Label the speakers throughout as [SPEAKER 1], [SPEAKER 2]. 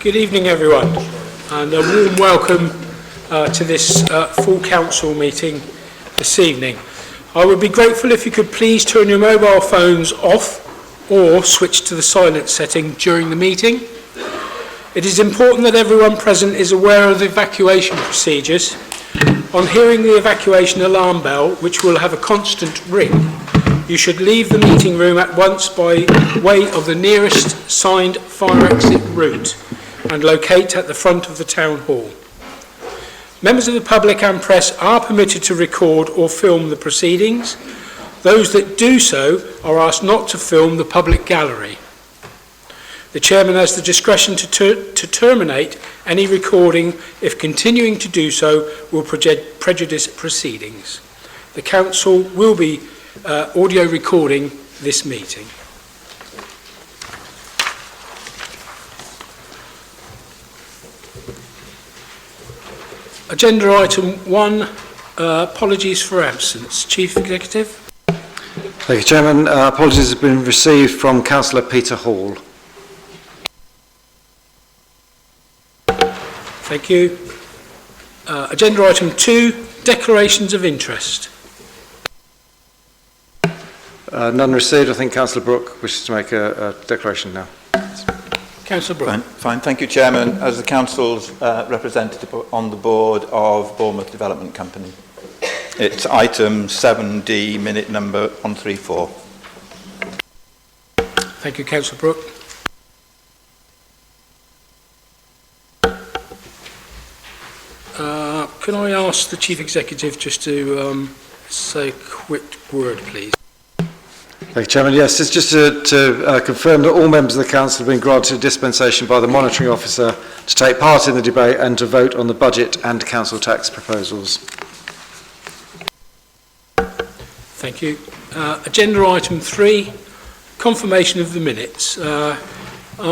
[SPEAKER 1] Good evening, everyone, and a warm welcome to this full council meeting this evening. I would be grateful if you could please turn your mobile phones off or switch to the silent setting during the meeting. It is important that everyone present is aware of the evacuation procedures. On hearing the evacuation alarm bell, which will have a constant ring, you should leave the meeting room at once by way of the nearest signed fire exit route and locate at the front of the town hall. Members of the public and press are permitted to record or film the proceedings. Those that do so are asked not to film the public gallery. The chairman has the discretion to terminate any recording if continuing to do so will prejudice proceedings. The council will be audio recording this meeting. Agenda item 1, apologies for absence. Chief Executive.
[SPEAKER 2] Thank you, Chairman. Apologies have been received from Councillor Peter Hall.
[SPEAKER 1] Thank you. Agenda item 2, declarations of interest.
[SPEAKER 2] None received. I think Councillor Brooke wishes to make a declaration now.
[SPEAKER 1] Councillor Brooke.
[SPEAKER 3] Fine. Thank you, Chairman. As the Council's representative on the board of Bournemouth Development Company, it's item 7D, minute number 134.
[SPEAKER 1] Thank you, Councillor Brooke. Can I ask the Chief Executive just to say a quick word, please?
[SPEAKER 2] Thank you, Chairman. Yes, it's just to confirm that all members of the Council have been granted dispensation by the Monitoring Officer to take part in the debate and to vote on the budget and council tax proposals.
[SPEAKER 1] Thank you. Agenda item 3, confirmation of the minutes. Are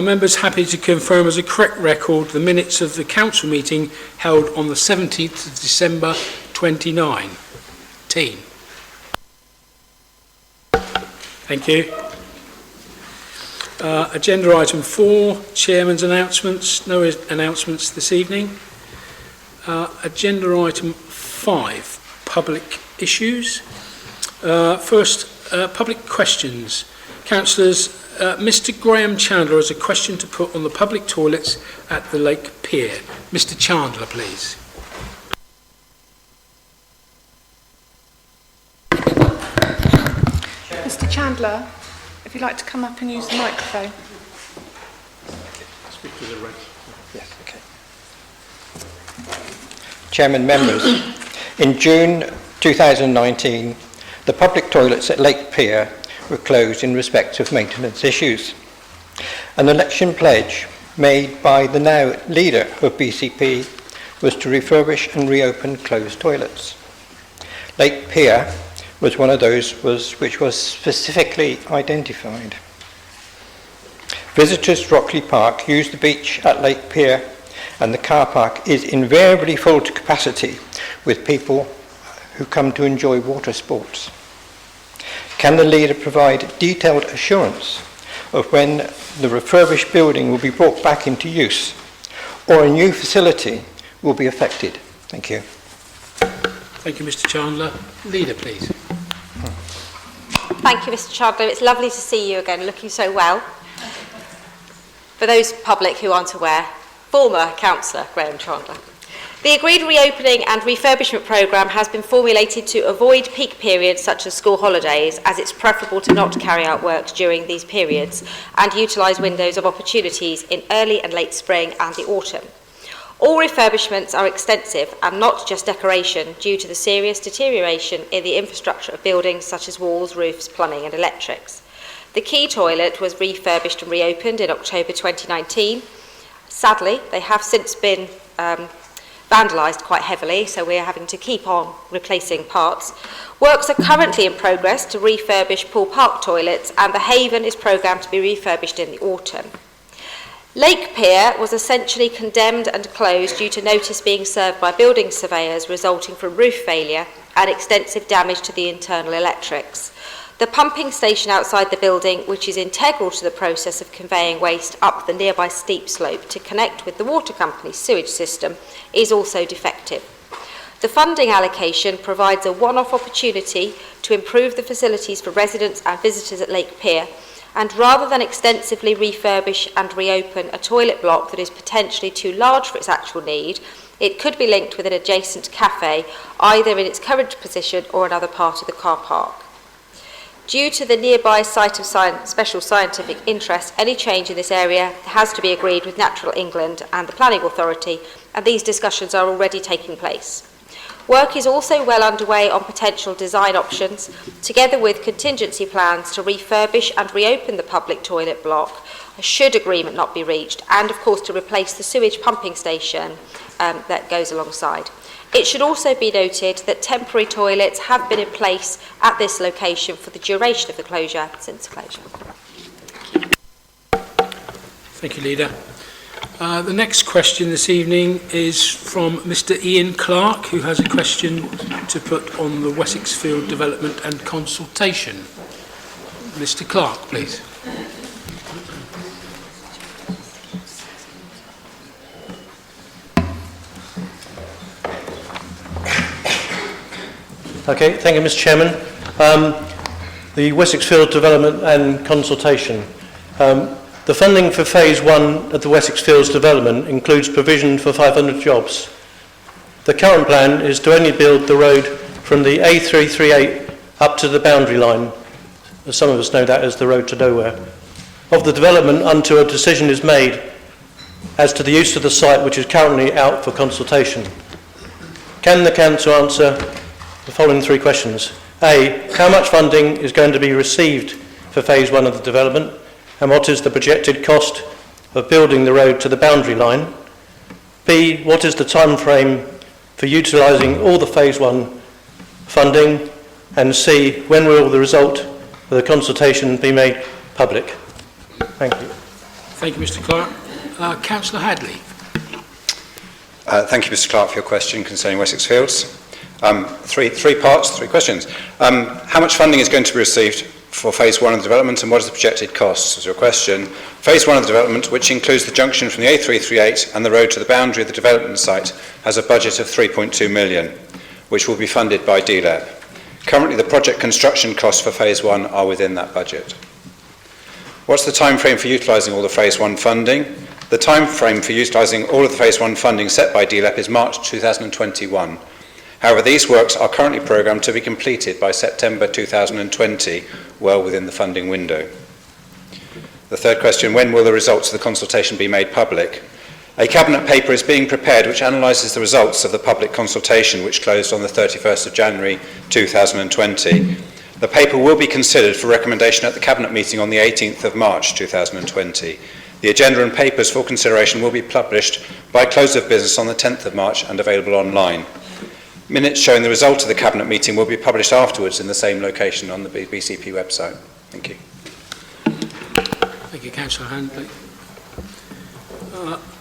[SPEAKER 1] members happy to confirm as a correct record the minutes of the council meeting held on the 17th of December 2019? Thank you. Agenda item 4, Chairman's announcements. No announcements this evening. Agenda item 5, public issues. First, public questions. Councillors, Mr. Graham Chandler has a question to put on the public toilets at the Lake Pier. Mr. Chandler, please.
[SPEAKER 4] Mr. Chandler, if you'd like to come up and use the microphone.
[SPEAKER 1] Speak to the right.
[SPEAKER 5] Yes, okay. Chairman, members, in June 2019, the public toilets at Lake Pier were closed in respect of maintenance issues. An election pledge made by the now leader of BCP was to refurbish and reopen closed toilets. Lake Pier was one of those which was specifically identified. Visitors to Rockley Park use the beach at Lake Pier, and the car park is invariably full to capacity with people who come to enjoy water sports. Can the leader provide detailed assurance of when the refurbished building will be brought back into use or a new facility will be affected? Thank you.
[SPEAKER 1] Thank you, Mr. Chandler. Leader, please.
[SPEAKER 6] Thank you, Mr. Chandler. It's lovely to see you again, looking so well. For those public who aren't aware, former Councillor Graham Chandler. The agreed reopening and refurbishment programme has been formulated to avoid peak periods such as school holidays, as it's preferable to not carry out works during these periods and utilise windows of opportunities in early and late spring and the autumn. All refurbishments are extensive and not just decoration due to the serious deterioration in the infrastructure of buildings such as walls, roofs, plumbing and electrics. The quay toilet was refurbished and reopened in October 2019. Sadly, they have since been vandalised quite heavily, so we're having to keep on replacing parts. Works are currently in progress to refurbish Pool Park toilets, and the Haven is programmed to be refurbished in the autumn. Lake Pier was essentially condemned and closed due to notice being served by building surveyors resulting from roof failure and extensive damage to the internal electrics. The pumping station outside the building, which is integral to the process of conveying waste up the nearby steep slope to connect with the water company's sewage system, is also defective. The funding allocation provides a one-off opportunity to improve the facilities for residents and visitors at Lake Pier, and rather than extensively refurbish and reopen a toilet block that is potentially too large for its actual need, it could be linked with an adjacent cafe, either in its current position or another part of the car park. Due to the nearby site of special scientific interest, any change in this area has to be agreed with Natural England and the Planning Authority, and these discussions are already taking place. Work is also well underway on potential design options, together with contingency plans to refurbish and reopen the public toilet block, should agreement not be reached, and of course to replace the sewage pumping station that goes alongside. It should also be noted that temporary toilets have been in place at this location for the duration of the closure, since closure.
[SPEAKER 1] Thank you, Leader. The next question this evening is from Mr. Ian Clark, who has a question to put on the Wessex Field Development and Consultation. Mr. Clark, please.
[SPEAKER 7] Okay, thank you, Mr. Chairman. The Wessex Field Development and Consultation. The funding for Phase 1 of the Wessex Fields development includes provision for 500 jobs. The current plan is to only build the road from the A338 up to the boundary line, as some of us know that as the road to nowhere, of the development until a decision is made as to the use of the site, which is currently out for consultation. Can the Council answer the following three questions? A, how much funding is going to be received for Phase 1 of the development, and what is the projected cost of building the road to the boundary line? B, what is the time frame for utilising all the Phase 1 funding? And C, when will the result of the consultation be made public? Thank you.
[SPEAKER 1] Thank you, Mr. Clark. Councillor Hadley.
[SPEAKER 8] Thank you, Mr. Clark, for your question concerning Wessex Fields. Three parts, three questions. How much funding is going to be received for Phase 1 of the development, and what is the projected cost, was your question. Phase 1 of the development, which includes the junction from the A338 and the road to the boundary of the development site, has a budget of 3.2 million, which will be funded by DLAP. Currently, the project construction costs for Phase 1 are within that budget. What's the time frame for utilising all the Phase 1 funding? The time frame for utilising all of the Phase 1 funding set by DLAP is March 2021. However, these works are currently programmed to be completed by September 2020, well within the funding window. The third question, when will the results of the consultation be made public? A Cabinet paper is being prepared which analyses the results of the public consultation, which closed on the 31st of January 2020. The paper will be considered for recommendation at the Cabinet meeting on the 18th of March 2020. The agenda and papers for consideration will be published by close of business on the 10th of March and available online. Minutes showing the result of the Cabinet meeting will be published afterwards in the same location on the BCP website. Thank you.
[SPEAKER 1] Thank you, Councillor Handley.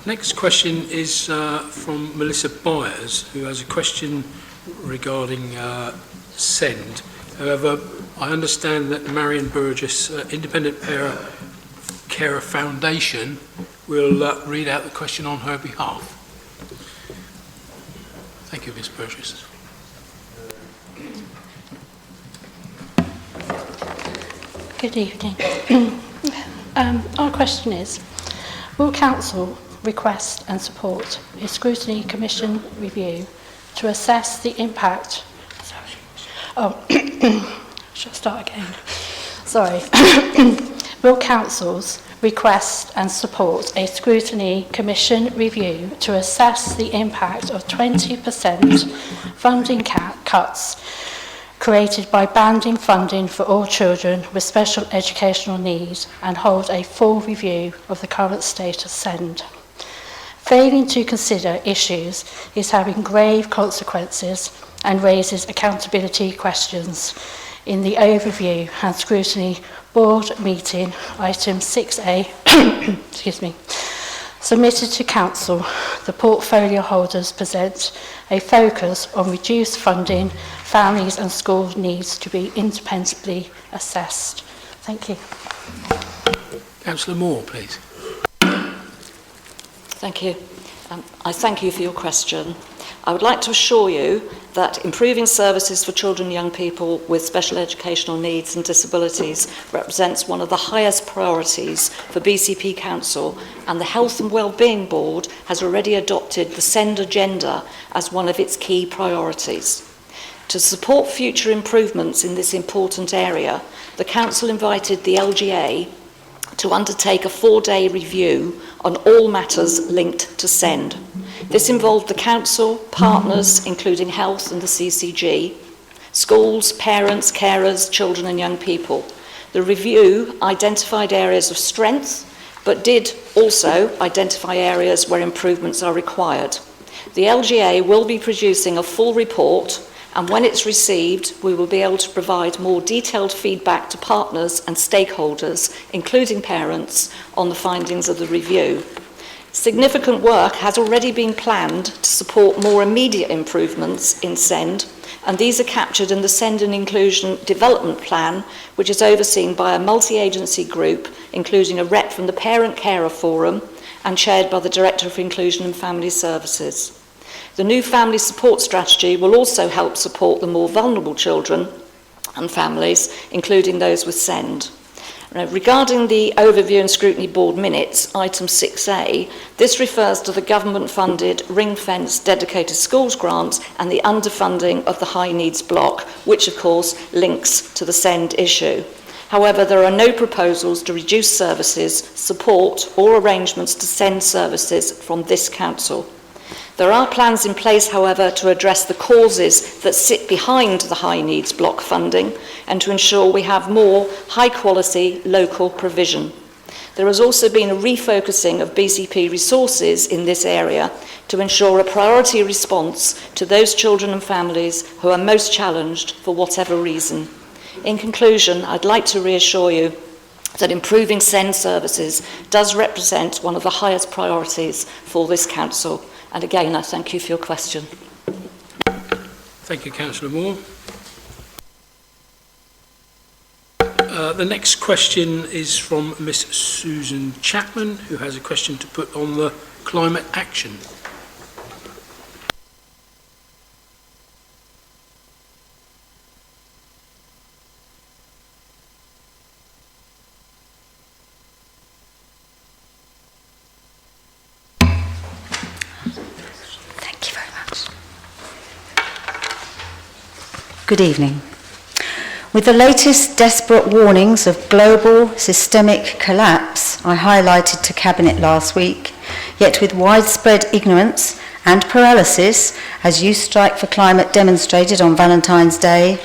[SPEAKER 1] Next question is from Melissa Byers, who has a question regarding SEND. However, I understand that Marion Burgess, Independent Carer Foundation, will read out the question on her behalf. Thank you, Ms. Burgess.
[SPEAKER 9] Good evening. Our question is, will Council request and support a scrutiny commission review to assess the impact... Should I start again? Sorry. Will Councils request and support a scrutiny commission review to assess the impact of 20% funding cuts created by banding funding for all children with special educational needs, and hold a full review of the current state of SEND? Failing to consider issues is having grave consequences and raises accountability questions. In the overview and scrutiny board meeting, item 6A, excuse me, submitted to Council, the portfolio holders present a focus on reduced funding families and schools' needs to be independently assessed. Thank you.
[SPEAKER 1] Councillor Moore, please.
[SPEAKER 10] Thank you. I thank you for your question. I would like to assure you that improving services for children and young people with special educational needs and disabilities represents one of the highest priorities for BCP Council, and the Health and Wellbeing Board has already adopted the SEND agenda as one of its key priorities. To support future improvements in this important area, the Council invited the LGA to undertake a 4-day review on all matters linked to SEND. This involved the Council, partners, including Health and the CCG, schools, parents, carers, children and young people. The review identified areas of strength, but did also identify areas where improvements are required. The LGA will be producing a full report, and when it's received, we will be able to provide more detailed feedback to partners and stakeholders, including parents, on the findings of the review. Significant work has already been planned to support more immediate improvements in SEND, and these are captured in the SEND and Inclusion Development Plan, which is overseen by a multi-agency group, including a rep from the Parent Carer Forum and chaired by the Director of Inclusion and Family Services. The new family support strategy will also help support the more vulnerable children and families, including those with SEND. Regarding the Overview and Scrutiny Board minutes, item 6A, this refers to the government-funded ring-fenced dedicated schools grant and the underfunding of the high needs block, which of course links to the SEND issue. However, there are no proposals to reduce services, support or arrangements to send services from this council. There are plans in place, however, to address the causes that sit behind the high needs block funding and to ensure we have more high quality local provision. There has also been a refocusing of BCP resources in this area to ensure a priority response to those children and families who are most challenged for whatever reason. In conclusion, I'd like to reassure you that improving SEND services does represent one of the highest priorities for this council. And again, I thank you for your question.
[SPEAKER 1] Thank you, Councillor Moore. The next question is from Miss Susan Chapman, who has a question to put on the climate action.
[SPEAKER 11] Good evening. With the latest desperate warnings of global systemic collapse I highlighted to Cabinet last week, yet with widespread ignorance and paralysis as Youth Strike for Climate demonstrated on Valentine's Day,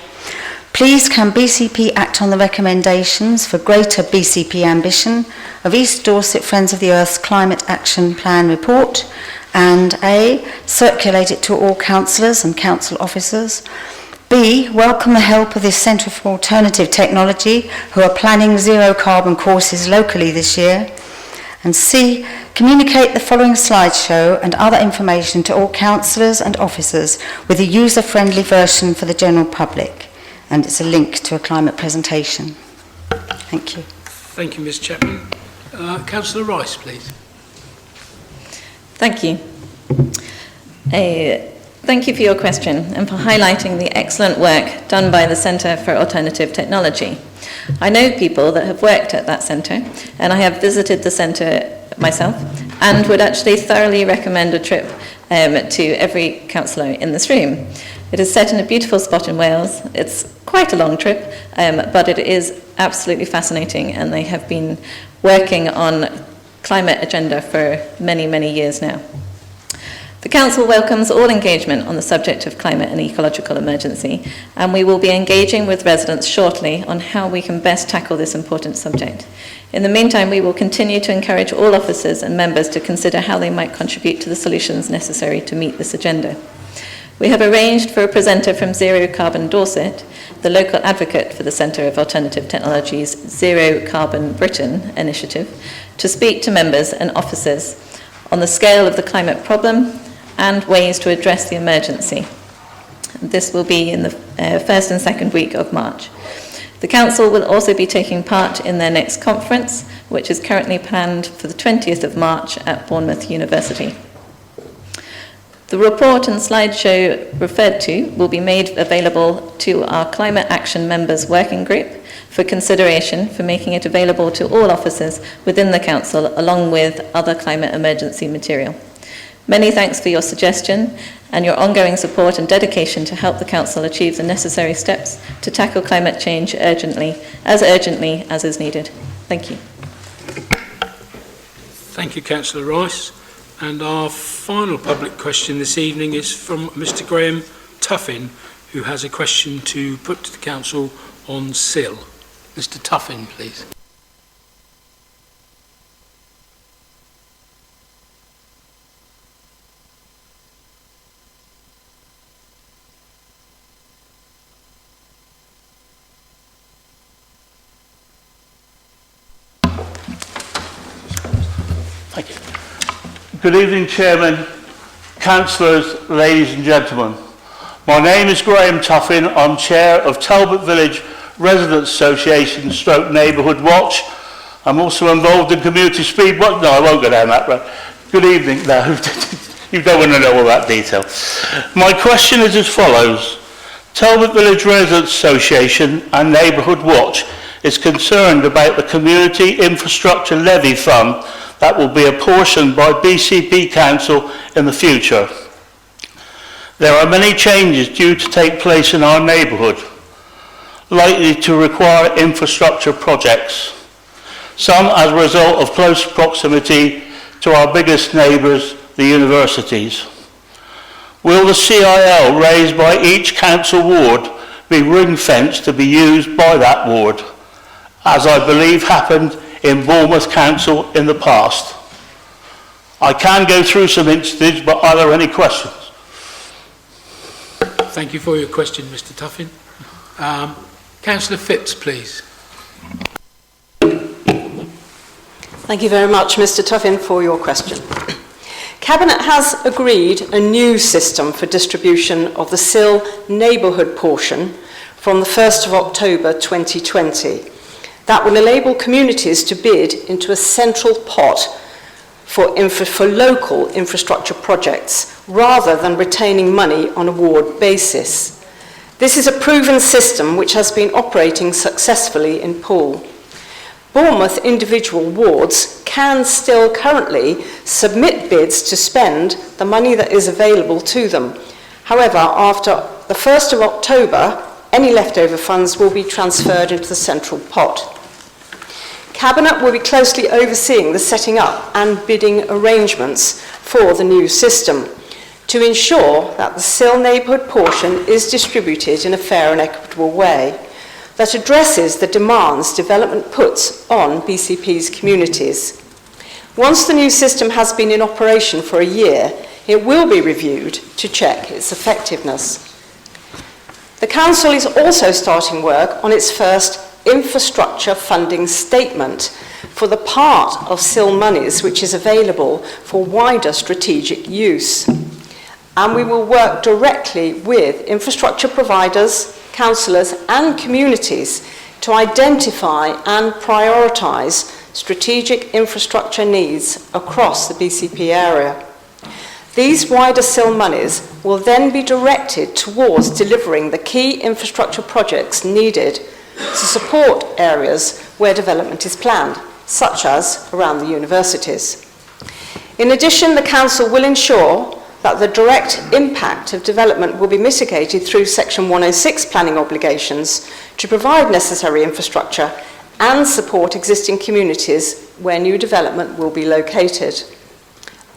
[SPEAKER 11] please can BCP act on the recommendations for greater BCP ambition of East Dorset Friends of the Earth's Climate Action Plan report and A, circulate it to all councillors and council officers, B, welcome the help of this Centre for Alternative Technology, who are planning zero carbon courses locally this year. And C, communicate the following slideshow and other information to all councillors and officers with a user-friendly version for the general public. And it's a link to a climate presentation. Thank you.
[SPEAKER 1] Thank you, Ms Chapman. Councillor Rice, please.
[SPEAKER 12] Thank you. Thank you for your question and for highlighting the excellent work done by the Centre for Alternative Technology. I know people that have worked at that centre, and I have visited the centre myself and would actually thoroughly recommend a trip to every councillor in this room. It is set in a beautiful spot in Wales. It's quite a long trip, but it is absolutely fascinating, and they have been working on climate agenda for many, many years now. The Council welcomes all engagement on the subject of climate and ecological emergency, and we will be engaging with residents shortly on how we can best tackle this important subject. In the meantime, we will continue to encourage all officers and members to consider how they might contribute to the solutions necessary to meet this agenda. We have arranged for a presenter from Zero Carbon Dorset, the local advocate for the Centre of Alternative Technology's Zero Carbon Britain initiative, to speak to members and officers on the scale of the climate problem and ways to address the emergency. This will be in the first and second week of March. The Council will also be taking part in their next conference, which is currently planned for the 20th of March at Bournemouth University. The report and slideshow referred to will be made available to our Climate Action Members Working Group for consideration for making it available to all officers within the Council along with other climate emergency material. Many thanks for your suggestion and your ongoing support and dedication to help the Council achieve the necessary steps to tackle climate change urgently as is needed. Thank you.
[SPEAKER 1] Thank you, Councillor Rice. And our final public question this evening is from Mr. Graham Tuffin, who has a question to put to the Council on SIL. Mr. Tuffin, please.
[SPEAKER 13] Thank you. Good evening, Chairman, Councillors, ladies and gentlemen. My name is Graham Tuffin. I'm Chair of Talbot Village Residents Association / Neighbourhood Watch. I'm also involved in Community Speed Watch. No, I won't go down that road. Good evening. No, you don't want to know all that detail. My question is as follows. Talbot Village Residents Association and Neighbourhood Watch is concerned about the Community Infrastructure Levy Fund that will be apportioned by BCP Council in the future. There are many changes due to take place in our neighbourhood, likely to require infrastructure projects, some as a result of close proximity to our biggest neighbours, the universities. Will the CIL raised by each council ward be ring-fenced to be used by that ward, as I believe happened in Bournemouth Council in the past? I can go through some instances, but are there any questions?
[SPEAKER 1] Thank you for your question, Mr. Tuffin. Councillor Phipps, please.
[SPEAKER 14] Thank you very much, Mr. Tuffin, for your question. Cabinet has agreed a new system for distribution of the SIL neighbourhood portion from the 1st of October 2020. That will enable communities to bid into a central pot for local infrastructure projects rather than retaining money on a ward basis. This is a proven system which has been operating successfully in Poole. Bournemouth individual wards can still currently submit bids to spend the money that is available to them. However, after the 1st of October, any leftover funds will be transferred into the central pot. Cabinet will be closely overseeing the setting up and bidding arrangements for the new system to ensure that the SIL neighbourhood portion is distributed in a fair and equitable way that addresses the demands development puts on BCP's communities. Once the new system has been in operation for a year, it will be reviewed to check its effectiveness. The Council is also starting work on its first infrastructure funding statement for the part of SIL monies which is available for wider strategic use. And we will work directly with infrastructure providers, councillors and communities to identify and prioritise strategic infrastructure needs across the BCP area. These wider SIL monies will then be directed towards delivering the key infrastructure projects needed to support areas where development is planned, such as around the universities. In addition, the Council will ensure that the direct impact of development will be mitigated through Section 106 planning obligations to provide necessary infrastructure and support existing communities where new development will be located.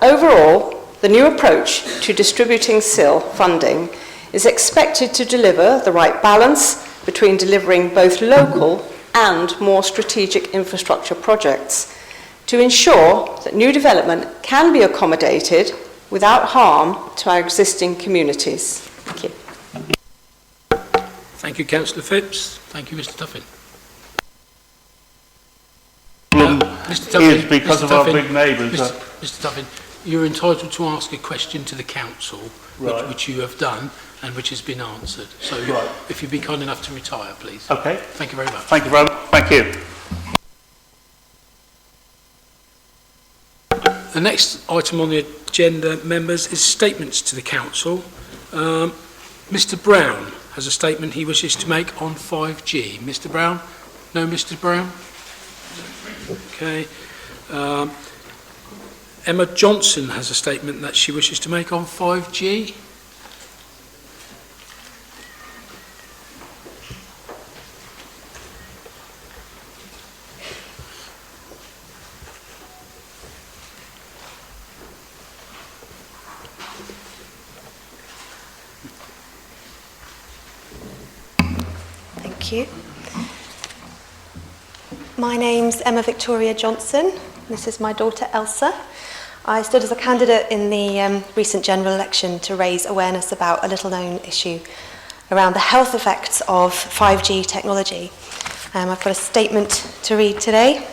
[SPEAKER 14] Overall, the new approach to distributing SIL funding is expected to deliver the right balance between delivering both local and more strategic infrastructure projects to ensure that new development can be accommodated without harm to our existing communities. Thank you.
[SPEAKER 1] Thank you, Councillor Phipps. Thank you, Mr. Tuffin.
[SPEAKER 13] Is because of our big neighbours.
[SPEAKER 1] Mr. Tuffin, you're entitled to ask a question to the council,
[SPEAKER 13] Right.
[SPEAKER 1] which you have done and which has been answered. So
[SPEAKER 13] Right.
[SPEAKER 1] if you'd be kind enough to retire, please.
[SPEAKER 13] Okay.
[SPEAKER 1] Thank you very much.
[SPEAKER 13] Thank you very much. Thank you.
[SPEAKER 1] The next item on the agenda, members, is statements to the council. Mr. Brown has a statement he wishes to make on 5G. Mr. Brown? No, Mr. Brown? Okay. Emma Johnson has a statement that she wishes to make on 5G.
[SPEAKER 15] Thank you. My name's Emma Victoria Johnson. This is my daughter Elsa. I stood as a candidate in the recent general election to raise awareness about a little-known issue around the health effects of 5G technology. I've got a statement to read today.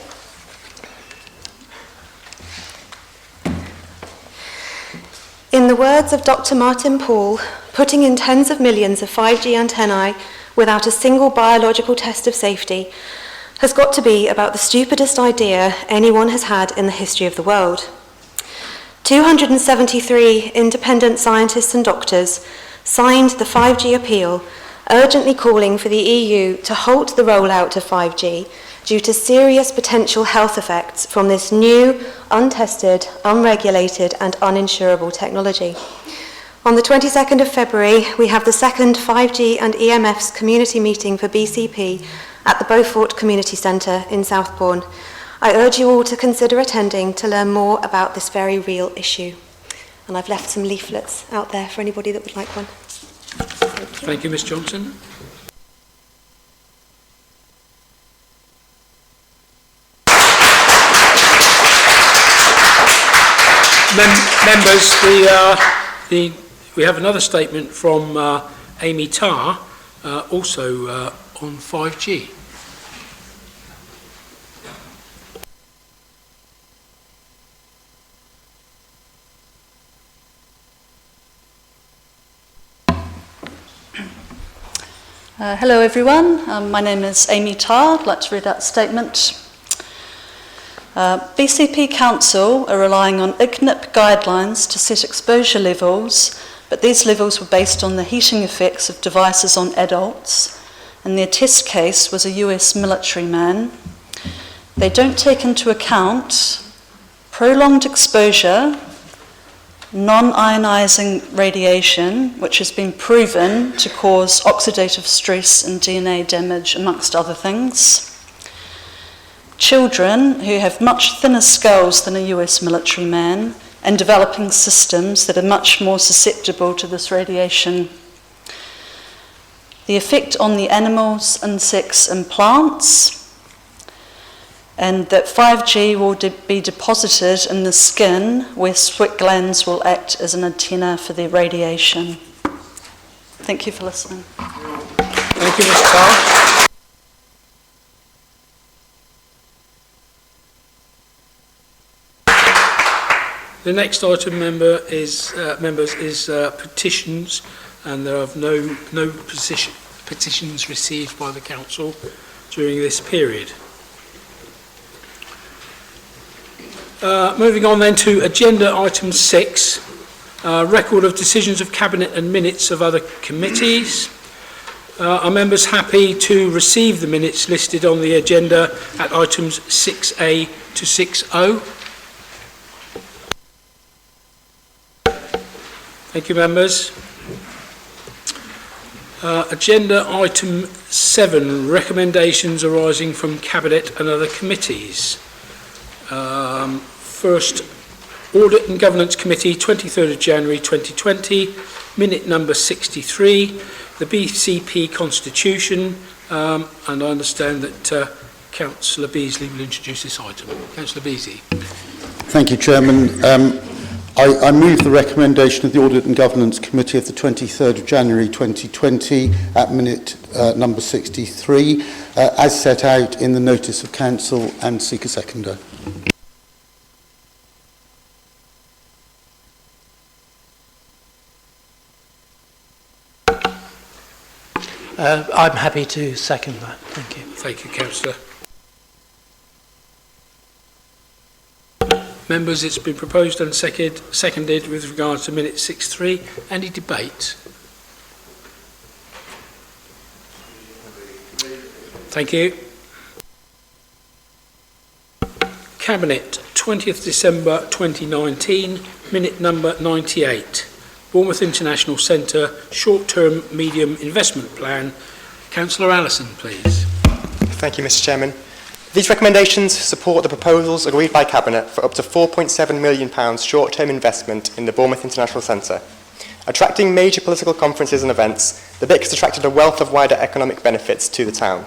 [SPEAKER 15] In the words of Dr. Martin Paul, putting in tens of millions of 5G antennae without a single biological test of safety has got to be about the stupidest idea anyone has had in the history of the world. 273 independent scientists and doctors signed the 5G appeal, urgently calling for the EU to halt the rollout of 5G due to serious potential health effects from this new, untested, unregulated and uninsurable technology. On the 22nd of February, we have the second 5G and EMF's community meeting for BCP at the Beaufort Community Centre in Southbourne. I urge you all to consider attending to learn more about this very real issue. And I've left some leaflets out there for anybody that would like one.
[SPEAKER 1] Thank you, Ms. Johnson. Members, we have another statement from Amy Tarr, also on 5G.
[SPEAKER 16] Hello everyone, my name is Amy Tarr. I'd like to read out a statement. BCP Council are relying on IGNIP guidelines to set exposure levels, but these levels were based on the heating effects of devices on adults, and their test case was a US military man. They don't take into account prolonged exposure, non-ionizing radiation, which has been proven to cause oxidative stress and DNA damage, amongst other things. Children who have much thinner skulls than a US military man and developing systems that are much more susceptible to this radiation. The effect on the animals, insects and plants, and that 5G will be deposited in the skin where sweat glands will act as an antenna for the radiation. Thank you for listening.
[SPEAKER 1] Thank you, Ms. Tarr. The next item, members, is petitions, and there are no petitions received by the council during this period. Moving on then to agenda item 6, record of decisions of Cabinet and minutes of other committees. Are members happy to receive the minutes listed on the agenda at items 6A to 6O? Thank you, members. Agenda item 7, recommendations arising from Cabinet and other committees. First, Audit and Governance Committee, 23rd of January 2020, minute number 63, the BCP Constitution, and I understand that Councillor Beasley will introduce this item. Councillor Beasley.
[SPEAKER 17] Thank you, Chairman. I move the recommendation of the Audit and Governance Committee of the 23rd of January 2020 at minute number 63, as set out in the Notice of Council, and seek a seconder.
[SPEAKER 18] I'm happy to second that. Thank you.
[SPEAKER 1] Thank you, Councillor. Members, it's been proposed and seconded with regard to minute 6.3. Any debate? Thank you. Cabinet, 20th December 2019, minute number 98. Bournemouth International Centre Short-Term Medium Investment Plan. Councillor Allison, please.
[SPEAKER 19] Thank you, Mr. Chairman. These recommendations support the proposals agreed by Cabinet for up to £4.7 million short-term investment in the Bournemouth International Centre. Attracting major political conferences and events, the BIC has attracted a wealth of wider economic benefits to the town.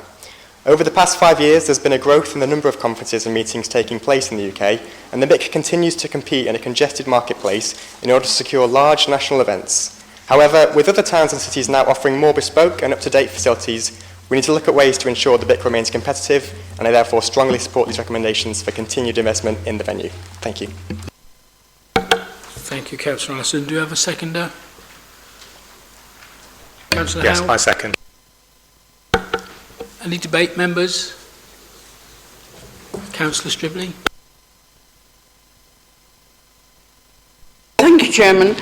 [SPEAKER 19] Over the past 5 years, there's been a growth in the number of conferences and meetings taking place in the UK, and the BIC continues to compete in a congested marketplace in order to secure large national events. However, with other towns and cities now offering more bespoke and up-to-date facilities, we need to look at ways to ensure the BIC remains competitive, and I therefore strongly support these recommendations for continued investment in the venue. Thank you.
[SPEAKER 1] Thank you, Councillor Allison. Do you have a seconder? Councillor
[SPEAKER 20] Yes,
[SPEAKER 1] Howell?
[SPEAKER 20] I second.
[SPEAKER 1] Any debate, members? Councillor Stribling?
[SPEAKER 21] Thank you, Chairman.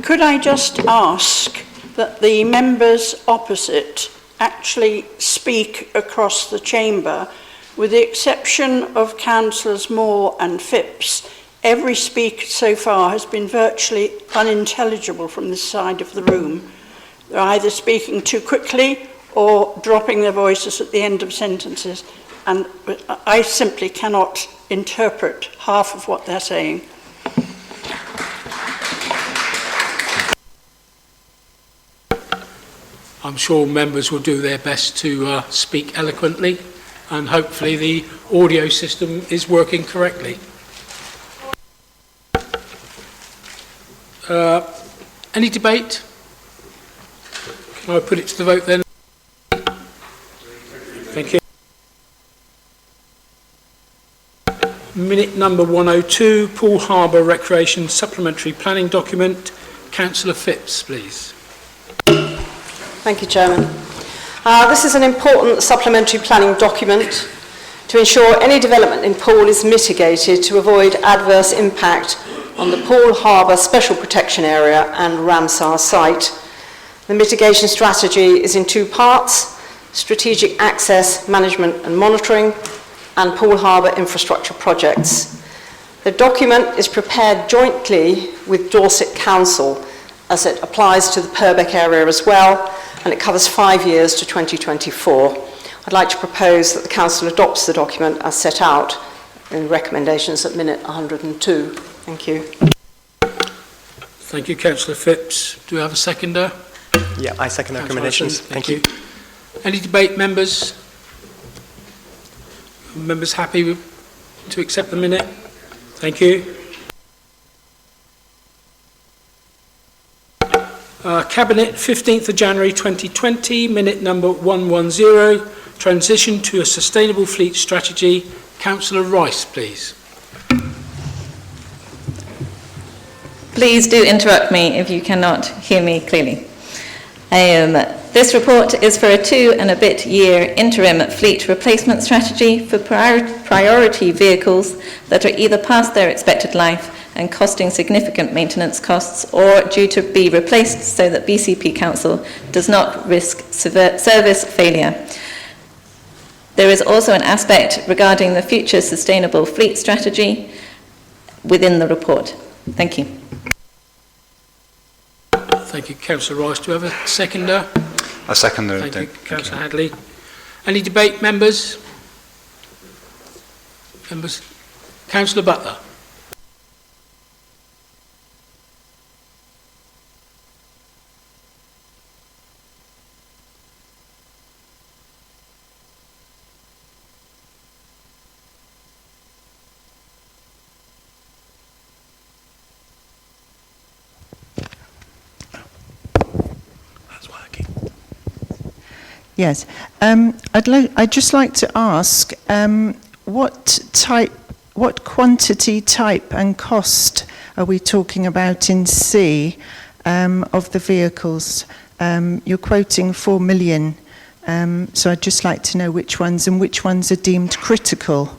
[SPEAKER 21] Could I just ask that the members opposite actually speak across the chamber? With the exception of Councillors Moore and Phipps, every speaker so far has been virtually unintelligible from this side of the room. They're either speaking too quickly or dropping their voices at the end of sentences, and I simply cannot interpret half of what they're saying.
[SPEAKER 1] I'm sure members will do their best to speak eloquently, and hopefully the audio system is working correctly. Any debate? Can I put it to the vote then? Thank you. Minute number 102, Poole Harbour Recreation Supplementary Planning Document. Councillor Phipps, please.
[SPEAKER 14] Thank you, Chairman. This is an important supplementary planning document to ensure any development in Poole is mitigated to avoid adverse impact on the Poole Harbour Special Protection Area and Ramsar site. The mitigation strategy is in two parts: strategic access, management and monitoring, and Poole Harbour infrastructure projects. The document is prepared jointly with Dorset Council, as it applies to the Purbeck area as well, and it covers 5 years to 2024. I'd like to propose that the Council adopts the document as set out in recommendations at minute 102. Thank you.
[SPEAKER 1] Thank you, Councillor Phipps. Do we have a seconder?
[SPEAKER 19] Yeah, I second the recommendations. Thank you.
[SPEAKER 1] Any debate, members? Members happy to accept the minute? Thank you. Cabinet, 15th of January 2020, minute number 110, transition to a sustainable fleet strategy. Councillor Rice, please.
[SPEAKER 12] Please do interrupt me if you cannot hear me clearly. This report is for a 2-and-a-bit-year interim fleet replacement strategy for priority vehicles that are either past their expected life and costing significant maintenance costs, or due to be replaced so that BCP Council does not risk service failure. There is also an aspect regarding the future sustainable fleet strategy within the report. Thank you.
[SPEAKER 1] Thank you, Councillor Rice. Do you have a seconder?
[SPEAKER 8] I second the...
[SPEAKER 1] Thank you, Councillor Hadley. Any debate, members? Members? Councillor Butler.
[SPEAKER 22] Yes, I'd just like to ask what quantity, type, and cost are we talking about in C of the vehicles? you're quoting 4 million. So I'd just like to know which ones are deemed critical,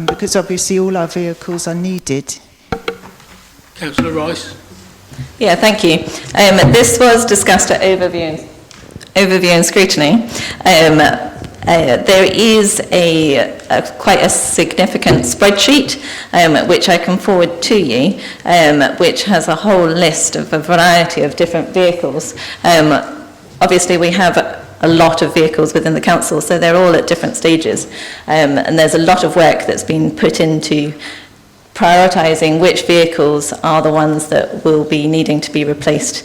[SPEAKER 22] because obviously all our vehicles are needed.
[SPEAKER 1] Councillor Rice.
[SPEAKER 12] Yeah, thank you. This was discussed at overview and scrutiny. There is quite a significant spreadsheet which I can forward to you, which has a whole list of a variety of different vehicles. Obviously, we have a lot of vehicles within the council, so they're all at different stages, and there's a lot of work that's been put into prioritising which vehicles are the ones that will be needing to be replaced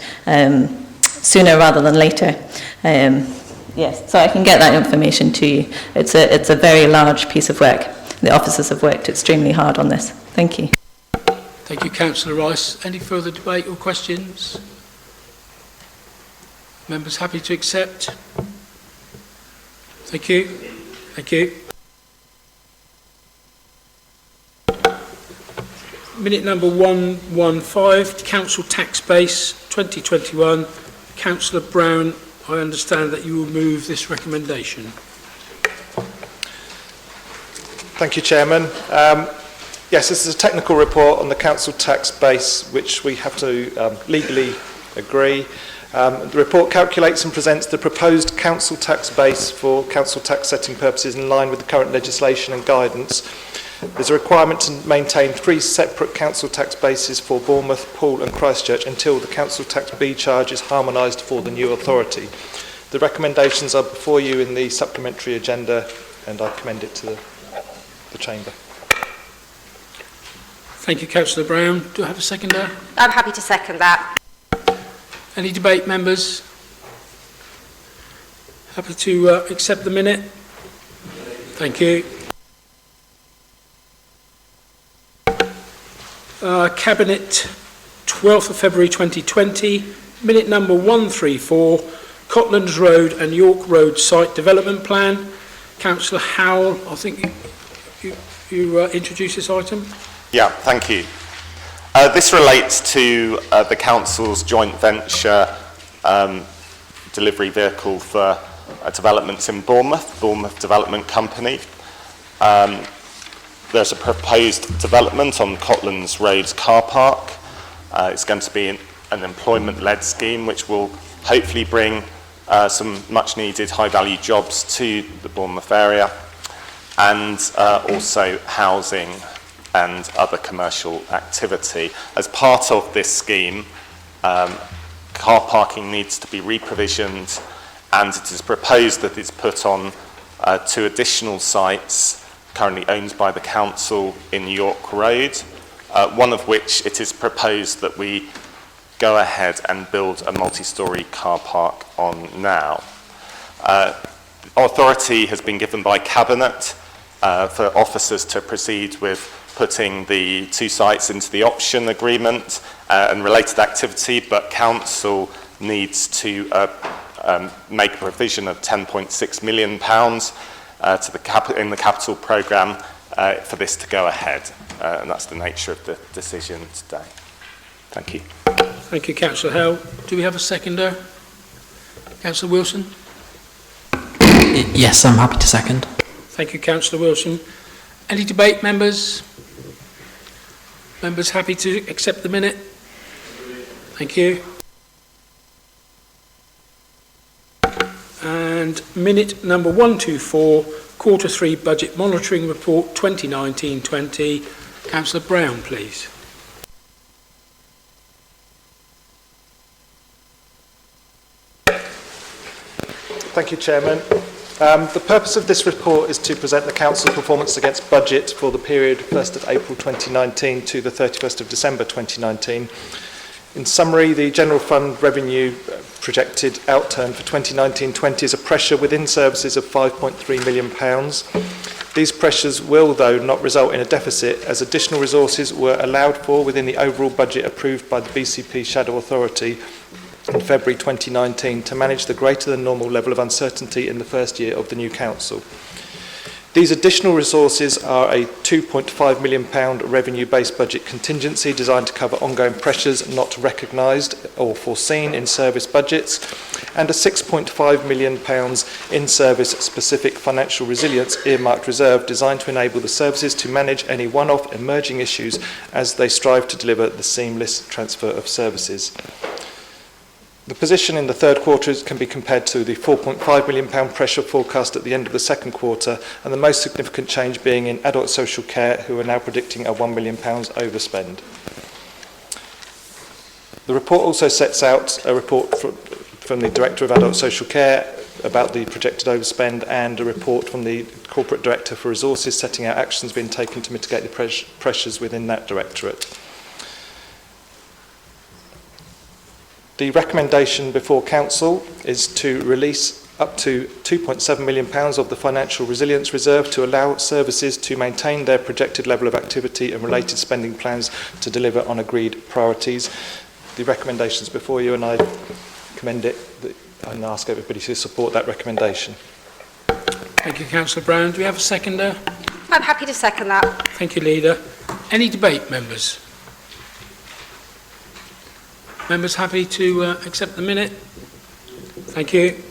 [SPEAKER 12] sooner rather than later. Yes, so I can get that information to you. It's a very large piece of work. The officers have worked extremely hard on this. Thank you.
[SPEAKER 1] Thank you, Councillor Rice. Any further debate or questions? Members happy to accept? Thank you. Thank you. Minute number 115, Council Tax Base 2021. Councillor Brown, I understand that you will move this recommendation.
[SPEAKER 3] Thank you, Chairman. Yes, this is a technical report on the council tax base, which we have to legally agree. The report calculates and presents the proposed council tax base for council tax setting purposes in line with the current legislation and guidance. There's a requirement to maintain 3 separate council tax bases for Bournemouth, Poole and Christchurch until the council tax B charge is harmonised for the new authority. The recommendations are before you in the supplementary agenda, and I commend it to the Chamber.
[SPEAKER 1] Thank you, Councillor Brown. Do I have a seconder?
[SPEAKER 6] I'm happy to second that.
[SPEAKER 1] Any debate, members? Happy to accept the minute? Thank you. Cabinet, 12th of February 2020, minute number 134, Cotlands Road and York Road Site Development Plan. Councillor Howell, I think you introduced this item.
[SPEAKER 20] Yeah, thank you. This relates to the Council's joint venture delivery vehicle for developments in Bournemouth Development Company. There's a proposed development on Cotlands Road car park. It's going to be an employment-led scheme which will hopefully bring some much-needed high-value jobs to the Bournemouth area, and also housing and other commercial activity. As part of this scheme, car parking needs to be re-provisioned, and it is proposed that it's put on 2 additional sites currently owned by the council in York Road, one of which it is proposed that we go ahead and build a multi-storey car park on now. Authority has been given by Cabinet for officers to proceed with putting the 2 sites into the option agreement and related activity, but council needs to make a provision of £10.6 million in the capital programme for this to go ahead, and that's the nature of the decision today. Thank you.
[SPEAKER 1] Thank you, Councillor Howell. Do we have a seconder? Councillor Wilson?
[SPEAKER 23] Yes, I'm happy to second.
[SPEAKER 1] Thank you, Councillor Wilson. Any debate, members? Members happy to accept the minute? Thank you. And minute number 124, Quarter 3 Budget Monitoring Report 2019-20. Councillor Brown, please.
[SPEAKER 3] Thank you, Chairman. The purpose of this report is to present the Council's performance against budget for the period 1st of April 2019 to the 31st of December 2019. In summary, the General Fund revenue projected outturn for 2019-20 is a pressure within services of £5.3 million. These pressures will, though, not result in a deficit, as additional resources were allowed for within the overall budget approved by the BCP Shadow Authority in February 2019 to manage the greater than normal level of uncertainty in the first year of the new council. These additional resources are a £2.5 million revenue-based budget contingency designed to cover ongoing pressures not recognised or foreseen in service budgets, and a £6.5 million in-service specific financial resilience earmarked reserve designed to enable the services to manage any one-off emerging issues as they strive to deliver the seamless transfer of services. The position in the third quarter can be compared to the £4.5 million pressure forecast at the end of the second quarter, and the most significant change being in adult social care, who are now predicting a £1 million overspend. The report also sets out a report from the Director of Adult Social Care about the projected overspend, and a report from the Corporate Director for Resources setting out actions being taken to mitigate the pressures within that directorate. The recommendation before Council is to release up to £2.7 million of the Financial Resilience Reserve to allow services to maintain their projected level of activity and related spending plans to deliver on agreed priorities. The recommendation is before you, and I commend it and ask everybody to support that recommendation.
[SPEAKER 1] Thank you, Councillor Brown. Do we have a seconder?
[SPEAKER 6] I'm happy to second that.
[SPEAKER 1] Thank you, Leader. Any debate, members? Members happy to accept the minute? Thank you.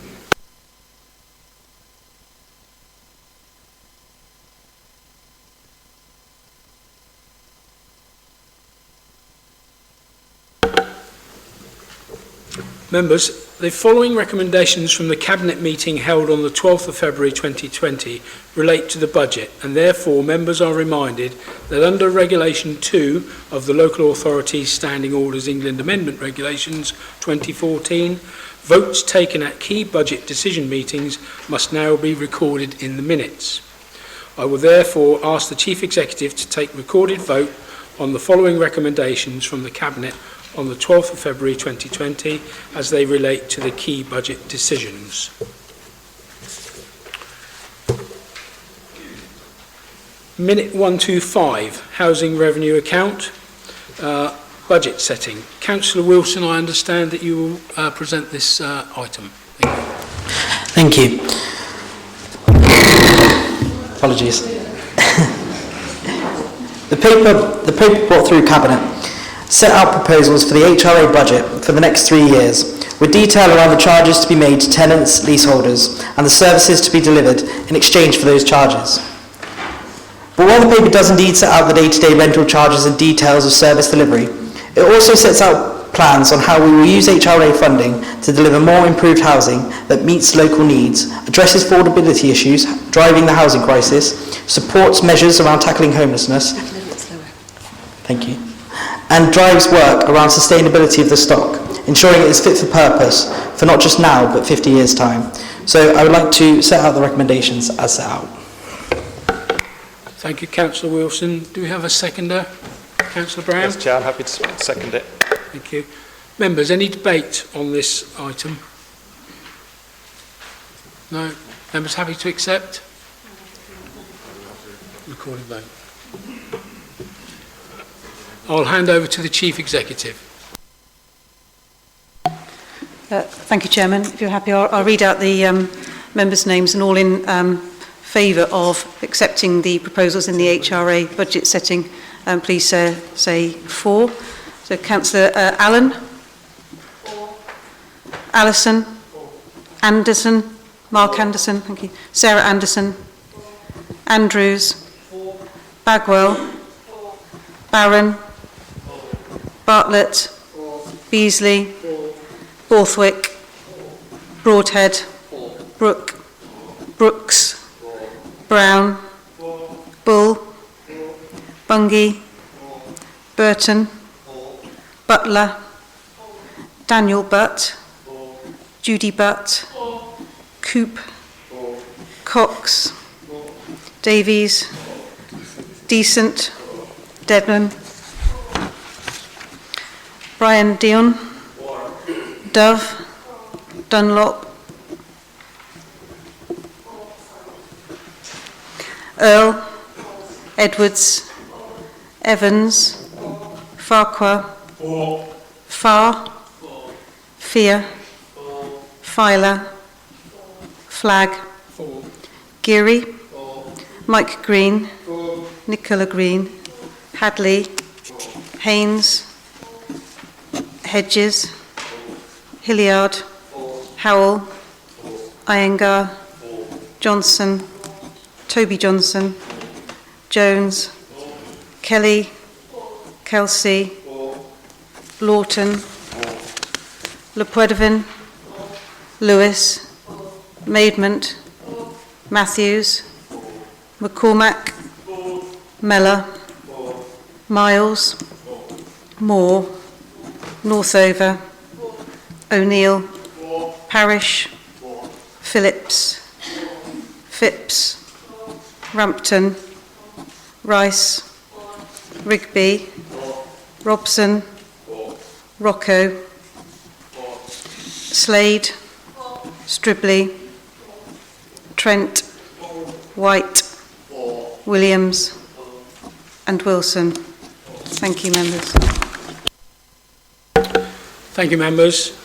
[SPEAKER 1] Members, the following recommendations from the Cabinet meeting held on the 12th of February 2020 relate to the budget, and therefore members are reminded that under Regulation 2 of the Local Authorities Standing Orders England Amendment Regulations 2014, votes taken at key budget decision meetings must now be recorded in the minutes. I will therefore ask the Chief Executive to take recorded vote on the following recommendations from the Cabinet on the 12th of February 2020 as they relate to the key budget decisions. Minute 125, Housing Revenue Account, budget setting. Councillor Wilson, I understand that you will present this item.
[SPEAKER 18] Thank you. Apologies. The paper brought through Cabinet set out proposals for the HRA budget for the next 3 years, with detail around the charges to be made to tenants, leaseholders, and the services to be delivered in exchange for those charges. But while the paper does indeed set out the day-to-day rental charges and details of service delivery, it also sets out plans on how we will use HRA funding to deliver more improved housing that meets local needs, addresses affordability issues driving the housing crisis, supports measures around tackling homelessness, thank you, and drives work around sustainability of the stock, ensuring it is fit for purpose for not just now but 50 years' time. So I would like to set out the recommendations as set out.
[SPEAKER 1] Thank you, Councillor Wilson. Do we have a seconder? Councillor Brown?
[SPEAKER 3] Yes, Chair, I'm happy to second it.
[SPEAKER 1] Thank you. Members, any debate on this item? No? Members happy to accept? Recorded vote. I'll hand over to the Chief Executive.
[SPEAKER 14] Thank you, Chairman. If you're happy, I'll read out the members' names, and all in favour of accepting the proposals in the HRA budget setting, please say for. So Councillor Allen? For. Allison? For. Anderson? Mark Anderson, thank you. Sarah Anderson? For. Andrews? For. Bagwell? For. Barron? Bartlett, Beasley, Borthwick, Broadhead, Brooke, Brooks, Brown, Bull, Bungay, Burton, Butler, Daniel Butt, Judy Butt, Coop, Cox, Davies, Decent, Dedman, Brian Dion, Dove, Dunlop, Earl, Edwards, Evans, Farquhar, Farr, Fear, Filer, Flagg, Geary,
[SPEAKER 2] Mike Green, Nicola Green, Hadley, Haynes, Hedges, Hilliard, Howell, Iyengar, Johnson, Toby Johnson, Jones, Kelly, Kelsey, Lawton, Lepoidovin, Lewis, Maidment, Matthews, McCormack, Mellor, Miles, Moore, Northover, O'Neill, Parish, Phillips, Phipps, Rampton, Rice, Rigby, Robson, Rocco, Slade, Stribley, Trent, White, Williams and Wilson. Thank you, members.
[SPEAKER 1] Thank you, members.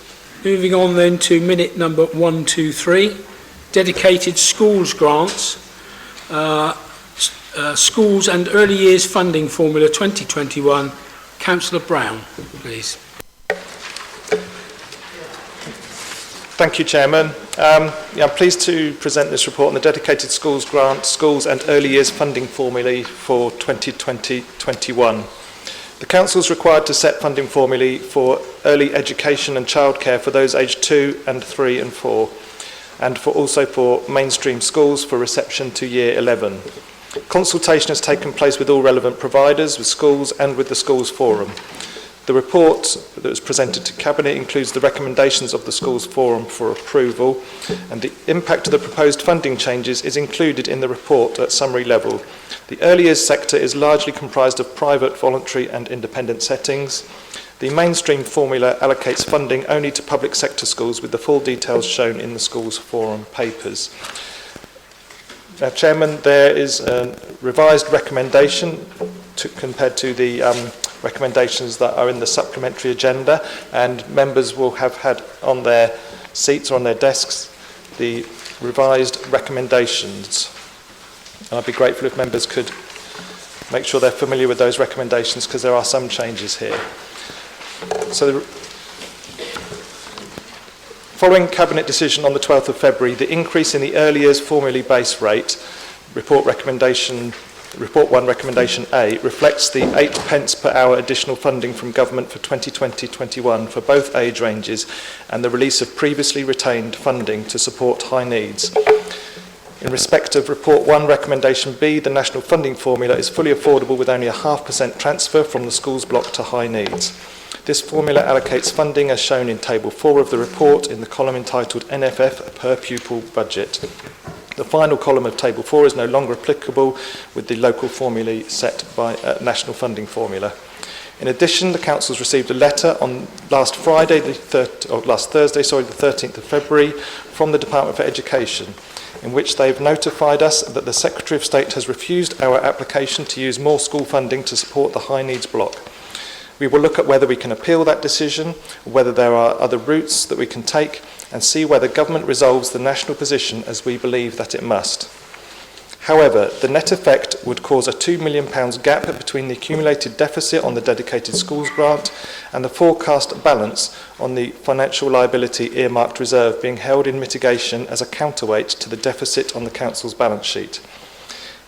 [SPEAKER 1] Moving on then to minute number 123, dedicated schools grants, schools and early years funding formula 2021. Councillor Brown, please.
[SPEAKER 3] Thank you, Chairman. I'm pleased to present this report on the dedicated schools grant, schools and early years funding formulae for 2020-21. The Council is required to set funding formulae for early education and childcare for those aged 2 and 3 and 4, and also for mainstream schools for reception to Year 11. Consultation has taken place with all relevant providers, with schools and with the Schools Forum. The report that was presented to Cabinet includes the recommendations of the Schools Forum for approval, and the impact of the proposed funding changes is included in the report at summary level. The early years sector is largely comprised of private, voluntary and independent settings. The mainstream formula allocates funding only to public sector schools, with the full details shown in the Schools Forum papers. Chairman, there is a revised recommendation compared to the recommendations that are in the supplementary agenda, and members will have had on their seats or on their desks the revised recommendations. And I'd be grateful if members could make sure they're familiar with those recommendations, because there are some changes here. So, following Cabinet decision on the 12th of February, the increase in the early years formulae base rate, Report 1 Recommendation A, reflects the 8 pence per hour additional funding from Government for 2020-21 for both age ranges, and the release of previously retained funding to support high needs. In respect of Report 1 Recommendation B, the national funding formula is fully affordable with only a 0.5% transfer from the schools block to high needs. This formula allocates funding as shown in Table 4 of the report in the column entitled NFF per pupil budget. The final column of Table 4 is no longer applicable with the local formulae set by national funding formula. In addition, the Council's received a letter on last Thursday, the 13th of February, from the Department for Education, in which they've notified us that the Secretary of State has refused our application to use more school funding to support the high needs block. We will look at whether we can appeal that decision, whether there are other routes that we can take, and see whether government resolves the national position as we believe that it must. However, the net effect would cause a £2 million gap between the accumulated deficit on the dedicated schools grant and the forecast balance on the financial liability earmarked reserve being held in mitigation as a counterweight to the deficit on the Council's balance sheet.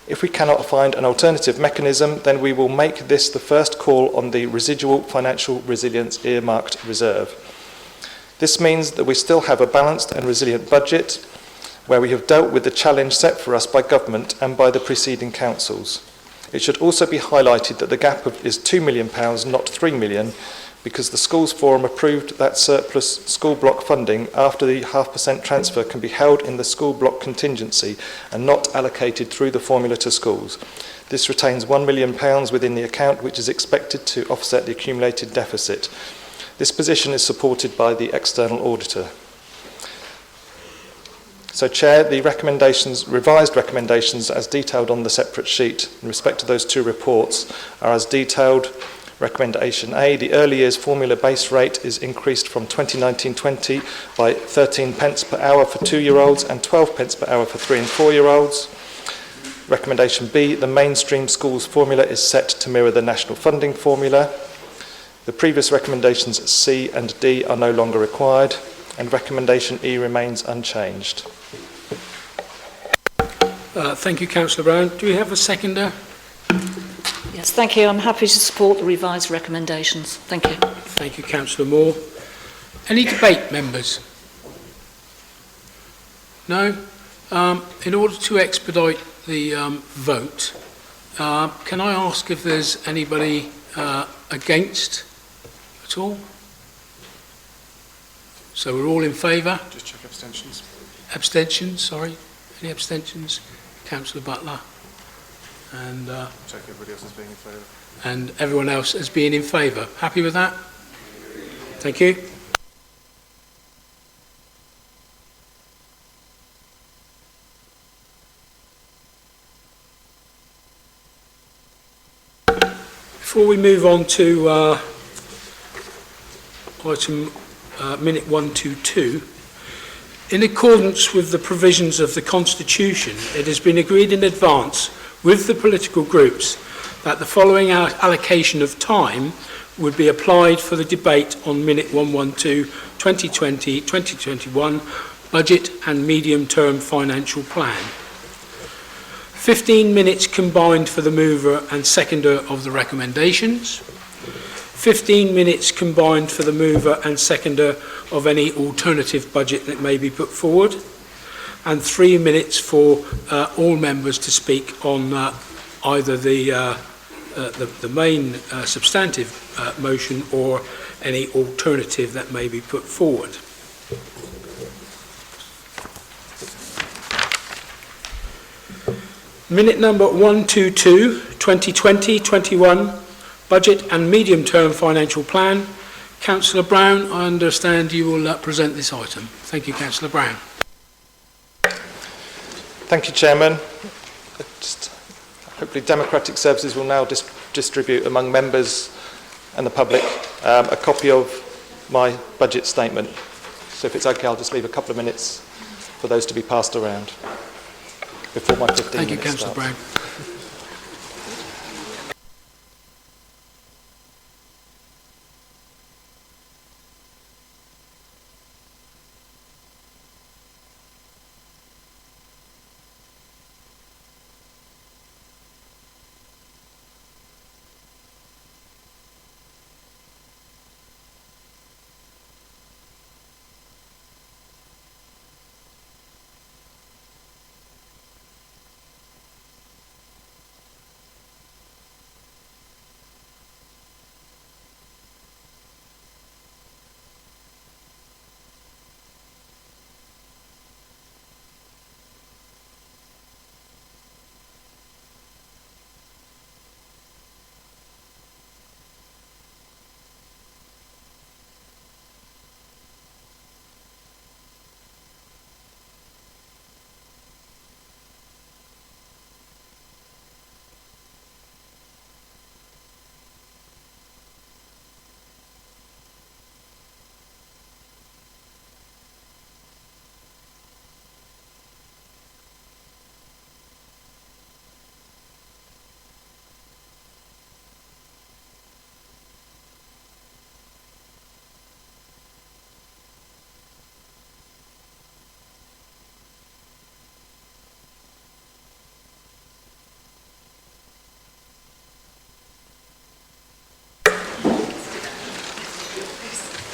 [SPEAKER 3] If we cannot find an alternative mechanism, then we will make this the first call on the residual financial resilience earmarked reserve. This means that we still have a balanced and resilient budget where we have dealt with the challenge set for us by government and by the preceding councils. It should also be highlighted that the gap is £2 million, not £3 million, because the Schools Forum approved that surplus school block funding after the 0.5% transfer can be held in the school block contingency and not allocated through the formula to schools. This retains £1 million within the account, which is expected to offset the accumulated deficit. This position is supported by the external auditor. So, Chair, the revised recommendations as detailed on the separate sheet in respect to those two reports are as detailed. Recommendation A, the early years formula base rate is increased from 2019-20 by 13 pence per hour for 2-year-olds and 12 pence per hour for 3 and 4-year-olds. Recommendation B, the mainstream schools formula is set to mirror the national funding formula. The previous recommendations C and D are no longer required, and recommendation E remains unchanged.
[SPEAKER 1] Thank you, Councillor Brown. Do we have a seconder?
[SPEAKER 10] Yes, thank you. I'm happy to support the revised recommendations. Thank you.
[SPEAKER 1] Thank you, Councillor Moore. Any debate, members? No? In order to expedite the vote, can I ask if there's anybody against at all? So we're all in favour?
[SPEAKER 20] Just check abstentions.
[SPEAKER 1] Abstentions, sorry. Any abstentions? Councillor Butler. And
[SPEAKER 20] Check everybody else as being in favour.
[SPEAKER 1] and everyone else as being in favour. Happy with that? Thank you. Before we move on to item minute 122, in accordance with the provisions of the Constitution, it has been agreed in advance with the political groups that the following allocation of time would be applied for the debate on minute 112 2020-2021 budget and medium-term financial plan. 15 minutes combined for the mover and seconder of the recommendations, 15 minutes combined for the mover and seconder of any alternative budget that may be put forward, and 3 minutes for all members to speak on either the main substantive motion or any alternative that may be put forward. Minute number 122, 2020-21, Budget and Medium-Term Financial Plan. Councillor Brown, I understand you will present this item. Thank you, Councillor Brown.
[SPEAKER 3] Thank you, Chairman. Hopefully Democratic Services will now distribute among members and the public a copy of my budget statement. So if it's okay, I'll just leave a couple of minutes for those to be passed around before my 15
[SPEAKER 1] Thank you,
[SPEAKER 3] minutes
[SPEAKER 1] Councillor
[SPEAKER 3] starts.
[SPEAKER 1] Brown.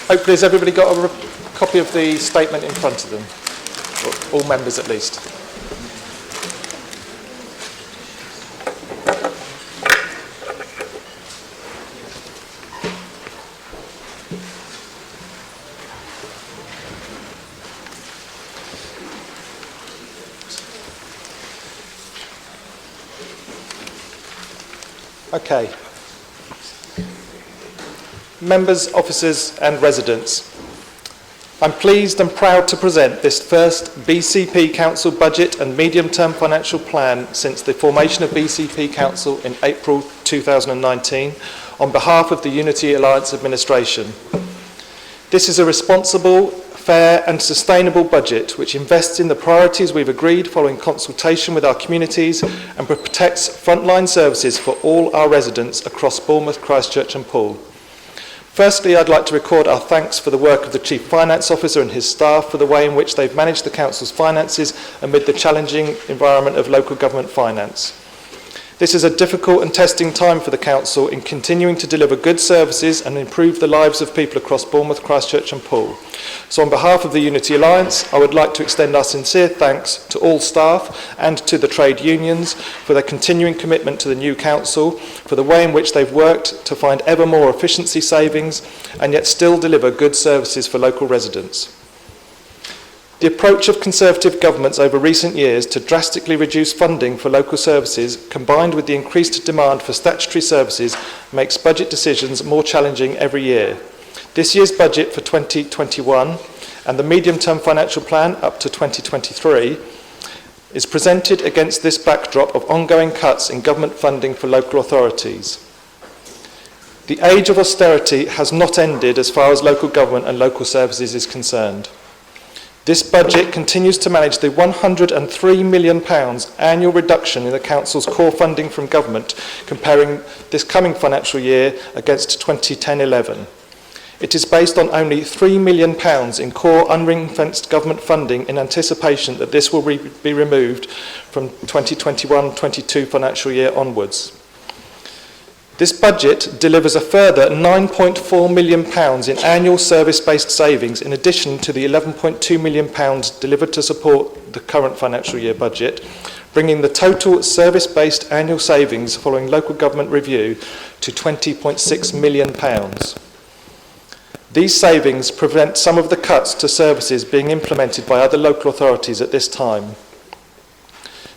[SPEAKER 3] Hopefully, has everybody got a copy of the statement in front of them? Or all members at least. Okay. Members, officers and residents, I'm pleased and proud to present this first BCP Council budget and medium-term financial plan since the formation of BCP Council in April 2019 on behalf of the Unity Alliance Administration. This is a responsible, fair and sustainable budget which invests in the priorities we've agreed following consultation with our communities and protects frontline services for all our residents across Bournemouth, Christchurch and Poole. Firstly, I'd like to record our thanks for the work of the Chief Finance Officer and his staff for the way in which they've managed the Council's finances amid the challenging environment of local government finance. This is a difficult and testing time for the Council in continuing to deliver good services and improve the lives of people across Bournemouth, Christchurch and Poole. So on behalf of the Unity Alliance, I would like to extend our sincere thanks to all staff and to the trade unions for their continuing commitment to the new Council, for the way in which they've worked to find ever more efficiency savings and yet still deliver good services for local residents. The approach of Conservative governments over recent years to drastically reduce funding for local services, combined with the increased demand for statutory services, makes budget decisions more challenging every year. This year's budget for 2021 and the medium-term financial plan up to 2023 is presented against this backdrop of ongoing cuts in government funding for local authorities. The age of austerity has not ended as far as local government and local services is concerned. This budget continues to manage the £103 million annual reduction in the Council's core funding from government, comparing this coming financial year against 2010-11. It is based on only £3 million in core unring-fenced government funding in anticipation that this will be removed from 2021-22 financial year onwards. This budget delivers a further £9.4 million in annual service-based savings in addition to the £11.2 million delivered to support the current financial year budget, bringing the total service-based annual savings following local government review to £20.6 million. These savings prevent some of the cuts to services being implemented by other local authorities at this time.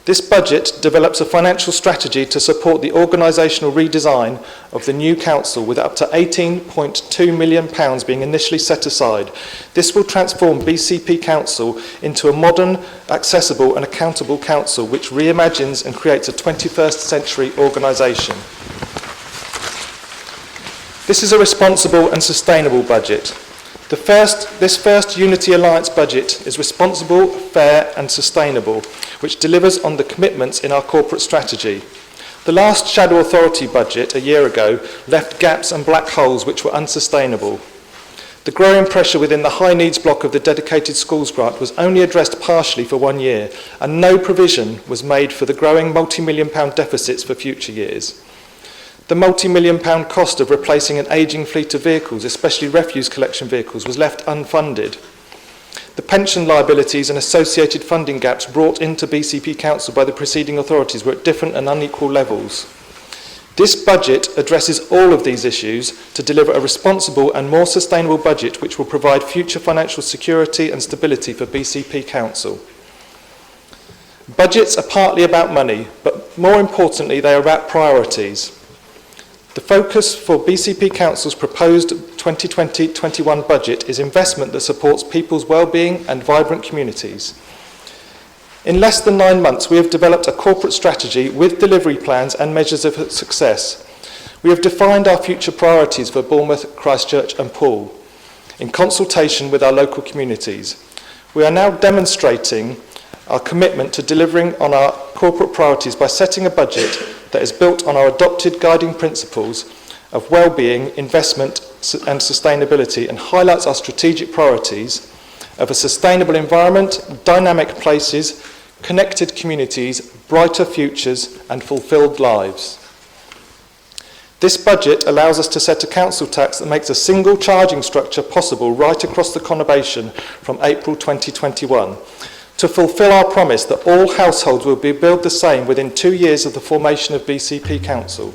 [SPEAKER 3] This budget develops a financial strategy to support the organisational redesign of the new council with up to £18.2 million being initially set aside. This will transform BCP Council into a modern, accessible and accountable council which reimagines and creates a 21st century organisation. This is a responsible and sustainable budget. This first Unity Alliance budget is responsible, fair and sustainable, which delivers on the commitments in our corporate strategy. The last Shadow Authority budget a year ago left gaps and black holes which were unsustainable. The growing pressure within the high needs block of the dedicated schools grant was only addressed partially for 1 year, and no provision was made for the growing multi-million pound deficits for future years. The multi-million pound cost of replacing an ageing fleet of vehicles, especially refuse collection vehicles, was left unfunded. The pension liabilities and associated funding gaps brought into BCP Council by the preceding authorities were at different and unequal levels. This budget addresses all of these issues to deliver a responsible and more sustainable budget which will provide future financial security and stability for BCP Council. Budgets are partly about money, but more importantly they are about priorities. The focus for BCP Council's proposed 2020-21 budget is investment that supports people's well-being and vibrant communities. In less than 9 months, we have developed a corporate strategy with delivery plans and measures of success. We have defined our future priorities for Bournemouth, Christchurch and Poole in consultation with our local communities. We are now demonstrating our commitment to delivering on our corporate priorities by setting a budget that is built on our adopted guiding principles of well-being, investment and sustainability and highlights our strategic priorities of a sustainable environment, dynamic places, connected communities, brighter futures and fulfilled lives. This budget allows us to set a council tax that makes a single charging structure possible right across the conurbation from April 2021. To fulfil our promise that all households will be billed the same within 2 years of the formation of BCP Council.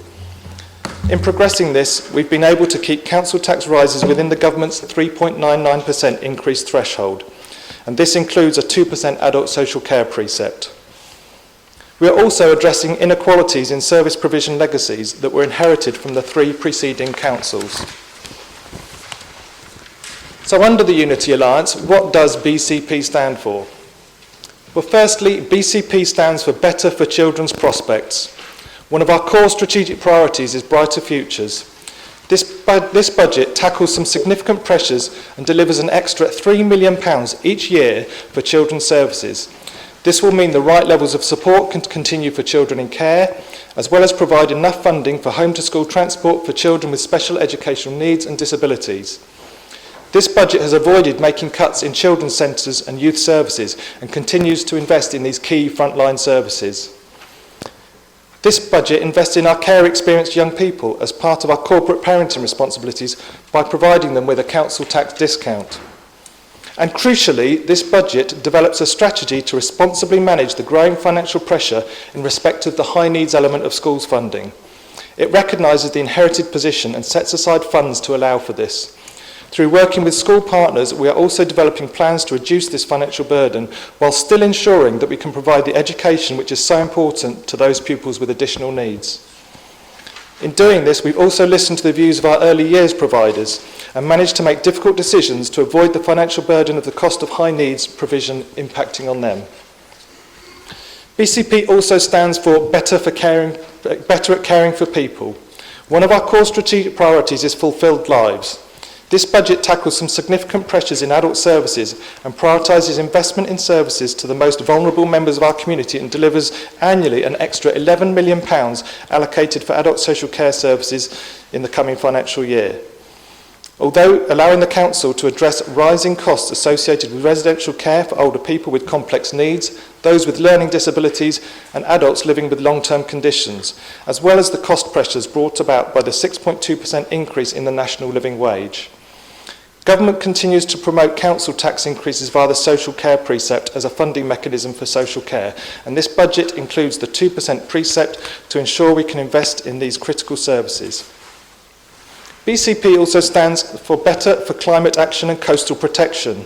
[SPEAKER 3] In progressing this, we've been able to keep council tax rises within the government's 3.99% increase threshold, and this includes a 2% adult social care precept. We are also addressing inequalities in service provision legacies that were inherited from the 3 preceding councils. So under the Unity Alliance, what does BCP stand for? Well, firstly, BCP stands for Better for Children's Prospects. One of our core strategic priorities is brighter futures. This This budget tackles some significant pressures and delivers an extra £3 million each year for children's services. This will mean the right levels of support can continue for children in care, as well as provide enough funding for home-to-school transport for children with special educational needs and disabilities. This budget has avoided making cuts in children's centres and youth services and continues to invest in these key frontline services. This budget invests in our care-experienced young people as part of our corporate parenting responsibilities by providing them with a council tax discount. And crucially, this budget develops a strategy to responsibly manage the growing financial pressure in respect of the high needs element of schools funding. It recognises the inherited position and sets aside funds to allow for this. Through working with school partners, we are also developing plans to reduce this financial burden while still ensuring that we can provide the education which is so important to those pupils with additional needs. In doing this, we've also listened to the views of our early years providers and managed to make difficult decisions to avoid the financial burden of the cost of high needs provision impacting on them. BCP also stands for better at caring for people. One of our core strategic priorities is fulfilled lives. This budget tackles some significant pressures in adult services and prioritises investment in services to the most vulnerable members of our community and delivers annually an extra £11 million allocated for adult social care services in the coming financial year. Although allowing the Council to address rising costs associated with residential care for older people with complex needs, those with learning disabilities and adults living with long-term conditions, as well as the cost pressures brought about by the 6.2% increase in the national living wage. Government continues to promote council tax increases via the social care precept as a funding mechanism for social care, and this budget includes the 2% precept to ensure we can invest in these critical services. BCP also stands for better for climate action and coastal protection.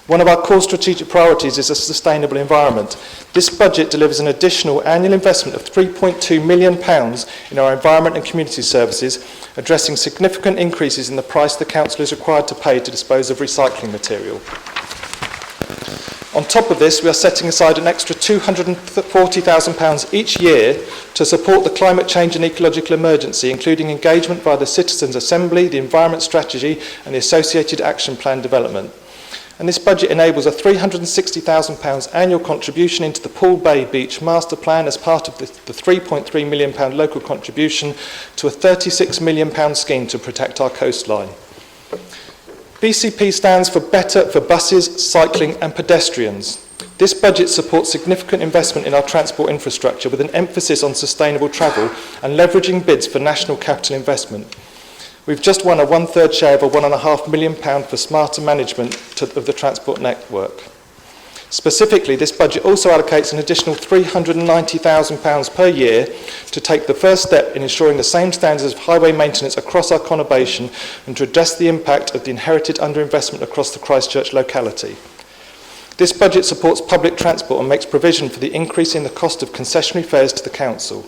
[SPEAKER 3] One of our core strategic priorities is a sustainable environment. This budget delivers an additional annual investment of £3.2 million in our environment and community services, addressing significant increases in the price the Council is required to pay to dispose of recycling material. On top of this, we are setting aside an extra £240,000 each year to support the climate change and ecological emergency, including engagement via the Citizens' Assembly, the Environment Strategy and the associated action plan development. And this budget enables a £360,000 annual contribution into the Poole Bay Beach Master Plan as part of the £3.3 million local contribution to a £36 million scheme to protect our coastline. BCP stands for better for buses, cycling and pedestrians. This budget supports significant investment in our transport infrastructure with an emphasis on sustainable travel and leveraging bids for national capital investment. We've just won a one-third share of a £1.5 million for smarter management of the transport network. Specifically, this budget also allocates an additional £390,000 per year to take the first step in ensuring the same standards of highway maintenance across our conurbation and to address the impact of the inherited underinvestment across the Christchurch locality. This budget supports public transport and makes provision for the increase in the cost of concessionary fares to the Council.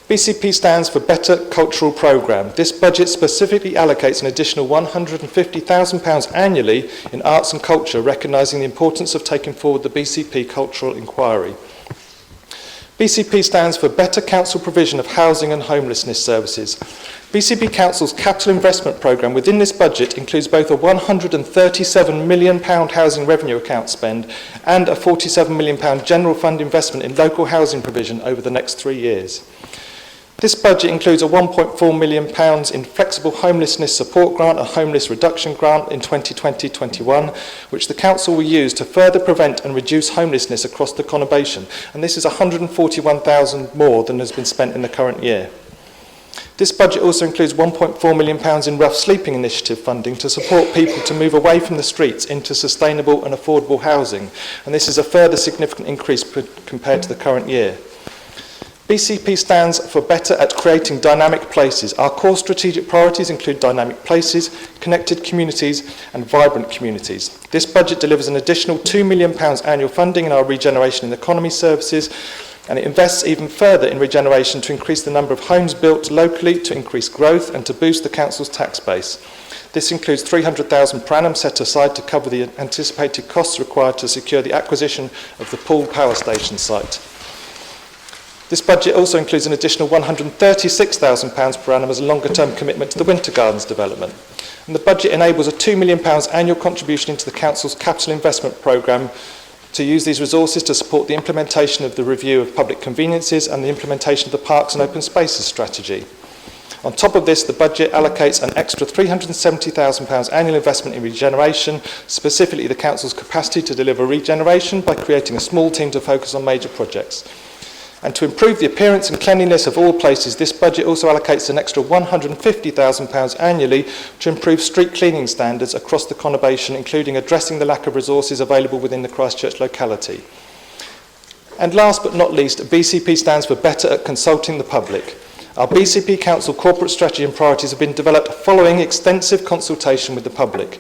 [SPEAKER 3] BCP stands for Better Cultural Programme. This budget specifically allocates an additional £150,000 annually in arts and culture, recognising the importance of taking forward the BCP Cultural Inquiry. BCP stands for Better Council Provision of Housing and Homelessness Services. BCP Council's capital investment programme within this budget includes both a £137 million housing revenue account spend and a £47 million general fund investment in local housing provision over the next 3 years. This budget includes a £1.4 million in flexible homelessness support grant and homeless reduction grant in 2020-21, which the Council will use to further prevent and reduce homelessness across the conurbation, and this is £141,000 more than has been spent in the current year. This budget also includes £1.4 million in rough sleeping initiative funding to support people to move away from the streets into sustainable and affordable housing, and this is a further significant increase compared to the current year. BCP stands for Better at Creating Dynamic Places. Our core strategic priorities include dynamic places, connected communities and vibrant communities. This budget delivers an additional £2 million annual funding in our regeneration and economy services, and it invests even further in regeneration to increase the number of homes built locally, to increase growth and to boost the Council's tax base. This includes £300,000 per annum set aside to cover the anticipated costs required to secure the acquisition of the Poole Power Station site. This budget also includes an additional £136,000 per annum as a longer-term commitment to the Winter Gardens development. And the budget enables a £2 million annual contribution into the Council's capital investment programme to use these resources to support the implementation of the review of public conveniences and the implementation of the Parks and Open Spaces strategy. On top of this, the budget allocates an extra £370,000 annual investment in regeneration, specifically the Council's capacity to deliver regeneration by creating a small team to focus on major projects. And to improve the appearance and cleanliness of all places, this budget also allocates an extra £150,000 annually to improve street cleaning standards across the conurbation, including addressing the lack of resources available within the Christchurch locality. And last but not least, BCP stands for Better at Consulting the Public. Our BCP Council corporate strategy and priorities have been developed following extensive consultation with the public.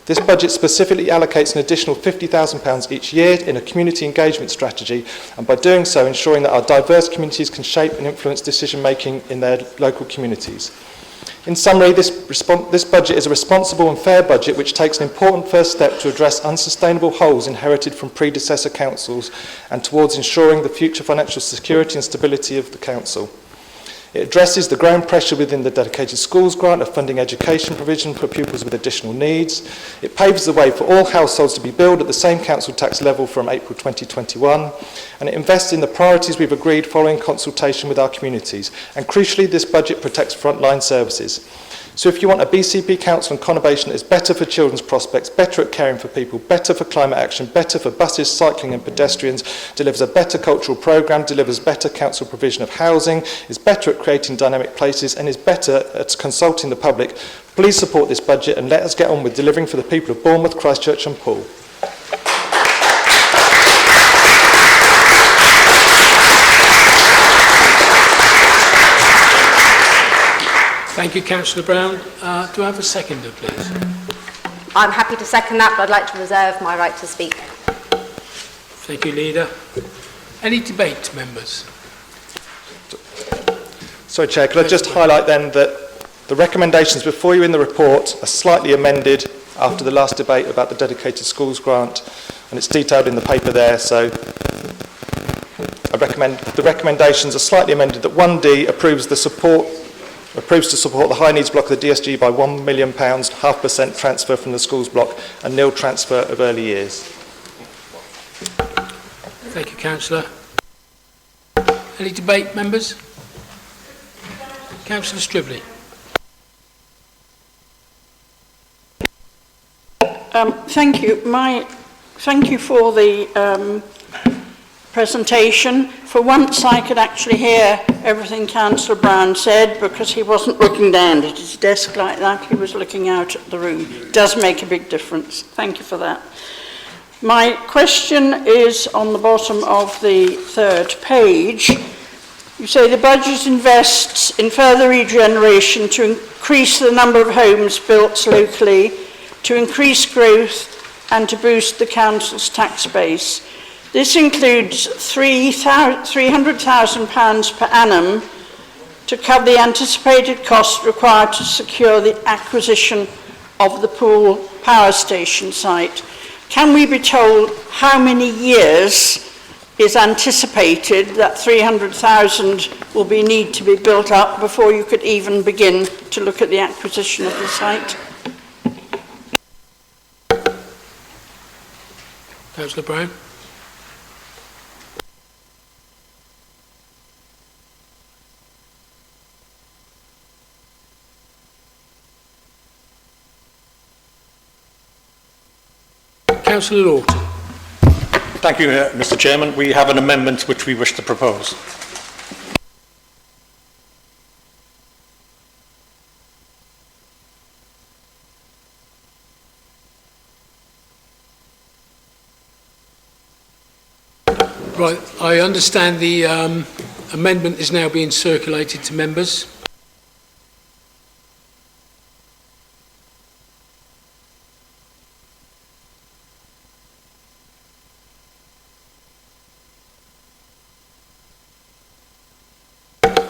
[SPEAKER 3] This budget specifically allocates an additional £50,000 each year in a community engagement strategy, and by doing so ensuring that our diverse communities can shape and influence decision making in their local communities. In summary, this budget is a responsible and fair budget which takes an important first step to address unsustainable holes inherited from predecessor councils and towards ensuring the future financial security and stability of the council. It addresses the growing pressure within the dedicated schools grant of funding education provision for pupils with additional needs. It paves the way for all households to be billed at the same council tax level from April 2021. And it invests in the priorities we've agreed following consultation with our communities. And crucially, this budget protects frontline services. So if you want a BCP Council and conurbation that is better for children's prospects, better at caring for people, better for climate action, better for buses, cycling and pedestrians, delivers a better cultural programme, delivers better council provision of housing, is better at creating dynamic places and is better at consulting the public, please support this budget and let us get on with delivering for the people of Bournemouth, Christchurch and Poole.
[SPEAKER 1] Thank you, Councillor Brown. Do I have a seconder, please?
[SPEAKER 6] I'm happy to second that, but I'd like to reserve my right to speak.
[SPEAKER 1] Thank you, Leader. Any debate, members?
[SPEAKER 3] Sorry, Chair, could I just highlight then that the recommendations before you in the report are slightly amended after the last debate about the dedicated schools grant, and it's detailed in the paper there, so the recommendations are slightly amended that 1D approves to support the high needs block of the DSG by £1 million, 0.5% transfer from the schools block and nil transfer of early years.
[SPEAKER 1] Thank you, Councillor. Any debate, members? Councillor Stribley.
[SPEAKER 21] Thank you. Thank you for the presentation. For once I could actually hear everything Councillor Brown said because he wasn't looking down at his desk like that, he was looking out at the room. It does make a big difference. Thank you for that. My question is on the bottom of the third page. You say the budget invests in further regeneration to increase the number of homes built locally, to increase growth and to boost the council's tax base. This includes £300,000 per annum to cover the anticipated cost required to secure the acquisition of the Poole power station site. Can we be told how many years is anticipated that 300,000 will need to be built up before you could even begin to look at the acquisition of the site?
[SPEAKER 1] Councillor Brown. Councillor Lawton.
[SPEAKER 7] Thank you, Mr. Chairman. We have an amendment which we wish to propose.
[SPEAKER 1] Right, I understand the amendment is now being circulated to members.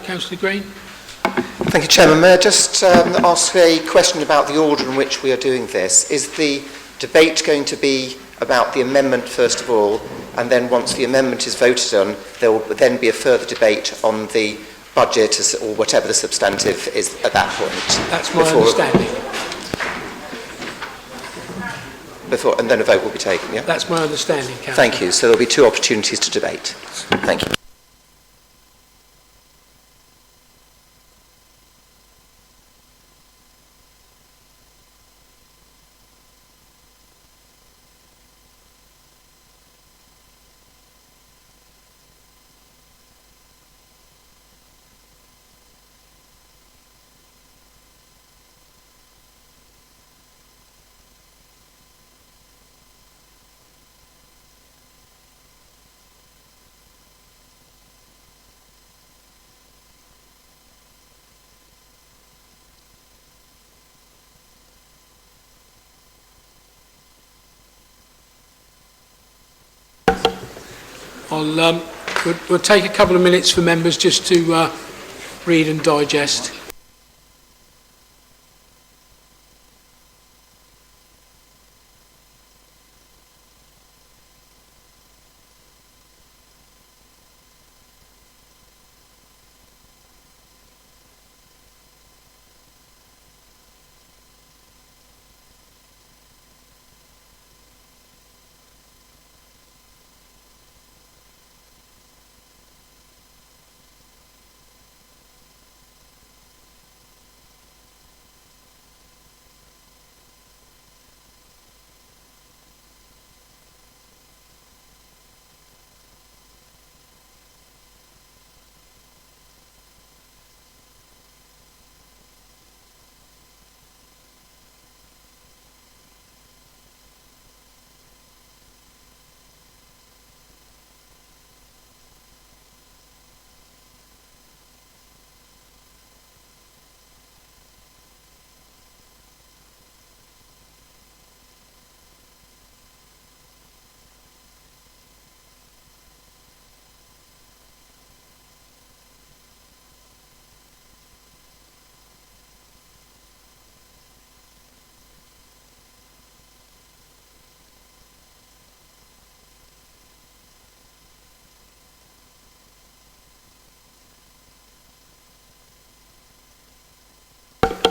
[SPEAKER 1] Councillor Green.
[SPEAKER 4] Thank you, Chairman. May I just ask a question about the order in which we are doing this? Is the debate going to be about the amendment, first of all, and then once the amendment is voted on, there will then be a further debate on the budget or whatever the substantive is at that point.
[SPEAKER 1] That's my understanding.
[SPEAKER 4] And then a vote will be taken, yeah?
[SPEAKER 1] That's my understanding, Councillor.
[SPEAKER 4] Thank you. So there will be two opportunities to debate. Thank you.
[SPEAKER 1] We'll take a couple of minutes for members just to read and digest.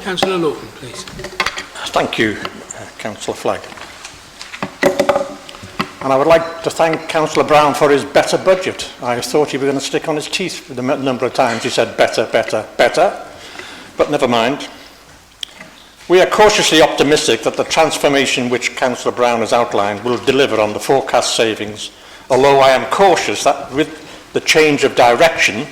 [SPEAKER 1] Councillor Lawton, please.
[SPEAKER 5] Thank you, Councillor Flagg. And I would like to thank Councillor Brown for his better budget. I thought he was going to stick on his teeth the number of times he said better, better, better, but never mind. We are cautiously optimistic that the transformation which Councillor Brown has outlined will deliver on the forecast savings, although I am cautious that with the change of direction,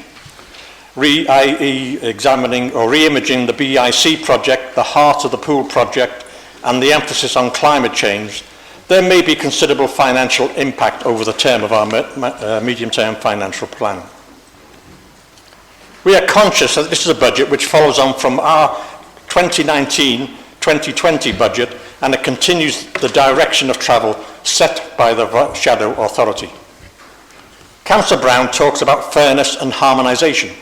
[SPEAKER 5] i.e. examining or re-imaging the BIC project, the heart of the pool project, and the emphasis on climate change, there may be considerable financial impact over the term of our medium-term financial plan. We are conscious that this is a budget which follows on from our 2019-2020 budget, and it continues the direction of travel set by the Shadow Authority. Councillor Brown talks about fairness and harmonisation.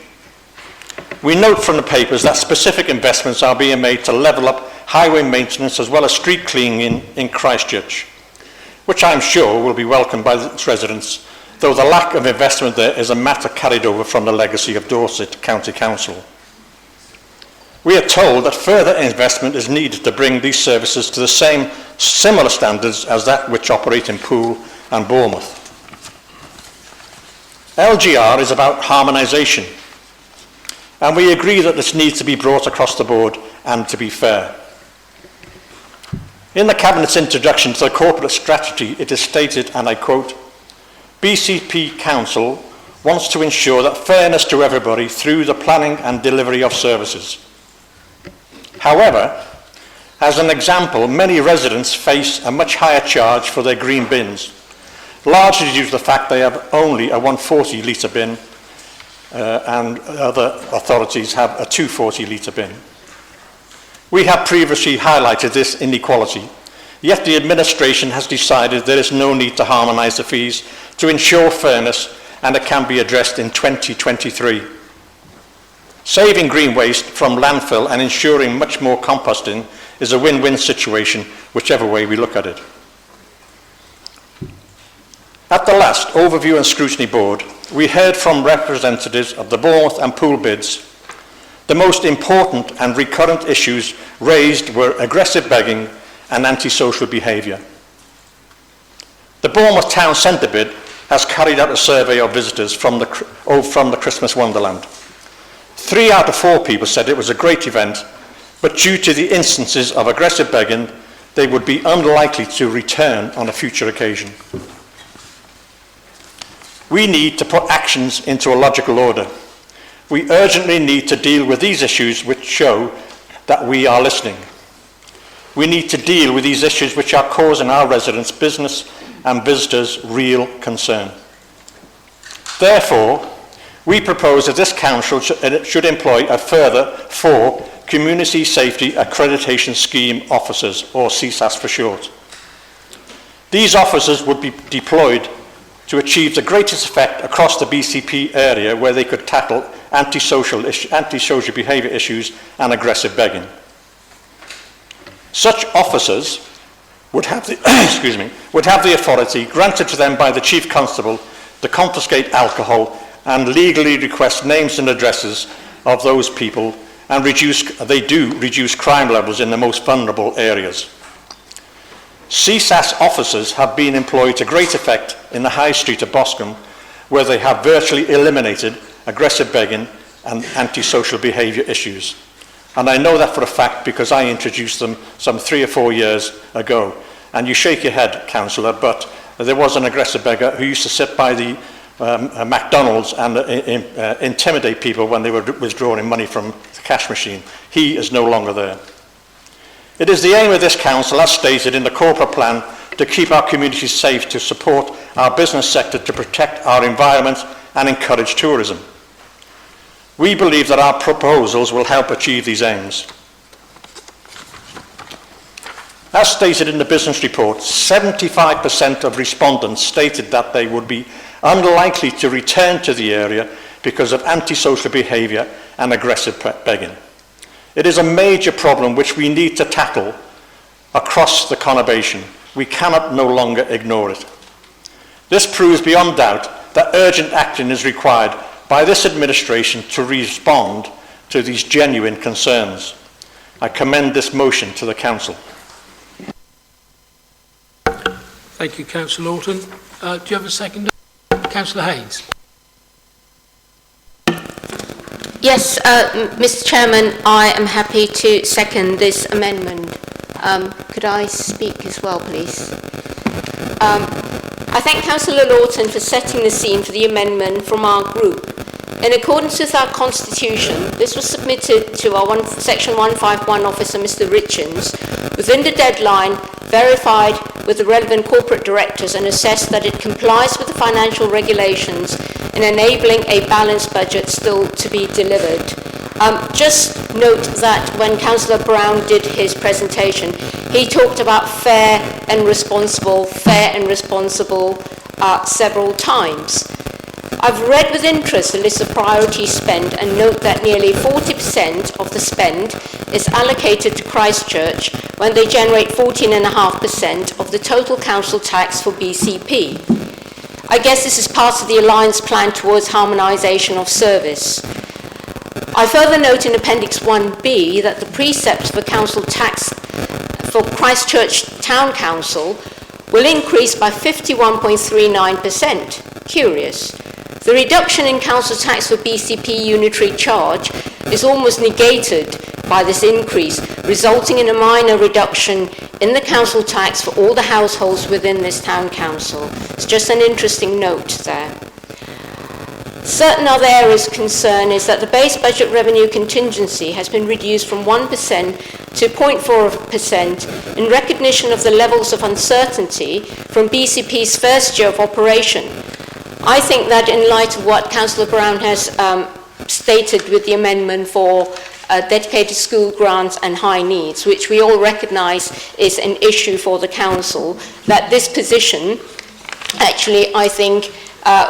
[SPEAKER 5] We note from the papers that specific investments are being made to level up highway maintenance as well as street cleaning in Christchurch, which I'm sure will be welcomed by its residents, though the lack of investment there is a matter carried over from the legacy of Dorset County Council. We are told that further investment is needed to bring these services to the same similar standards as that which operate in Poole and Bournemouth. LGR is about harmonisation, and we agree that this needs to be brought across the board and to be fair. In the Cabinet's introduction to the corporate strategy, it is stated, and I quote, BCP Council wants to ensure that fairness to everybody through the planning and delivery of services. However, as an example, many residents face a much higher charge for their green bins, largely due to the fact they have only a 140 litre bin and other authorities have a 240 litre bin. We have previously highlighted this inequality, yet the administration has decided there is no need to harmonise the fees to ensure fairness, and it can be addressed in 2023. Saving green waste from landfill and ensuring much more composting is a win-win situation, whichever way we look at it. At the last Overview and Scrutiny Board, we heard from representatives of the Bournemouth and Poole bids. The most important and recurrent issues raised were aggressive begging and antisocial behaviour. The Bournemouth Town Centre bid has carried out a survey of visitors from the Christmas Wonderland. 3 out of 4 people said it was a great event, but due to the instances of aggressive begging, they would be unlikely to return on a future occasion. We need to put actions into a logical order. We urgently need to deal with these issues which show that we are listening. We need to deal with these issues which are causing our residents, business and visitors real concern. Therefore, we propose that this council should employ a further 4 Community Safety Accreditation Scheme officers, or CSAS for short. These officers would be deployed to achieve the greatest effect across the BCP area where they could tackle antisocial behaviour issues and aggressive begging. Such officers would have the, would have the authority granted to them by the Chief Constable to confiscate alcohol and legally request names and addresses of those people, and they do reduce crime levels in the most vulnerable areas. CSAS officers have been employed to great effect in the High Street of Boscombe, where they have virtually eliminated aggressive begging and antisocial behaviour issues. And I know that for a fact because I introduced them some 3 or 4 years ago. And you shake your head, Councillor, but there was an aggressive beggar who used to sit by the McDonald's and intimidate people when they were withdrawing money from the cash machine. He is no longer there. It is the aim of this council, as stated in the corporate plan, to keep our communities safe, to support our business sector, to protect our environment and encourage tourism. We believe that our proposals will help achieve these aims. As stated in the business report, 75% of respondents stated that they would be unlikely to return to the area because of antisocial behaviour and aggressive begging. It is a major problem which we need to tackle across the conurbation. We cannot no longer ignore it. This proves beyond doubt that urgent action is required by this administration to respond to these genuine concerns. I commend this motion to the Council.
[SPEAKER 1] Thank you, Councillor Lawton. Do you have a second? Councillor Haynes.
[SPEAKER 9] Yes, Mr. Chairman, I am happy to second this amendment. Could I speak as well, please? I thank Councillor Lawton for setting the scene for the amendment from our group. In accordance with our constitution, this was submitted to our Section 151 officer, Mr. Richards, within the deadline, verified with the relevant corporate directors and assessed that it complies with the financial regulations in enabling a balanced budget still to be delivered. Just note that when Councillor Brown did his presentation, he talked about fair and responsible several times. I've read with interest the list of priorities spent and note that nearly 40% of the spend is allocated to Christchurch when they generate 14.5% of the total council tax for BCP. I guess this is part of the Alliance plan towards harmonisation of service. I further note in Appendix 1B that the precepts for council tax for Christchurch Town Council will increase by 51.39%. Curious. The reduction in council tax for BCP unitary charge is almost negated by this increase, resulting in a minor reduction in the council tax for all the households within this town council. It's just an interesting note there. Certain other areas of concern is that the base budget revenue contingency has been reduced from 1% to 0.4% in recognition of the levels of uncertainty from BCP's first year of operation. I think that in light of what Councillor Brown has stated with the amendment for dedicated school grants and high needs, which we all recognise is an issue for the council, that this position actually, I think,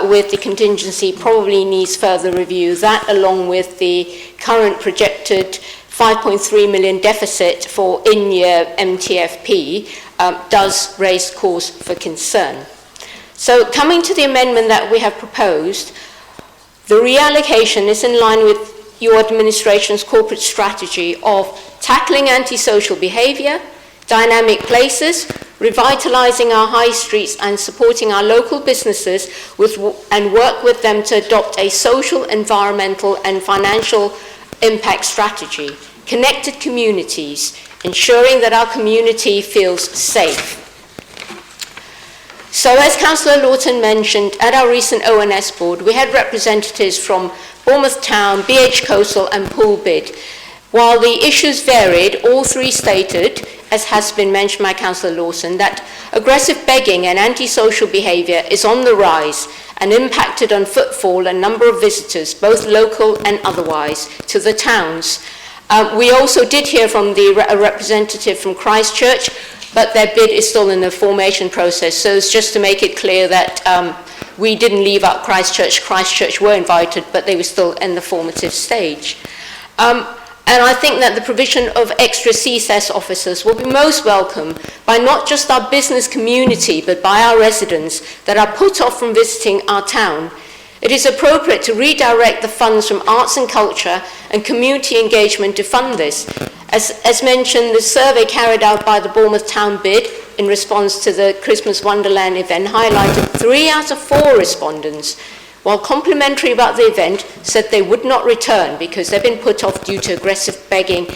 [SPEAKER 9] with the contingency probably needs further review. That, along with the current projected 5.3 million deficit for in-year MTFP, does raise cause for concern. So coming to the amendment that we have proposed, the reallocation is in line with your administration's corporate strategy of tackling antisocial behaviour, dynamic places, revitalising our high streets and supporting our local businesses and work with them to adopt a social, environmental and financial impact strategy, connected communities, ensuring that our community feels safe. So as Councillor Lawton mentioned, at our recent ONS board, we had representatives from Bournemouth Town, BH Coastal and Poole Bid. While the issues varied, all three stated, as has been mentioned by Councillor Lawson, that aggressive begging and antisocial behaviour is on the rise and impacted on footfall and number of visitors, both local and otherwise, to the towns. We also did hear from a representative from Christchurch, but their bid is still in the formation process. So it's just to make it clear that we didn't leave out Christchurch. Christchurch were invited, but they were still in the formative stage. And I think that the provision of extra CSAS officers will be most welcome by not just our business community, but by our residents that are put off from visiting our town. It is appropriate to redirect the funds from arts and culture and community engagement to fund this. As mentioned, the survey carried out by the Bournemouth Town Bid in response to the Christmas Wonderland event highlighted 3 out of 4 respondents, while complimentary about the event, said they would not return because they've been put off due to aggressive begging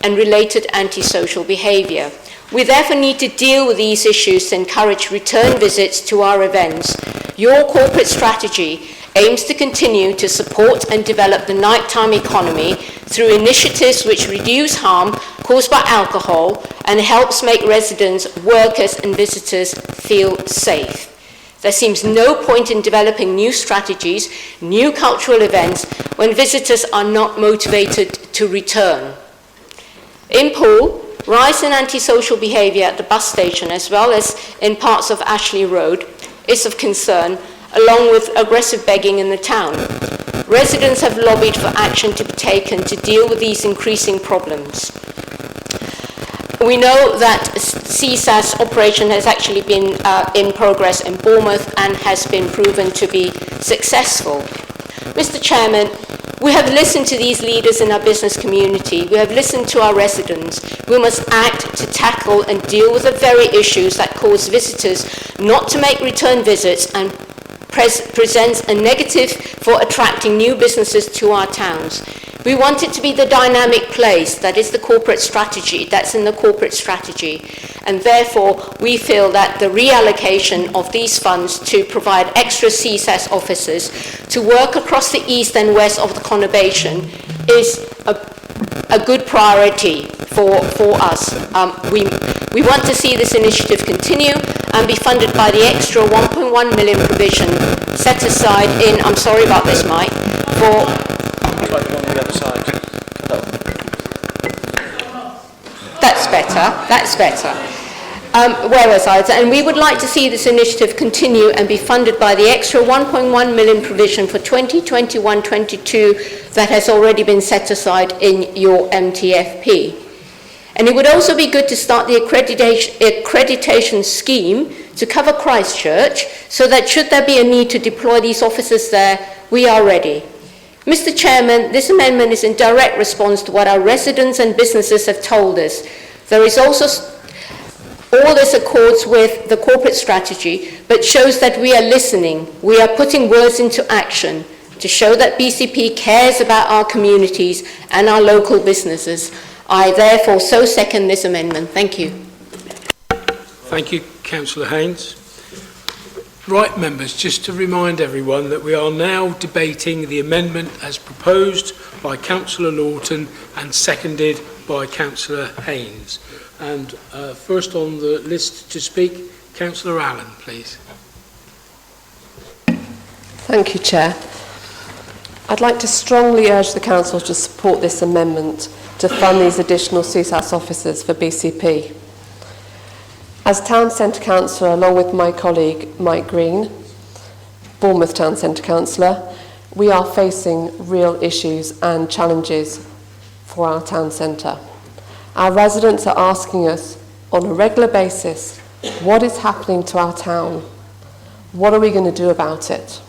[SPEAKER 9] and related antisocial behaviour. We therefore need to deal with these issues to encourage return visits to our events. Your corporate strategy aims to continue to support and develop the nighttime economy through initiatives which reduce harm caused by alcohol and helps make residents, workers and visitors feel safe. There seems no point in developing new strategies, new cultural events, when visitors are not motivated to return. In Poole, rise in antisocial behaviour at the bus station as well as in parts of Ashley Road is of concern, along with aggressive begging in the town. Residents have lobbied for action to be taken to deal with these increasing problems. We know that CSAS operation has actually been in progress in Bournemouth and has been proven to be successful. Mr. Chairman, we have listened to these leaders in our business community. We have listened to our residents. We must act to tackle and deal with the very issues that cause visitors not to make return visits and presents a negative for attracting new businesses to our towns. We want it to be the dynamic place that is the corporate strategy, that's in the corporate strategy. And therefore, we feel that the reallocation of these funds to provide extra CSAS officers to work across the east and west of the conurbation is a good priority for us. We want to see this initiative continue and be funded by the extra 1.1 million provision set aside in, I'm sorry about this, Mike, for... That's better. Where was I? And we would like to see this initiative continue and be funded by the extra 1.1 million provision for 2021-22 that has already been set aside in your MTFP. And it would also be good to start the accreditation scheme to cover Christchurch so that should there be a need to deploy these officers there, we are ready. Mr. Chairman, this amendment is in direct response to what our residents and businesses have told us. There is also, all this accords with the corporate strategy, but shows that we are listening. We are putting words into action to show that BCP cares about our communities and our local businesses. I therefore so second this amendment. Thank you.
[SPEAKER 1] Thank you, Councillor Haynes. Right, members, just to remind everyone that we are now debating the amendment as proposed by Councillor Lawton and seconded by Councillor Haynes. And first on the list to speak, Councillor Allen, please.
[SPEAKER 11] Thank you, Chair. I'd like to strongly urge the Council to support this amendment to fund these additional CSAS officers for BCP. As Town Centre Councillor, along with my colleague Mike Green, Bournemouth Town Centre Councillor, we are facing real issues and challenges for our town centre. Our residents are asking us on a regular basis, what is happening to our town? What are we going to do about it?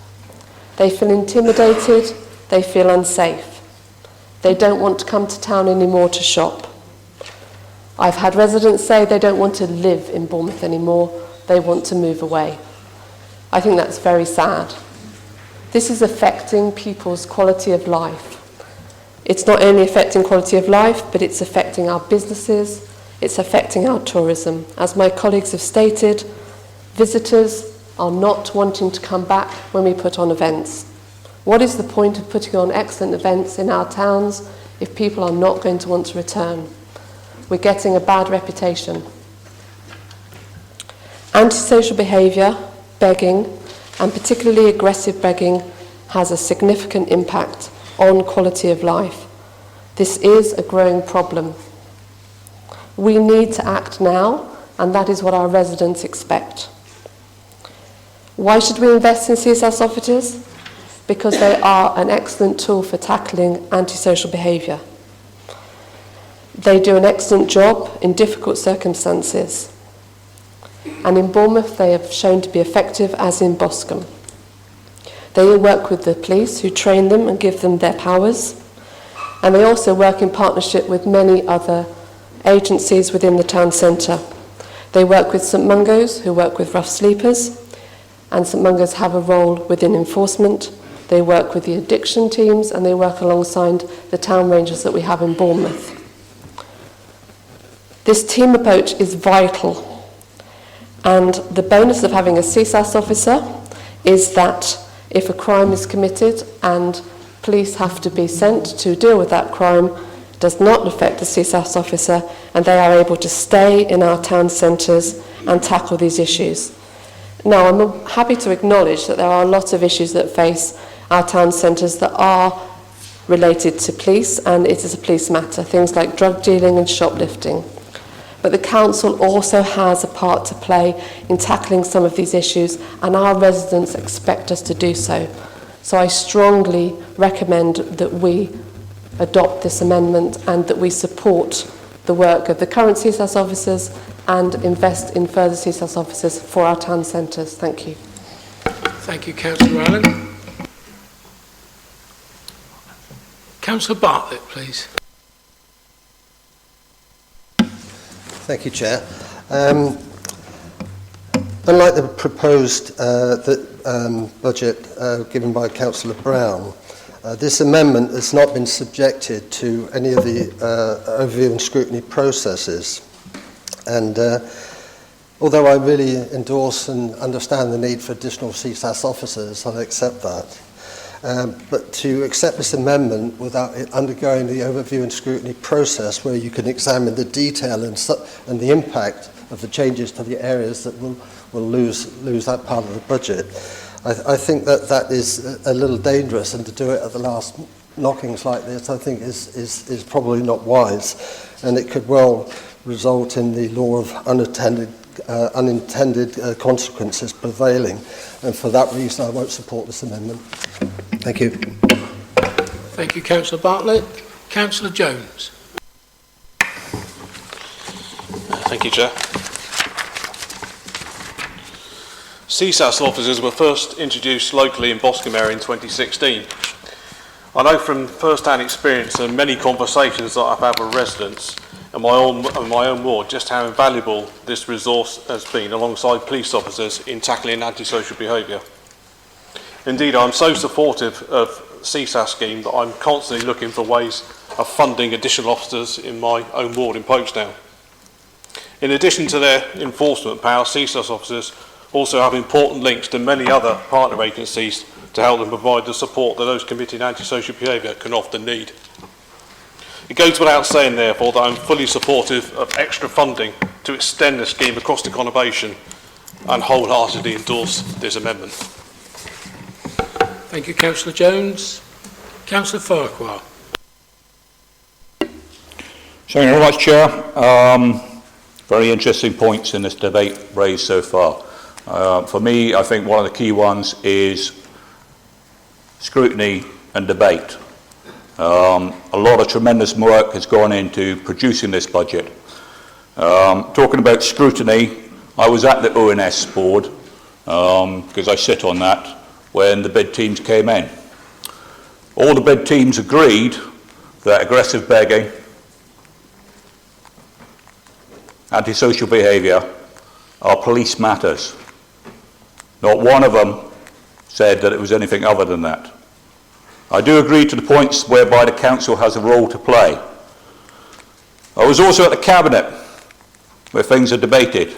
[SPEAKER 11] They feel intimidated, they feel unsafe. They don't want to come to town anymore to shop. I've had residents say they don't want to live in Bournemouth anymore, they want to move away. I think that's very sad. This is affecting people's quality of life. It's not only affecting quality of life, but it's affecting our businesses, it's affecting our tourism. As my colleagues have stated, visitors are not wanting to come back when we put on events. What is the point of putting on excellent events in our towns if people are not going to want to return? We're getting a bad reputation. Antisocial behaviour, begging, and particularly aggressive begging has a significant impact on quality of life. This is a growing problem. We need to act now, and that is what our residents expect. Why should we invest in CSAS officers? Because they are an excellent tool for tackling antisocial behaviour. They do an excellent job in difficult circumstances. And in Bournemouth, they have shown to be effective, as in Boscombe. They work with the police, who train them and give them their powers. And they also work in partnership with many other agencies within the town centre. They work with St Mungo's, who work with rough sleepers, and St Mungo's have a role within enforcement. They work with the addiction teams, and they work alongside the town rangers that we have in Bournemouth. This team approach is vital. And the bonus of having a CSAS officer is that if a crime is committed and police have to be sent to deal with that crime, it does not affect the CSAS officer, and they are able to stay in our town centres and tackle these issues. Now, I'm happy to acknowledge that there are a lot of issues that face our town centres that are related to police, and it is a police matter, things like drug dealing and shoplifting. But the council also has a part to play in tackling some of these issues, and our residents expect us to do so. So I strongly recommend that we adopt this amendment and that we support the work of the current CSAS officers and invest in further CSAS officers for our town centres. Thank you.
[SPEAKER 1] Thank you, Councillor Allen. Councillor Bartlett, please.
[SPEAKER 13] Thank you, Chair. Unlike the proposed budget given by Councillor Brown, this amendment has not been subjected to any of the overview and scrutiny processes. And although I really endorse and understand the need for additional CSAS officers, I accept that. But to accept this amendment without it undergoing the overview and scrutiny process, where you can examine the detail and the impact of the changes to the areas that will lose that part of the budget, I think that is a little dangerous, and to do it at the last knockings like this, I think is probably not wise, and it could well result in the law of unintended consequences prevailing, and for that reason I won't support this amendment. Thank you.
[SPEAKER 1] Thank you, Councillor Bartlett. Councillor Jones.
[SPEAKER 15] Thank you, Chair. CSAS officers were first introduced locally in Boscombe area in 2016. I know from first-hand experience and many conversations that I've had with residents in my own ward just how invaluable this resource has been alongside police officers in tackling antisocial behaviour. Indeed, I'm so supportive of CSAS scheme that I'm constantly looking for ways of funding additional officers in my own ward in Folkestone. In addition to their enforcement power, CSAS officers also have important links to many other partner agencies to help them provide the support that those committing antisocial behaviour can often need. It goes without saying, therefore, that I'm fully supportive of extra funding to extend the scheme across the conurbation and wholeheartedly endorse this amendment.
[SPEAKER 1] Thank you, Councillor Jones. Councillor Farquhar.
[SPEAKER 23] Thank you very much, Chair. Very interesting points in this debate raised so far. For me, I think one of the key ones is scrutiny and debate. A lot of tremendous work has gone into producing this budget. Talking about scrutiny, I was at the ONS board because I sit on that when the bid teams came in. All the bid teams agreed that aggressive begging, antisocial behaviour are police matters. Not one of them said that it was anything other than that. I do agree to the points whereby the council has a role to play. I was also at the Cabinet where things are debated.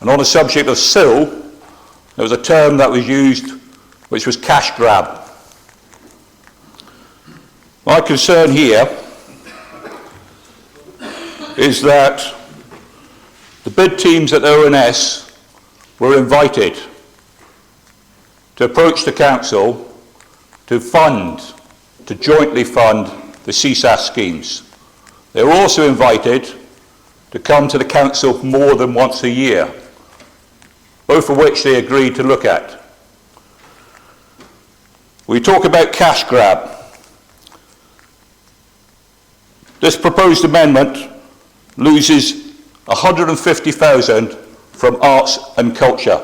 [SPEAKER 23] And on the subject of SIL, there was a term that was used which was cash grab. My concern here is that the bid teams at the ONS were invited to approach the council to jointly fund the CSAS schemes. They were also invited to come to the council more than once a year, both of which they agreed to look at. We talk about cash grab. This proposed amendment loses 150,000 from arts and culture.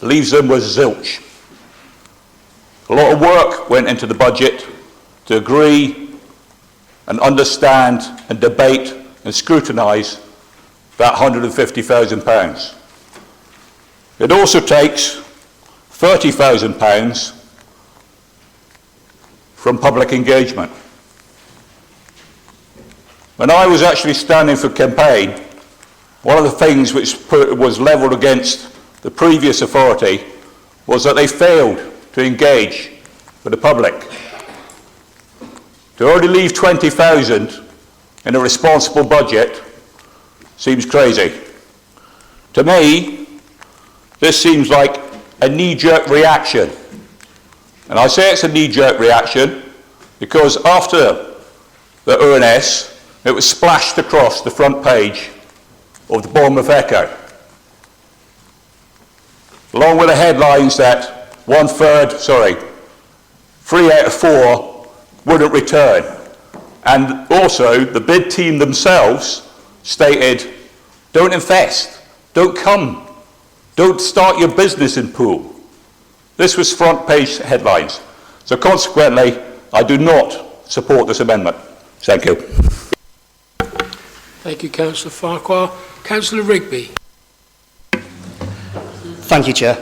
[SPEAKER 23] Leaves them with zilch. A lot of work went into the budget to agree and understand and debate and scrutinise that £150,000. It also takes £30,000 from public engagement. When I was actually standing for campaign, one of the things which was levelled against the previous authority was that they failed to engage with the public. To only leave 20,000 in a responsible budget seems crazy. To me, this seems like a knee-jerk reaction. And I say it's a knee-jerk reaction because after the ONS, it was splashed across the front page of the Bournemouth Echo, along with the headlines that 3 out of 4 wouldn't return. And also, the bid team themselves stated, don't invest, don't come, don't start your business in Poole. This was front page headlines. So consequently, I do not support this amendment. Thank you.
[SPEAKER 1] Thank you, Councillor Farquhar. Councillor Rigby.
[SPEAKER 16] Thank you, Chair.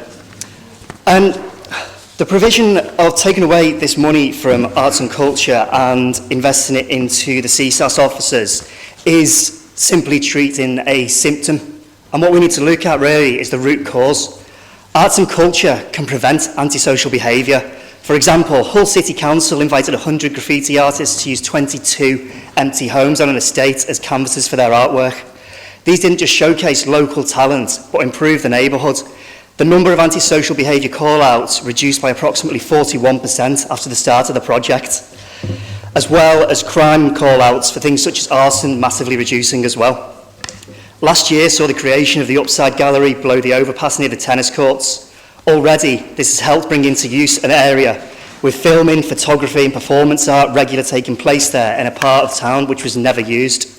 [SPEAKER 16] The provision of taking away this money from arts and culture and investing it into the CSAS officers is simply treating a symptom. And what we need to look at really is the root cause. Arts and culture can prevent antisocial behaviour. For example, Hull City Council invited 100 graffiti artists to use 22 empty homes on an estate as canvases for their artwork. These didn't just showcase local talent, but improve the neighbourhood. The number of antisocial behaviour call-outs reduced by approximately 41% after the start of the project, as well as crime call-outs for things such as arson massively reducing as well. Last year saw the creation of the Upside Gallery below the overpass near the tennis courts. Already, this has helped bring into use an area with filming, photography and performance art regularly taking place there in a part of town which was never used.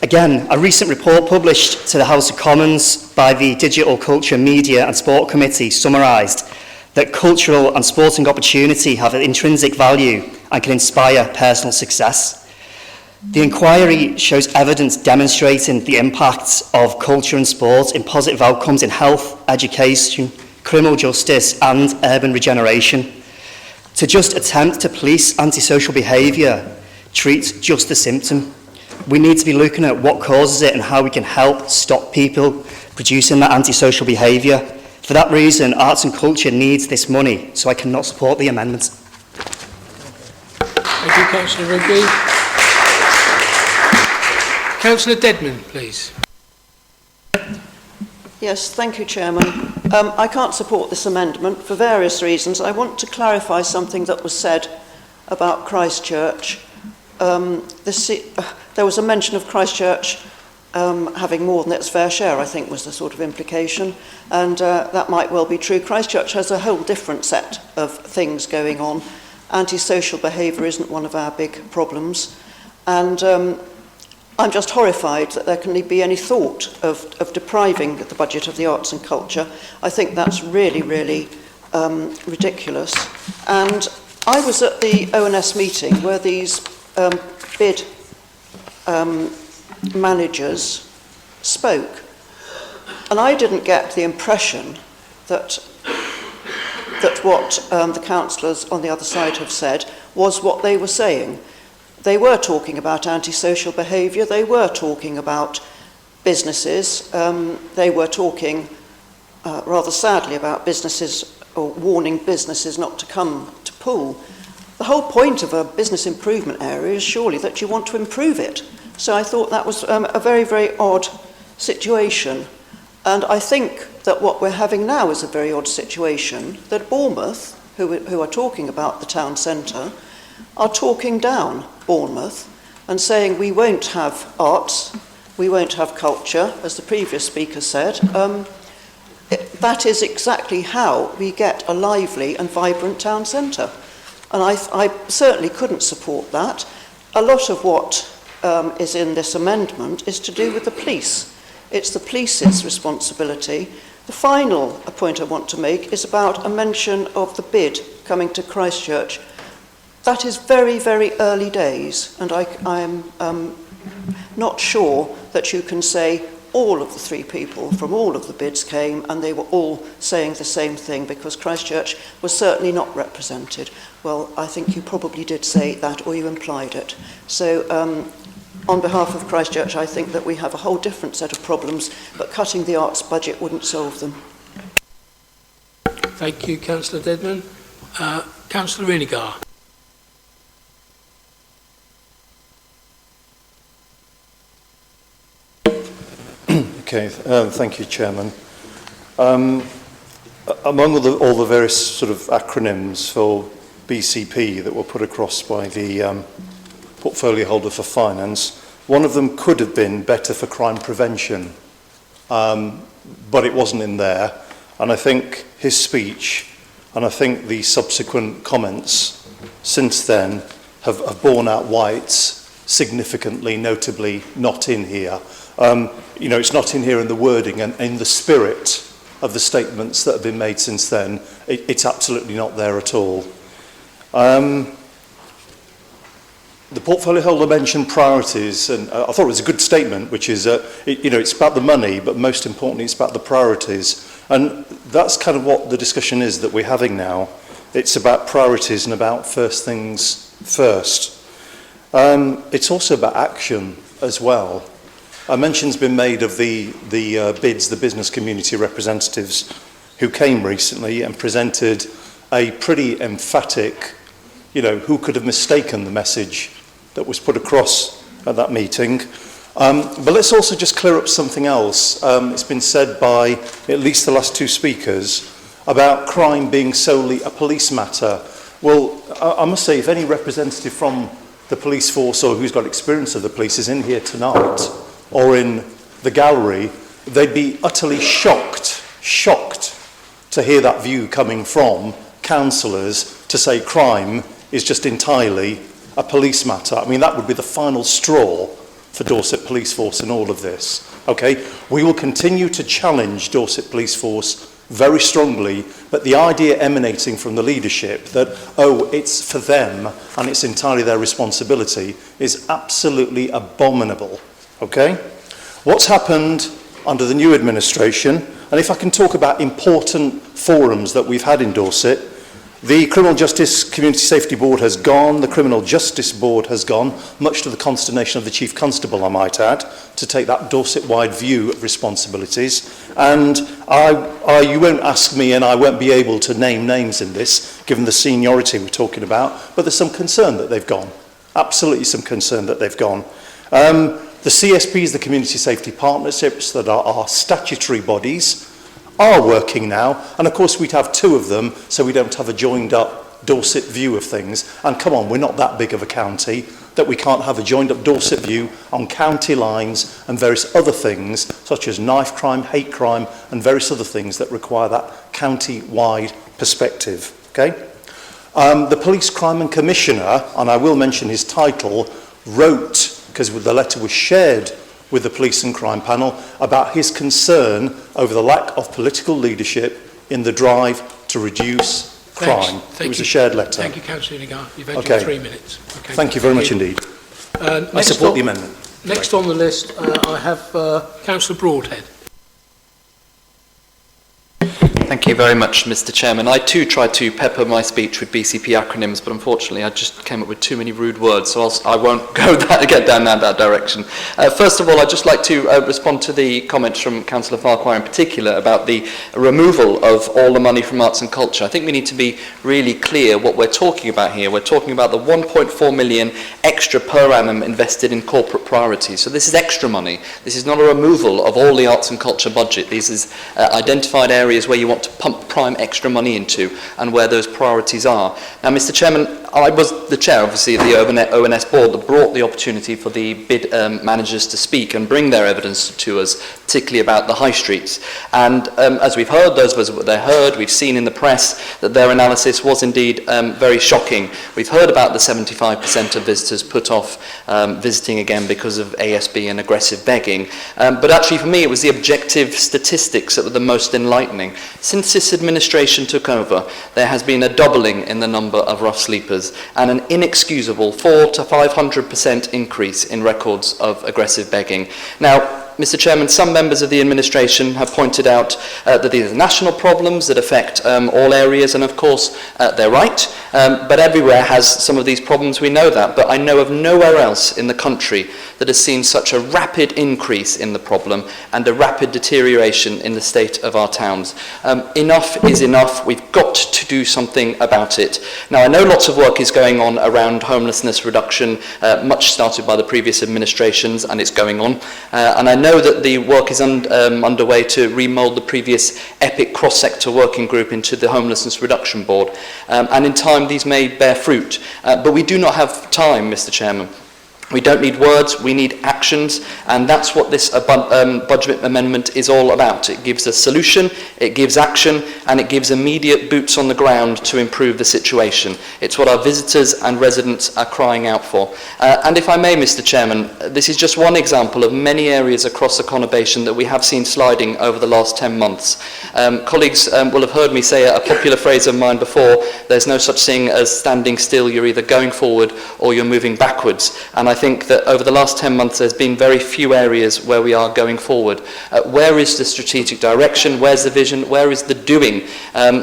[SPEAKER 16] Again, a recent report published to the House of Commons by the Digital Culture, Media and Sport Committee summarised that cultural and sporting opportunity have an intrinsic value and can inspire personal success. The inquiry shows evidence demonstrating the impacts of culture and sport in positive outcomes in health, education, criminal justice and urban regeneration. To just attempt to police antisocial behaviour treats just the symptom. We need to be looking at what causes it and how we can help stop people producing that antisocial behaviour. For that reason, arts and culture needs this money, so I cannot support the amendment.
[SPEAKER 1] Thank you, Councillor Rigby. Councillor Dedman, please.
[SPEAKER 21] Yes, thank you, Chairman. I can't support this amendment for various reasons. I want to clarify something that was said about Christchurch. There was a mention of Christchurch having more than its fair share, I think was the sort of implication, and that might well be true. Christchurch has a whole different set of things going on. Antisocial behaviour isn't one of our big problems, and I'm just horrified that there can be any thought of depriving the budget of the arts and culture. I think that's really, really ridiculous. And I was at the ONS meeting where these bid managers spoke, and I didn't get the impression that what the councillors on the other side have said was what they were saying. They were talking about antisocial behaviour, they were talking about businesses, they were talking rather sadly about businesses, or warning businesses not to come to pool. The whole point of a business improvement area is surely that you want to improve it. So I thought that was a very, very odd situation. And I think that what we're having now is a very odd situation, that Bournemouth, who are talking about the town centre, are talking down Bournemouth and saying we won't have arts, we won't have culture, as the previous speaker said. That is exactly how we get a lively and vibrant town centre. And I certainly couldn't support that. A lot of what is in this amendment is to do with the police. It's the police's responsibility. The final point I want to make is about a mention of the bid coming to Christchurch. That is very, very early days, and I'm not sure that you can say all of the 3 people from all of the bids came and they were all saying the same thing, because Christchurch was certainly not represented. Well, I think you probably did say that, or you implied it. So on behalf of Christchurch, I think that we have a whole different set of problems, but cutting the arts budget wouldn't solve them.
[SPEAKER 1] Thank you, Councillor Dedman. Councillor Renigar.
[SPEAKER 7] Okay, thank you, Chairman. Among all the various sort of acronyms for BCP that were put across by the portfolio holder for finance, one of them could have been better for crime prevention, but it wasn't in there. And I think his speech, and I think the subsequent comments since then have borne out why it's significantly, notably not in here. You know, it's not in here in the wording and in the spirit of the statements that have been made since then. It's absolutely not there at all. The portfolio holder mentioned priorities, and I thought it was a good statement, which is, you know, it's about the money, but most importantly, it's about the priorities. And that's kind of what the discussion is that we're having now. It's about priorities and about first things first. It's also about action as well. A mention's been made of the BIDs, the business community representatives, who came recently and presented a pretty emphatic, you know, who could have mistaken the message that was put across at that meeting. But let's also just clear up something else. It's been said by at least the last 2 speakers about crime being solely a police matter. Well, I must say, if any representative from the police force or who's got experience of the police is in here tonight or in the gallery, they'd be utterly shocked to hear that view coming from councillors to say crime is just entirely a police matter. I mean, that would be the final straw for Dorset Police Force in all of this. Okay, we will continue to challenge Dorset Police Force very strongly, but the idea emanating from the leadership that, oh, it's for them and it's entirely their responsibility is absolutely abominable. Okay? What's happened under the new administration, and if I can talk about important forums that we've had in Dorset, the Criminal Justice Community Safety Board has gone, the Criminal Justice Board has gone, much to the consternation of the Chief Constable, I might add, to take that Dorset-wide view of responsibilities. And you won't ask me, and I won't be able to name names in this, given the seniority we're talking about, but there's some concern that they've gone. Absolutely some concern that they've gone. The CSPs, the Community Safety Partnerships, that are our statutory bodies, are working now, and of course we'd have 2 of them, so we don't have a joined up Dorset view of things. And come on, we're not that big of a county that we can't have a joined up Dorset view on county lines and various other things, such as knife crime, hate crime, and various other things that require that county-wide perspective. Okay? The Police Crime and Commissioner, and I will mention his title, wrote because the letter was shared with the police and crime panel about his concern over the lack of political leadership in the drive to reduce crime. It was a shared letter.
[SPEAKER 1] Thank you, Councillor Nagar. You've had your 3 minutes. Okay.
[SPEAKER 7] Thank you very much indeed. I support the amendment.
[SPEAKER 1] Next on the list, I have Councillor Broadhead.
[SPEAKER 8] Thank you very much, Mr. Chairman. I too tried to pepper my speech with BCP acronyms, but unfortunately I just came up with too many rude words, so I won't get down that direction. First of all, I'd just like to respond to the comments from Councillor Farquhar in particular about the removal of all the money from arts and culture. I think we need to be really clear what we're talking about here. We're talking about the 1.4 million extra per annum invested in corporate priorities. So this is extra money. This is not a removal of all the arts and culture budget. These is identified areas where you want to pump prime extra money into and where those priorities are. Now, Mr. Chairman, I was the chair, obviously, of the ONS board that brought the opportunity for the bid managers to speak and bring their evidence to us, particularly about the high streets. And as we've heard, those of us what they heard, we've seen in the press that their analysis was indeed very shocking. We've heard about the 75% of visitors put off visiting again because of ASB and aggressive begging. But actually, for me, it was the objective statistics that were the most enlightening. Since this administration took over, there has been a doubling in the number of rough sleepers and an inexcusable 400% to 500% increase in records of aggressive begging. Now, Mr. Chairman, some members of the administration have pointed out that these are national problems that affect all areas, and of course they're right, but everywhere has some of these problems, we know that, but I know of nowhere else in the country that has seen such a rapid increase in the problem and a rapid deterioration in the state of our towns. Enough is enough. We've got to do something about it. Now, I know lots of work is going on around homelessness reduction, much started by the previous administrations, and it's going on, and I know that the work is underway to remould the previous EPIC cross-sector working group into the Homelessness Reduction Board, and in time these may bear fruit, but we do not have time, Mr. Chairman. We don't need words, we need actions, and that's what this budget amendment is all about. It gives a solution, it gives action, and it gives immediate boots on the ground to improve the situation. It's what our visitors and residents are crying out for. And if I may, Mr. Chairman, this is just one example of many areas across the conurbation that we have seen sliding over the last 10 months. Colleagues will have heard me say a popular phrase of mine before: there's no such thing as standing still, you're either going forward or you're moving backwards. And I think that over the last 10 months there's been very few areas where we are going forward. Where is the strategic direction? Where's the vision? Where is the doing?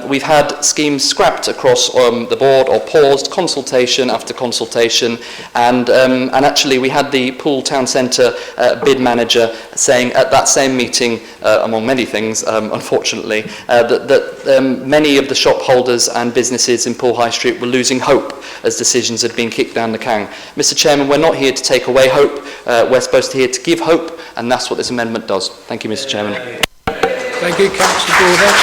[SPEAKER 8] We've had schemes scrapped across the board or paused, consultation after consultation, and actually we had the Poole Town Centre bid manager saying at that same meeting, among many things, unfortunately, that many of the shop holders and businesses in Poole High Street were losing hope as decisions had been kicked down the can. Mr. Chairman, we're not here to take away hope, we're supposed to here to give hope, and that's what this amendment does. Thank you, Mr. Chairman.
[SPEAKER 1] Thank you, Councillor Broadhead.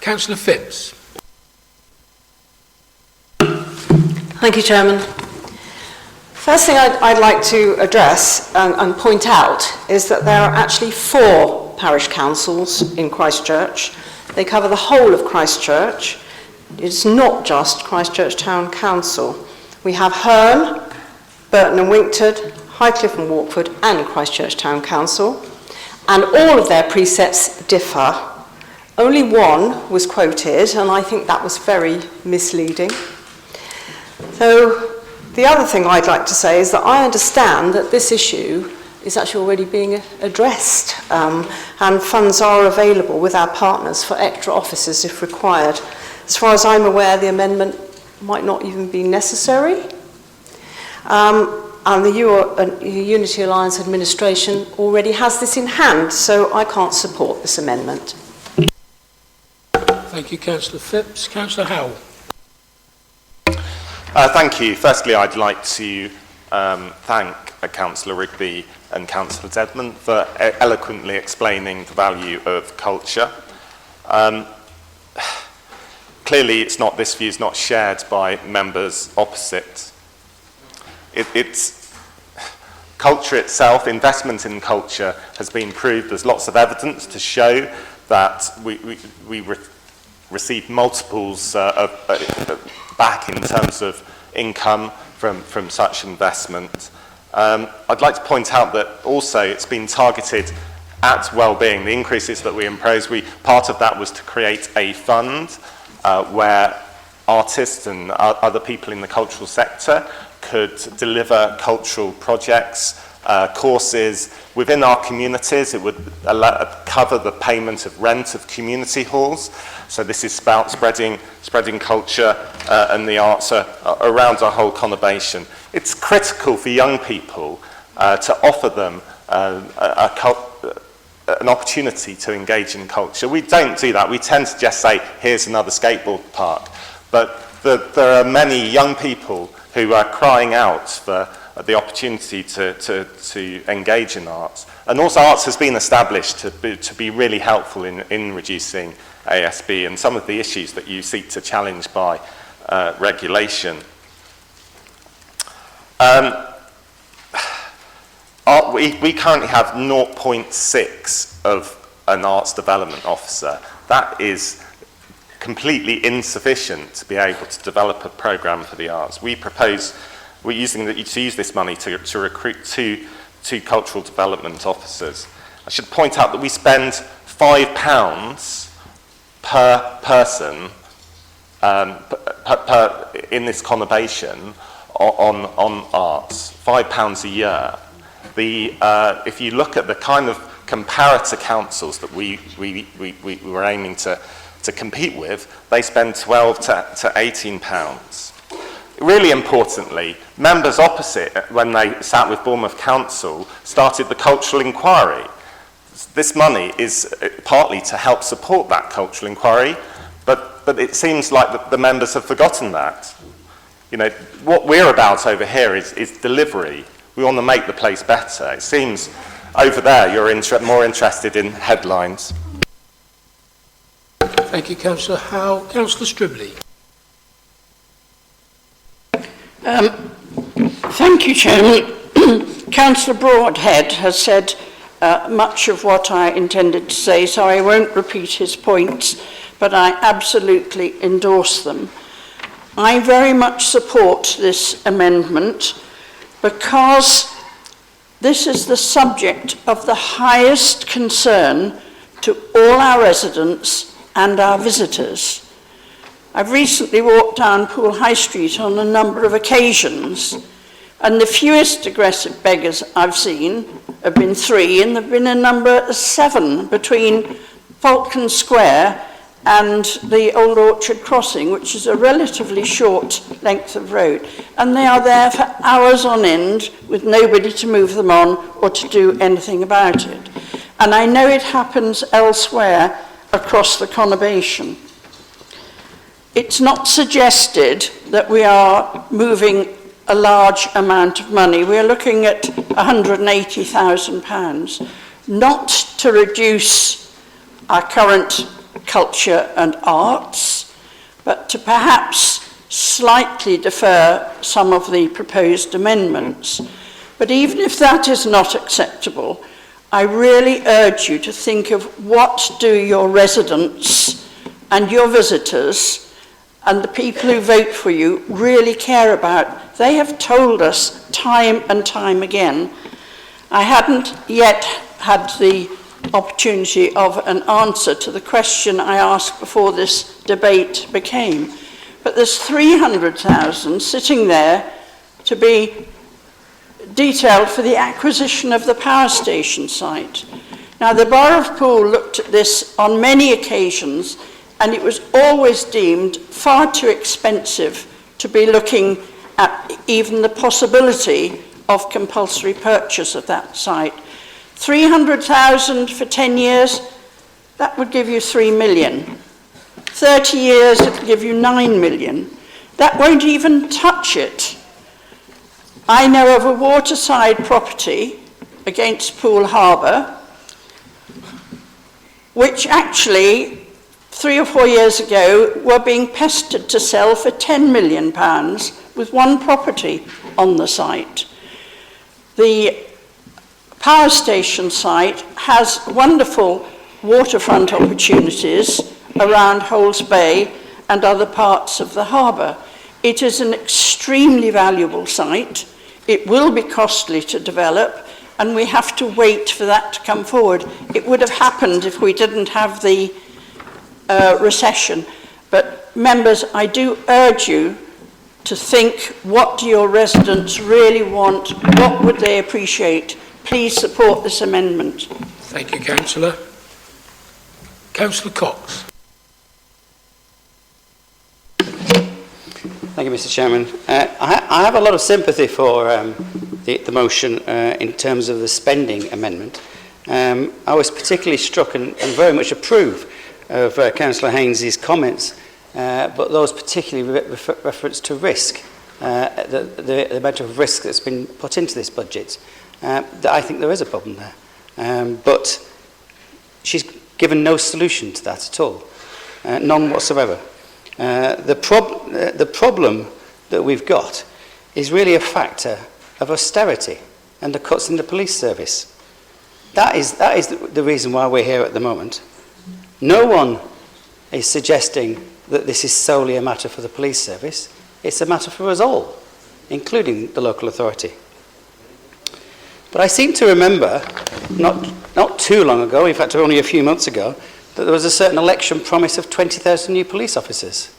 [SPEAKER 1] Councillor Phipps.
[SPEAKER 14] Thank you, Chairman. First thing I'd like to address and point out is that there are actually 4 parish councils in Christchurch. They cover the whole of Christchurch. It's not just Christchurch Town Council. We have Herne, Burton and Winkton, Highcliffe and Warkford, and Christchurch Town Council, and all of their precepts differ. Only one was quoted, and I think that was very misleading. So the other thing I'd like to say is that I understand that this issue is actually already being addressed, and funds are available with our partners for extra officers if required. As far as I'm aware, the amendment might not even be necessary. And the Unity Alliance administration already has this in hand, so I can't support this amendment.
[SPEAKER 1] Thank you, Councillor Phipps. Councillor Howell.
[SPEAKER 20] Thank you. Firstly, I'd like to thank Councillor Rigby and Councillor Dedman for eloquently explaining the value of culture. Clearly, this view is not shared by members opposite. It's culture itself, investment in culture has been proved. There's lots of evidence to show that we received multiples back in terms of income from such investment. I'd like to point out that also it's been targeted at well-being. The increases that we imposed, part of that was to create a fund where artists and other people in the cultural sector could deliver cultural projects, courses within our communities. It would cover the payment of rent of community halls. So this is about spreading culture and the arts around our whole conurbation. It's critical for young people to offer them an opportunity to engage in culture. We don't do that. We tend to just say, here's another skateboard park. But there are many young people who are crying out for the opportunity to engage in arts. And also arts has been established to be really helpful in reducing ASB and some of the issues that you seek to challenge by regulation. We currently have 0.6 of an arts development officer. That is completely insufficient to be able to develop a programme for the arts. We're using to use this money to recruit two cultural development officers. I should point out that we spend £5 per person in this conurbation on arts, £5 a year. If you look at the kind of comparator councils that we were aiming to compete with, they spend £12 to £18. Really importantly, members opposite, when they sat with Bournemouth Council, started the cultural inquiry. This money is partly to help support that cultural inquiry, but it seems like the members have forgotten that. You know, what we're about over here is delivery. We want to make the place better. It seems over there you're more interested in headlines.
[SPEAKER 1] Thank you, Councillor Howe. Councillor Stribley.
[SPEAKER 21] Thank you, Chairman. Councillor Broadhead has said much of what I intended to say, so I won't repeat his points, but I absolutely endorse them. I very much support this amendment because this is the subject of the highest concern to all our residents and our visitors. I've recently walked down Poole High Street on a number of occasions, and the fewest aggressive beggars I've seen have been 3, and there have been a number of 7 between Falcon Square and the Old Orchard Crossing, which is a relatively short length of road. And they are there for hours on end with nobody to move them on or to do anything about it. And I know it happens elsewhere across the conurbation. It's not suggested that we are moving a large amount of money. We're looking at £180,000, not to reduce our current culture and arts, but to perhaps slightly defer some of the proposed amendments. But even if that is not acceptable, I really urge you to think of what do your residents and your visitors and the people who vote for you really care about. They have told us time and time again. I hadn't yet had the opportunity of an answer to the question I asked before this debate became. But there's 300,000 sitting there to be detailed for the acquisition of the power station site. Now, the Borough of Poole looked at this on many occasions, and it was always deemed far too expensive to be looking at even the possibility of compulsory purchase of that site. 300,000 for 10 years, that would give you 3 million. 30 years, it would give you 9 million. That won't even touch it. I know of a waterside property against Poole Harbour, which actually 3 or 4 years ago were being pestered to sell for £10 million with one property on the site. The power station site has wonderful waterfront opportunities around Holes Bay and other parts of the harbour. It is an extremely valuable site. It will be costly to develop, and we have to wait for that to come forward. It would have happened if we didn't have the recession. But members, I do urge you to think, what do your residents really want? What would they appreciate? Please support this amendment.
[SPEAKER 1] Thank you, Councillor. Councillor Cox.
[SPEAKER 17] Thank you, Mr. Chairman. I have a lot of sympathy for the motion in terms of the spending amendment. I was particularly struck and very much approve of Councillor Haynes' comments, but those particularly reference to risk, the amount of risk that's been put into this budget. That I think there is a problem there. But she's given no solution to that at all, none whatsoever. The problem that we've got is really a factor of austerity and the cuts in the police service. That is the reason why we're here at the moment. No one is suggesting that this is solely a matter for the police service. It's a matter for us all, including the local authority. But I seem to remember, not too long ago, in fact only a few months ago, that there was a certain election promise of 20,000 new police officers.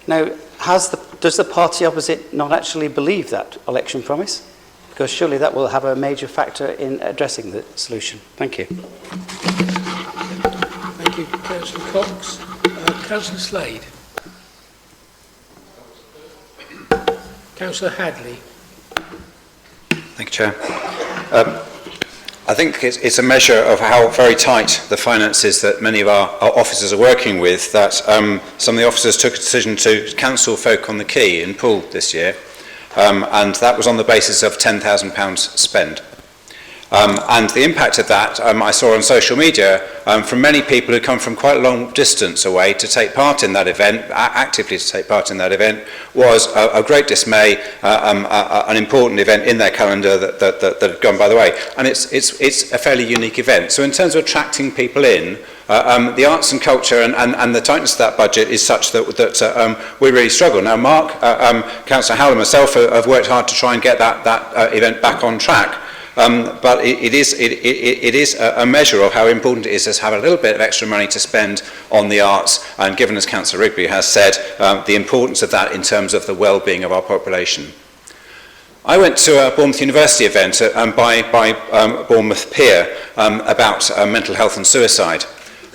[SPEAKER 17] Now, does the party opposite not actually believe that election promise? Because surely that will have a major factor in addressing the solution. Thank you.
[SPEAKER 1] Thank you, Councillor Cox. Councillor Slade. Councillor Hadley.
[SPEAKER 19] Thank you, Chair. I think it's a measure of how very tight the finances that many of our officers are working with that some of the officers took a decision to cancel Folk on the Quay in Poole this year, and that was on the basis of £10,000 spent. And the impact of that I saw on social media from many people who come from quite a long distance away to take part in that event, actively to take part in that event, was a great dismay, an important event in their calendar that had gone by the way. And it's a fairly unique event. So in terms of attracting people in, the arts and culture and the tightness of that budget is such that we really struggle. Now, Mark, Councillor Howell and myself have worked hard to try and get that event back on track. But it is a measure of how important it is to have a little bit of extra money to spend on the arts, and given, as Councillor Rigby has said, the importance of that in terms of the well-being of our population. I went to a Bournemouth University event by Bournemouth Pier about mental health and suicide.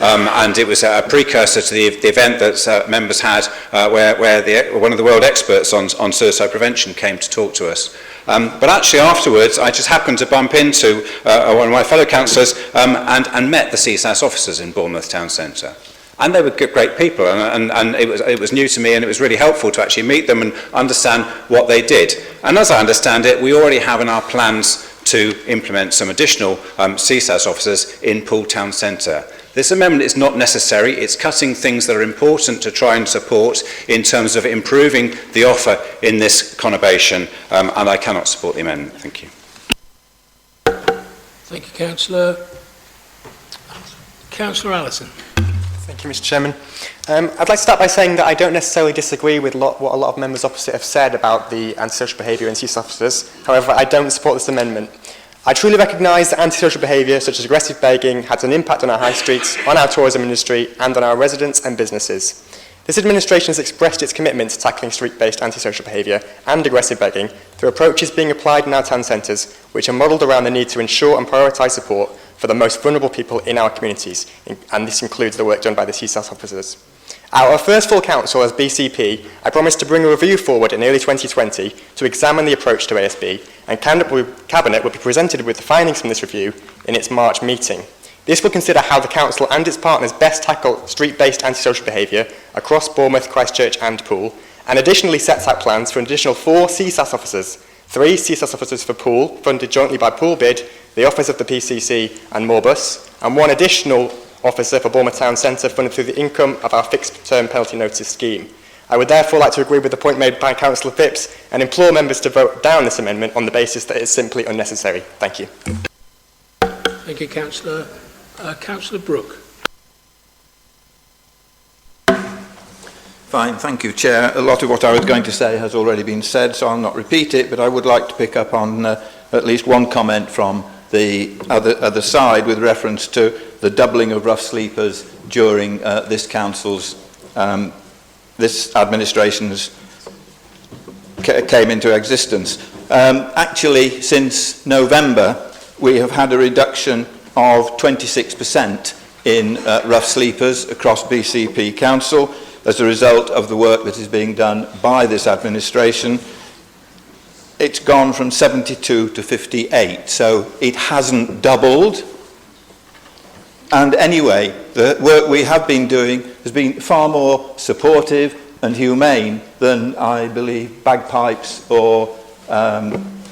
[SPEAKER 19] And it was a precursor to the event that members had where one of the world experts on suicide prevention came to talk to us. But actually afterwards I just happened to bump into one of my fellow councillors and met the CSAS officers in Bournemouth Town Centre. And they were great people, and it was new to me, and it was really helpful to actually meet them and understand what they did. And as I understand it, we already have in our plans to implement some additional CSAS officers in Poole Town Centre. This amendment is not necessary. It's cutting things that are important to try and support in terms of improving the offer in this conurbation, and I cannot support the amendment. Thank you.
[SPEAKER 1] Thank you, Councillor. Councillor Allison.
[SPEAKER 22] Thank you, Mr. Chairman. I'd like to start by saying that I don't necessarily disagree with what a lot of members opposite have said about the antisocial behaviour in CSAS officers. However, I don't support this amendment. I truly recognise that antisocial behaviour such as aggressive begging has an impact on our high streets, on our tourism industry and on our residents and businesses. This administration has expressed its commitment to tackling street-based antisocial behaviour and aggressive begging through approaches being applied in our town centres, which are modelled around the need to ensure and prioritise support for the most vulnerable people in our communities, and this includes the work done by the CSAS officers. At our first full council as BCP, I promised to bring a review forward in early 2020 to examine the approach to ASB, and Cabinet will be presented with the findings from this review in its March meeting. This will consider how the council and its partners best tackle street-based antisocial behaviour across Bournemouth, Christchurch and Poole, and additionally sets out plans for an additional 4 CSAS officers, 3 CSAS officers for Poole, funded jointly by Poole Bid, the Office of the PCC and Morbus, and 1 additional officer for Bournemouth Town Centre funded through the income of our fixed-term penalty notice scheme. I would therefore like to agree with the point made by Councillor Phipps and implore members to vote down this amendment on the basis that it is simply unnecessary. Thank you.
[SPEAKER 1] Thank you, Councillor. Councillor Brooke.
[SPEAKER 19] Fine, thank you, Chair. A lot of what I was going to say has already been said, so I'll not repeat it, but I would like to pick up on at least one comment from the other side with reference to the doubling of rough sleepers during this council's, this administration's came into existence. Actually, since November, we have had a reduction of 26% in rough sleepers across BCP Council as a result of the work that is being done by this administration. It's gone from 72 to 58, so it hasn't doubled. And anyway, the work we have been doing has been far more supportive and humane than, I believe, bagpipes or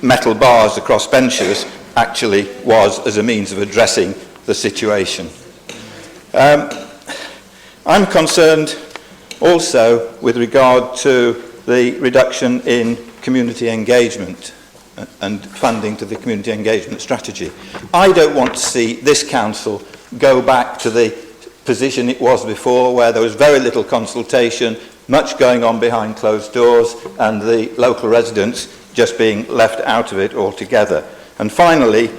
[SPEAKER 19] metal bars across benches actually was as a means of addressing the situation. I'm concerned also with regard to the reduction in community engagement and funding to the community engagement strategy. I don't want to see this council go back to the position it was before, where there was very little consultation, much going on behind closed doors, and the local residents just being left out of it altogether. And finally,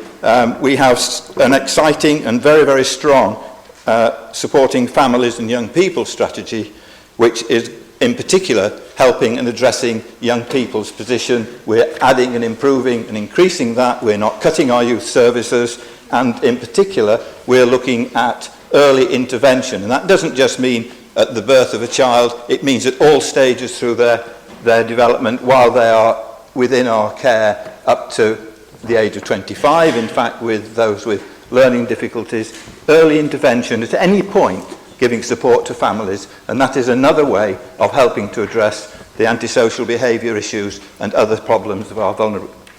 [SPEAKER 19] we have an exciting and very, very strong supporting families and young people strategy, which is in particular helping and addressing young people's position. We're adding and improving and increasing that. We're not cutting our youth services, and in particular we're looking at early intervention, and that doesn't just mean at the birth of a child, it means at all stages through their development while they are within our care up to the age of 25, in fact with those with learning difficulties, early intervention at any point giving support to families, and that is another way of helping to address the antisocial behaviour issues and other problems of our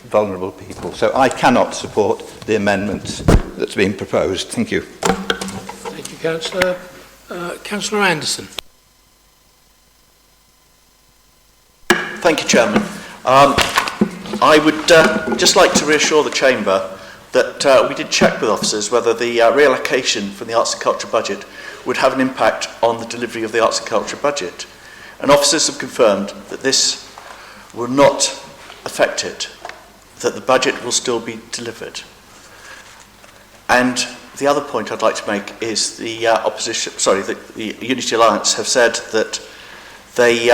[SPEAKER 19] vulnerable people. So I cannot support the amendments that's been proposed. Thank you.
[SPEAKER 1] Thank you, Councillor. Councillor Anderson.
[SPEAKER 2] Thank you, Chairman. I would just like to reassure the Chamber that we did check with officers whether the reallocation from the Arts and Culture budget would have an impact on the delivery of the Arts and Culture budget. And officers have confirmed that this will not affect it, that the budget will still be delivered. And the other point I'd like to make is the the Unity Alliance have said that they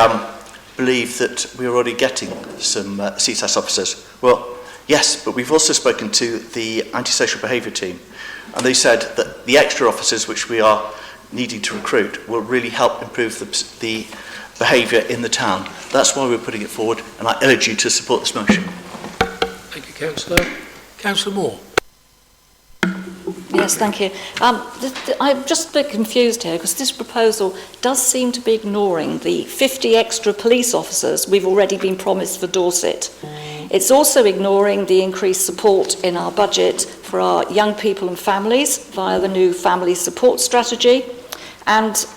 [SPEAKER 2] believe that we're already getting some CSAS officers. Well, yes, but we've also spoken to the antisocial behaviour team, and they said that the extra officers which we are needing to recruit will really help improve the behaviour in the town. That's why we're putting it forward, and I urge you to support this motion.
[SPEAKER 1] Thank you, Councillor. Councillor Moore.
[SPEAKER 10] Yes, thank you. I'm just a bit confused here because this proposal does seem to be ignoring the 50 extra police officers we've already been promised for Dorset. It's also ignoring the increased support in our budget for our young people and families via the new family support strategy, and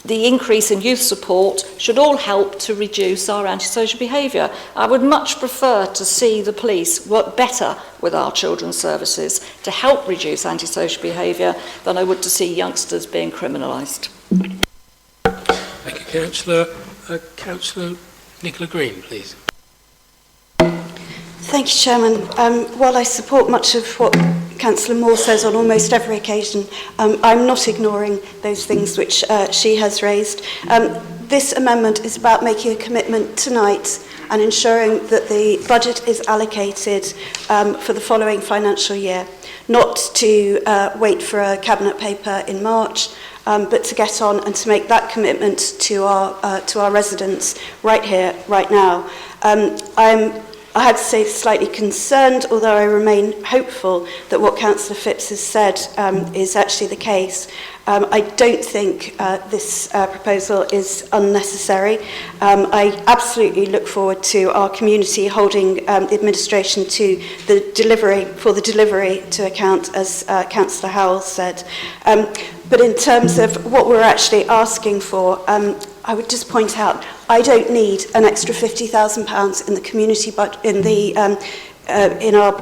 [SPEAKER 10] the increase in youth support should all help to reduce our antisocial behaviour. I would much prefer to see the police work better with our children's services to help reduce antisocial behaviour than I would to see youngsters being criminalised.
[SPEAKER 1] Thank you, Councillor. Councillor Nicola Green, please.
[SPEAKER 12] Thank you, Chairman. While I support much of what Councillor Moore says on almost every occasion, I'm not ignoring those things which she has raised. This amendment is about making a commitment tonight and ensuring that the budget is allocated for the following financial year, not to wait for a cabinet paper in March, but to get on and to make that commitment to our residents right here, right now. I had to say slightly concerned, although I remain hopeful that what Councillor Phipps has said is actually the case. I don't think this proposal is unnecessary. I absolutely look forward to our community holding the administration to the delivery to account, as Councillor Howell said. But in terms of what we're actually asking for, I would just point out, I don't need an extra £50,000 in the community in our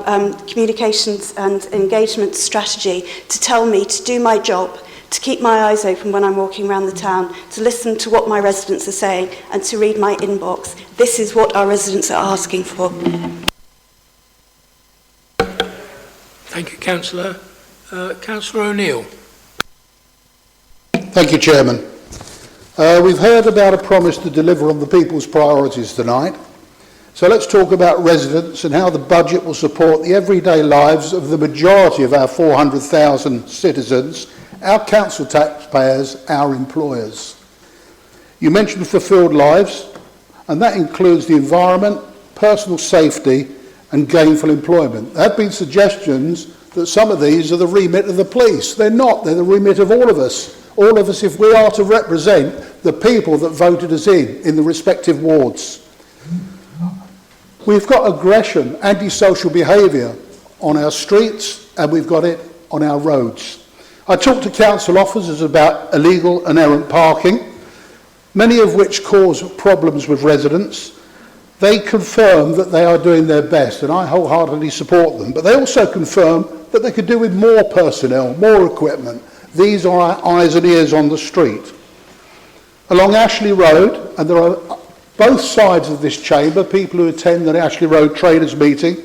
[SPEAKER 12] communications and engagement strategy to tell me to do my job, to keep my eyes open when I'm walking around the town, to listen to what my residents are saying and to read my inbox. This is what our residents are asking for.
[SPEAKER 1] Thank you, Councillor. Councillor O'Neill.
[SPEAKER 3] Thank you, Chairman. We've heard about a promise to deliver on the people's priorities tonight. So let's talk about residents and how the budget will support the everyday lives of the majority of our 400,000 citizens, our council taxpayers, our employers. You mentioned fulfilled lives, and that includes the environment, personal safety and gainful employment. There have been suggestions that some of these are the remit of the police. They're not. They're the remit of all of us. All of us, if we are to represent the people that voted us in the respective wards. We've got aggression, antisocial behaviour on our streets, and we've got it on our roads. I talked to council officers about illegal and errant parking, many of which cause problems with residents. They confirm that they are doing their best, and I wholeheartedly support them, but they also confirm that they could do with more personnel, more equipment. These are our eyes and ears on the street. Along Ashley Road, and there are both sides of this chamber, people who attend the Ashley Road Traders meeting,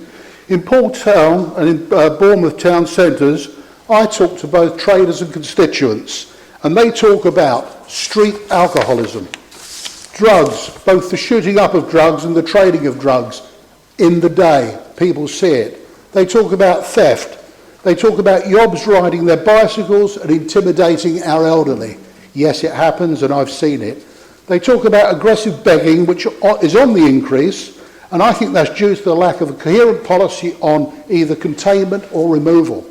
[SPEAKER 3] in Paul Town and in Bournemouth Town Centres, I talk to both traders and constituents, and they talk about street alcoholism, drugs, both the shooting up of drugs and the trading of drugs in the day. People see it. They talk about theft. They talk about yobs riding their bicycles and intimidating our elderly. Yes, it happens, and I've seen it. They talk about aggressive begging, which is on the increase, and I think that's due to the lack of a coherent policy on either containment or removal.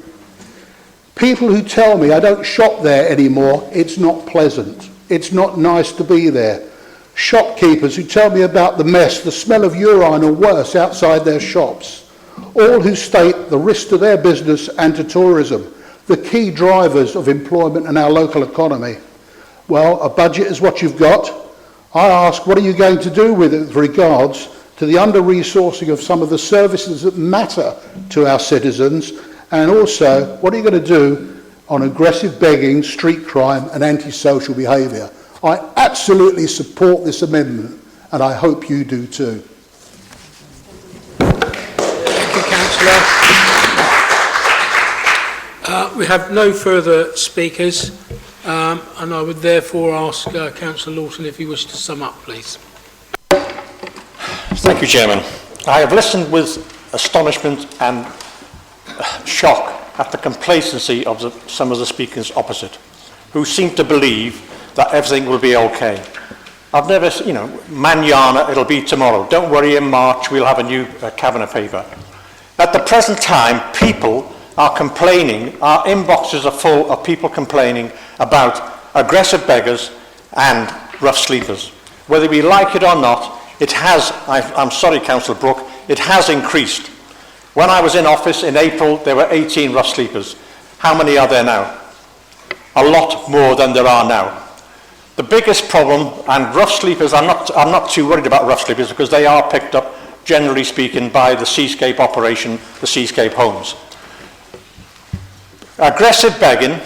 [SPEAKER 3] People who tell me I don't shop there anymore, it's not pleasant. It's not nice to be there. Shopkeepers who tell me about the mess, the smell of urine or worse outside their shops. All who state the risk to their business and to tourism, the key drivers of employment in our local economy. Well, a budget is what you've got. I ask, what are you going to do with it with regards to the under-resourcing of some of the services that matter to our citizens, and also, what are you going to do on aggressive begging, street crime and antisocial behaviour? I absolutely support this amendment, and I hope you do too.
[SPEAKER 1] We have no further speakers, and I would therefore ask Councillor Lawson if he wishes to sum up, please.
[SPEAKER 5] Thank you, Chairman. I have listened with astonishment and shock at the complacency of some of the speakers opposite, who seem to believe that everything will be okay. I've never, manana, it'll be tomorrow. Don't worry, in March we'll have a new cabinet paper. At the present time, people are complaining, our inboxes are full of people complaining about aggressive beggars and rough sleepers. Whether we like it or not, it has, I'm sorry, Councillor Brooke, it has increased. When I was in office in April, there were 18 rough sleepers. How many are there now? A lot more than there are now. The biggest problem, and rough sleepers, I'm not too worried about rough sleepers because they are picked up, generally speaking, by the Seascape operation, the Seascape homes. Aggressive begging,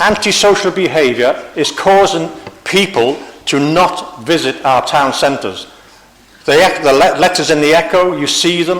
[SPEAKER 5] antisocial behaviour is causing people to not visit our town centres. The letters in the Echo, you see them.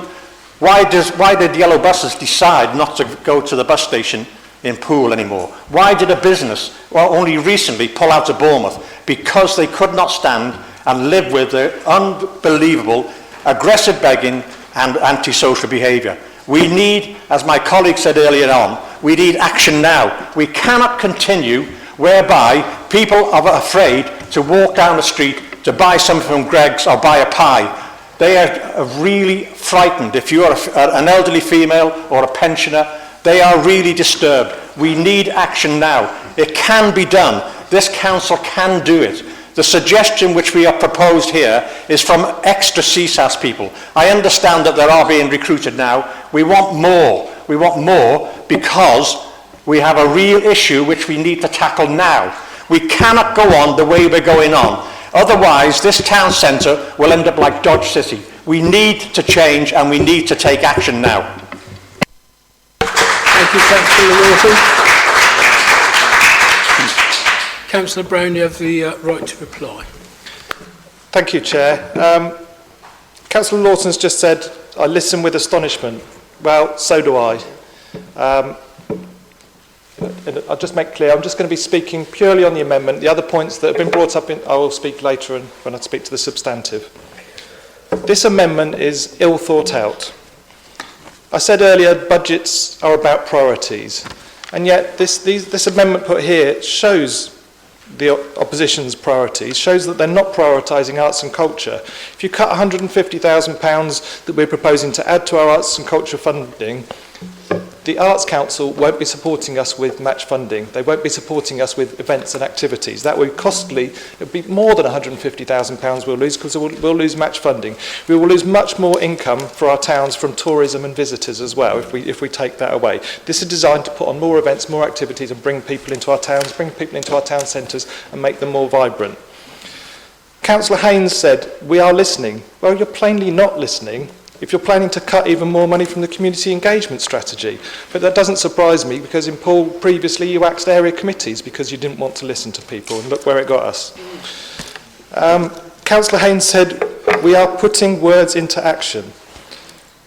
[SPEAKER 5] Why did yellow buses decide not to go to the bus station in Poole anymore? Why did a business, only recently, pull out of Bournemouth? Because they could not stand and live with the unbelievable aggressive begging and antisocial behaviour. We need, as my colleague said earlier on, we need action now. We cannot continue whereby people are afraid to walk down the street to buy something from Greggs or buy a pie. They are really frightened. If you're an elderly female or a pensioner, they are really disturbed. We need action now. It can be done. This council can do it. The suggestion which we have proposed here is from extra CSAS people. I understand that they are being recruited now. We want more. We want more because we have a real issue which we need to tackle now. We cannot go on the way we're going on. Otherwise, this town centre will end up like Dodge City. We need to change and we need to take action now.
[SPEAKER 1] Thank you, Councillor Lawson. Councillor Brown, you have the right to reply.
[SPEAKER 4] Thank you, Chair. Councillor Lawton's just said, I listen with astonishment. Well, so do I. And I'll just make clear, I'm just going to be speaking purely on the amendment. The other points that have been brought up, I will speak later when I speak to the substantive. This amendment is ill thought out. I said earlier, budgets are about priorities. And yet this amendment put here shows the opposition's priorities, shows that they're not prioritising arts and culture. If you cut £150,000 that we're proposing to add to our arts and culture funding, the Arts Council won't be supporting us with match funding. They won't be supporting us with events and activities. That will be costly. It will be more than £150,000 we'll lose because we'll lose match funding. We will lose much more income for our towns from tourism and visitors as well if we take that away. This is designed to put on more events, more activities and bring people into our towns, bring people into our town centres and make them more vibrant. Councillor Haynes said, we are listening. Well, you're plainly not listening if you're planning to cut even more money from the community engagement strategy. But that doesn't surprise me because in Poole previously you axed area committees because you didn't want to listen to people, and look where it got us. Councillor Haynes said, we are putting words into action.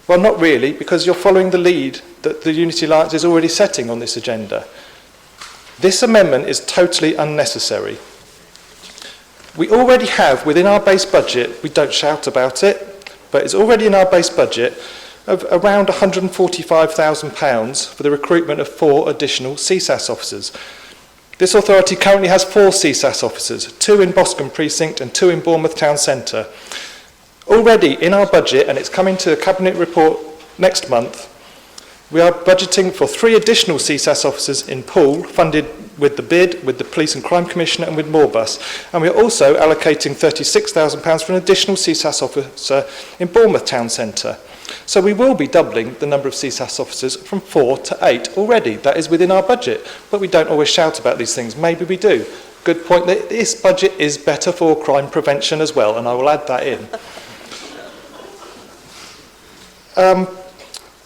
[SPEAKER 4] Well, not really, because you're following the lead that the Unity Alliance is already setting on this agenda. This amendment is totally unnecessary. We already have within our base budget, we don't shout about it, but it's already in our base budget of around £145,000 for the recruitment of 4 additional CSAS officers. This authority currently has 4 CSAS officers, 2 in Boscombe Precinct and 2 in Bournemouth Town Centre. Already in our budget, and it's coming to a Cabinet report next month, we are budgeting for 3 additional CSAS officers in Poole, funded with the bid, with the Police and Crime Commissioner and with Moorbus. And we are also allocating £36,000 for an additional CSAS officer in Bournemouth Town Centre. So we will be doubling the number of CSAS officers from 4 to 8 already. That is within our budget. But we don't always shout about these things. Maybe we do. Good point that this budget is better for crime prevention as well, and I will add that in.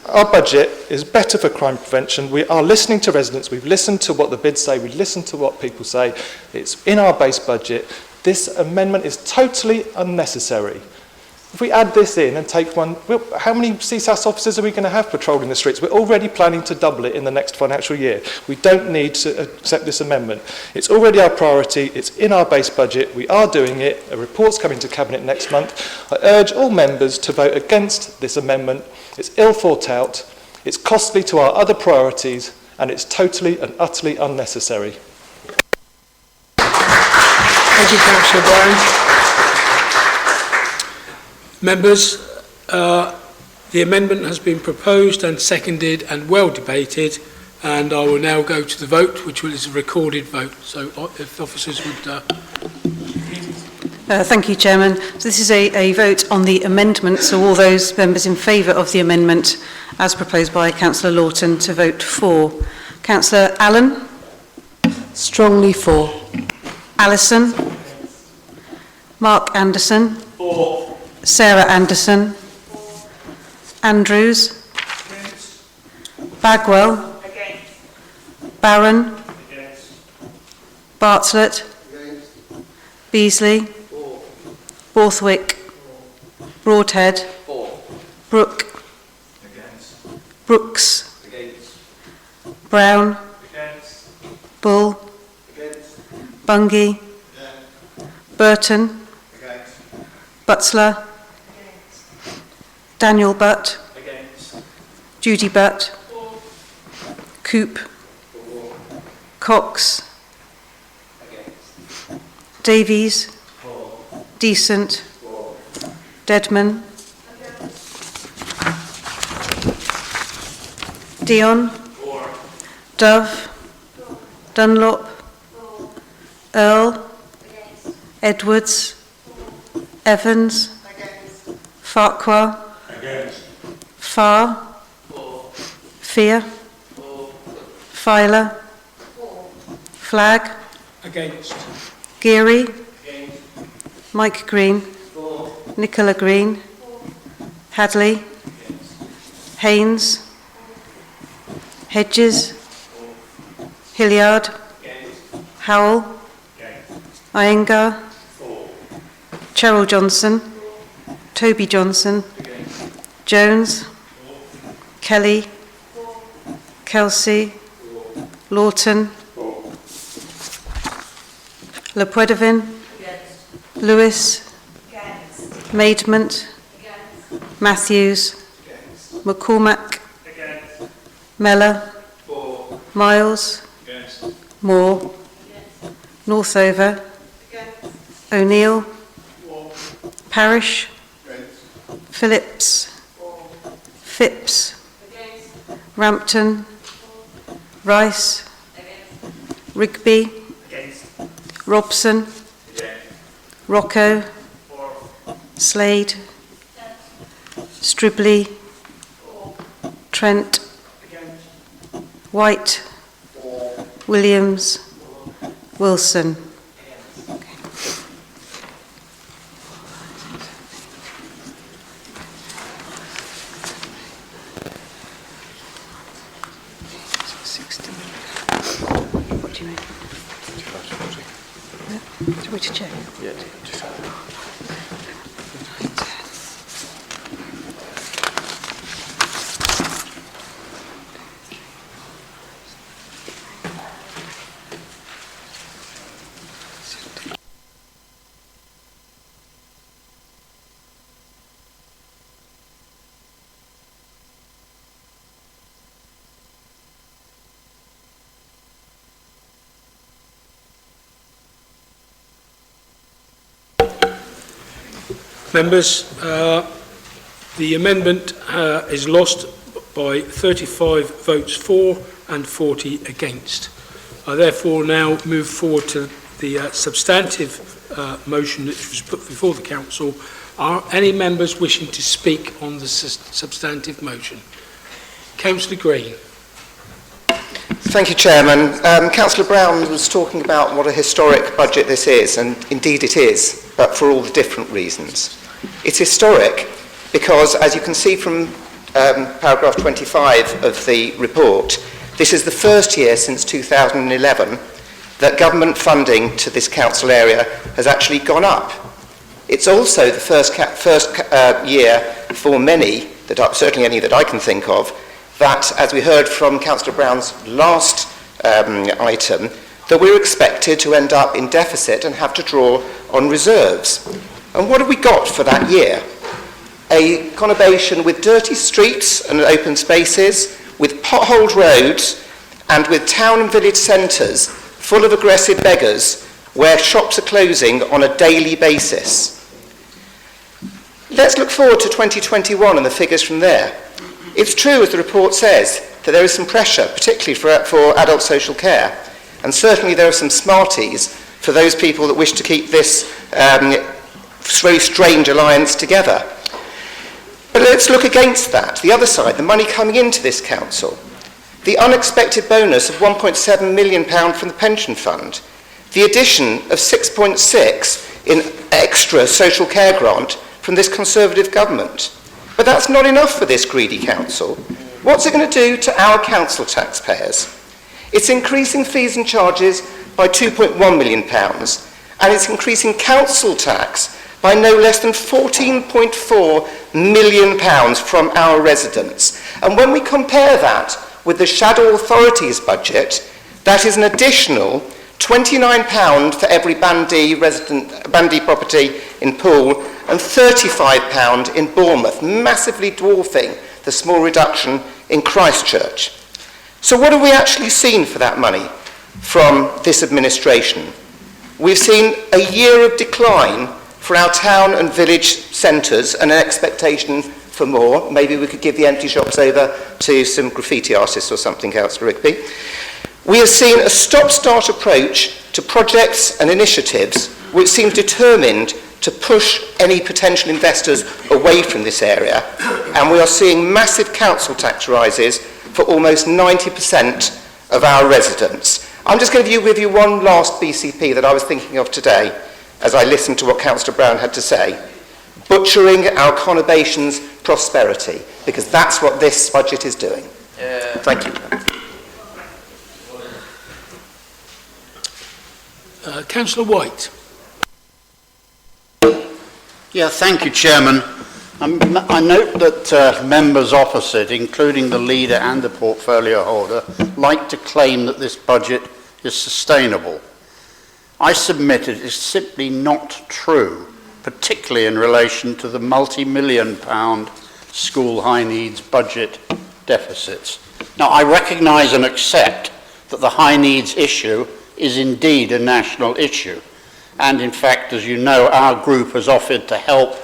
[SPEAKER 4] Our budget is better for crime prevention. We are listening to residents. We've listened to what the bids say. We've listened to what people say. It's in our base budget. This amendment is totally unnecessary. If we add this in and take one, how many CSAS officers are we going to have patrolling the streets? We're already planning to double it in the next financial year. We don't need to accept this amendment. It's already our priority. It's in our base budget. We are doing it. A report's coming to Cabinet next month. I urge all members to vote against this amendment. It's ill thought out. It's costly to our other priorities, and it's totally and utterly unnecessary.
[SPEAKER 1] Thank you, Councillor Brown. Members, the amendment has been proposed and seconded and well debated, and I will now go to the vote, which is a recorded vote. So if officers would...
[SPEAKER 14] Thank you, Chairman. So this is a vote on the amendment, so all those members in favour of the amendment as proposed by Councillor Lawton to vote for. Councillor Allen?
[SPEAKER 11] Strongly for.
[SPEAKER 14] Allison? Mark Anderson?
[SPEAKER 23] For.
[SPEAKER 14] Sarah Anderson? Andrews?
[SPEAKER 23] Against.
[SPEAKER 14] Bagwell?
[SPEAKER 23] Against.
[SPEAKER 14] Barron?
[SPEAKER 23] Against.
[SPEAKER 14] Bartlett?
[SPEAKER 23] Against.
[SPEAKER 14] Beasley?
[SPEAKER 23] For.
[SPEAKER 14] Borthwick? Broadhead?
[SPEAKER 23] For.
[SPEAKER 14] Brooke?
[SPEAKER 23] Against.
[SPEAKER 14] Brooks?
[SPEAKER 23] Against.
[SPEAKER 14] Brown?
[SPEAKER 23] Against.
[SPEAKER 14] Bull?
[SPEAKER 23] Against.
[SPEAKER 14] Bungay? Burton?
[SPEAKER 23] Against.
[SPEAKER 14] Butler? Daniel Butt?
[SPEAKER 23] Against.
[SPEAKER 14] Judy Butt? Coop? Cox? Davies? Decent? Deadman? Dion? Dove? Dunlop? Earl? Edwards? Evans? Farquhar? Farr? Fear? Filer? Flagg?
[SPEAKER 1] Against.
[SPEAKER 14] Geary? Mike Green? Nicola Green? Hadley? Haynes? Hedges? Hilliard? Howell?
[SPEAKER 6] Iyengar. Cheryl Johnson. Toby Johnson. Jones. Kelly. Kelsey. Lawton. Lepuedovin. Lewis. Maidment. Matthews. McCormack. Mellor. Miles. Moore. Northover. O'Neill. Parish. Phillips. Phipps. Rampton. Rice. Rigby. Robson. Rocco. Slade. Stribley. Trent. White. Williams. Wilson. What do you make? Do we check?
[SPEAKER 4] Yeah.
[SPEAKER 1] Members, the amendment is lost by 35 votes for and 40 against. I therefore now move forward to the substantive motion which was put before the Council. Are any members wishing to speak on the substantive motion? Councillor Green.
[SPEAKER 9] Thank you, Chairman. Councillor Brown was talking about what a historic budget this is, and indeed it is, but for all the different reasons. It's historic because, as you can see from paragraph 25 of the report, this is the first year since 2011 that government funding to this council area has actually gone up. It's also the first year for many, certainly any that I can think of, that, as we heard from Councillor Brown's last item, that we were expected to end up in deficit and have to draw on reserves. And what have we got for that year? A conurbation with dirty streets and open spaces, with potholed roads, and with town and village centres full of aggressive beggars where shops are closing on a daily basis. Let's look forward to 2021 and the figures from there. It's true, as the report says, that there is some pressure, particularly for adult social care, and certainly there are some smarties for those people that wish to keep this very strange alliance together. But let's look against that, the other side, the money coming into this council. The unexpected bonus of £1.7 million from the pension fund, the addition of 6.6 in extra social care grant from this Conservative government. But that's not enough for this greedy council. What's it going to do to our council taxpayers? It's increasing fees and charges by £2.1 million, and it's increasing council tax by no less than £14.4 million from our residents. And when we compare that with the shadow authority's budget, that is an additional £29 for every Bandy property in Poole and £35 in Bournemouth, massively dwarfing the small reduction in Christchurch. So what have we actually seen for that money from this administration? We've seen a year of decline for our town and village centres and an expectation for more. Maybe we could give the empty shops over to some graffiti artists or something else, Rigby. We have seen a stop-start approach to projects and initiatives which seem determined to push any potential investors away from this area, and we are seeing massive council tax rises for almost 90% of our residents. I'm just going to give you one last BCP that I was thinking of today as I listened to what Councillor Brown had to say. Butchering our conurbation's prosperity, because that's what this budget is doing. Thank you.
[SPEAKER 1] Councillor White.
[SPEAKER 13] Yeah, thank you, Chairman. I note that members opposite, including the leader and the portfolio holder, like to claim that this budget is sustainable. I submit it is simply not true, particularly in relation to the multi-million-pound school high needs budget deficits. Now, I recognise and accept that the high needs issue is indeed a national issue. And in fact, as you know, our group has offered to help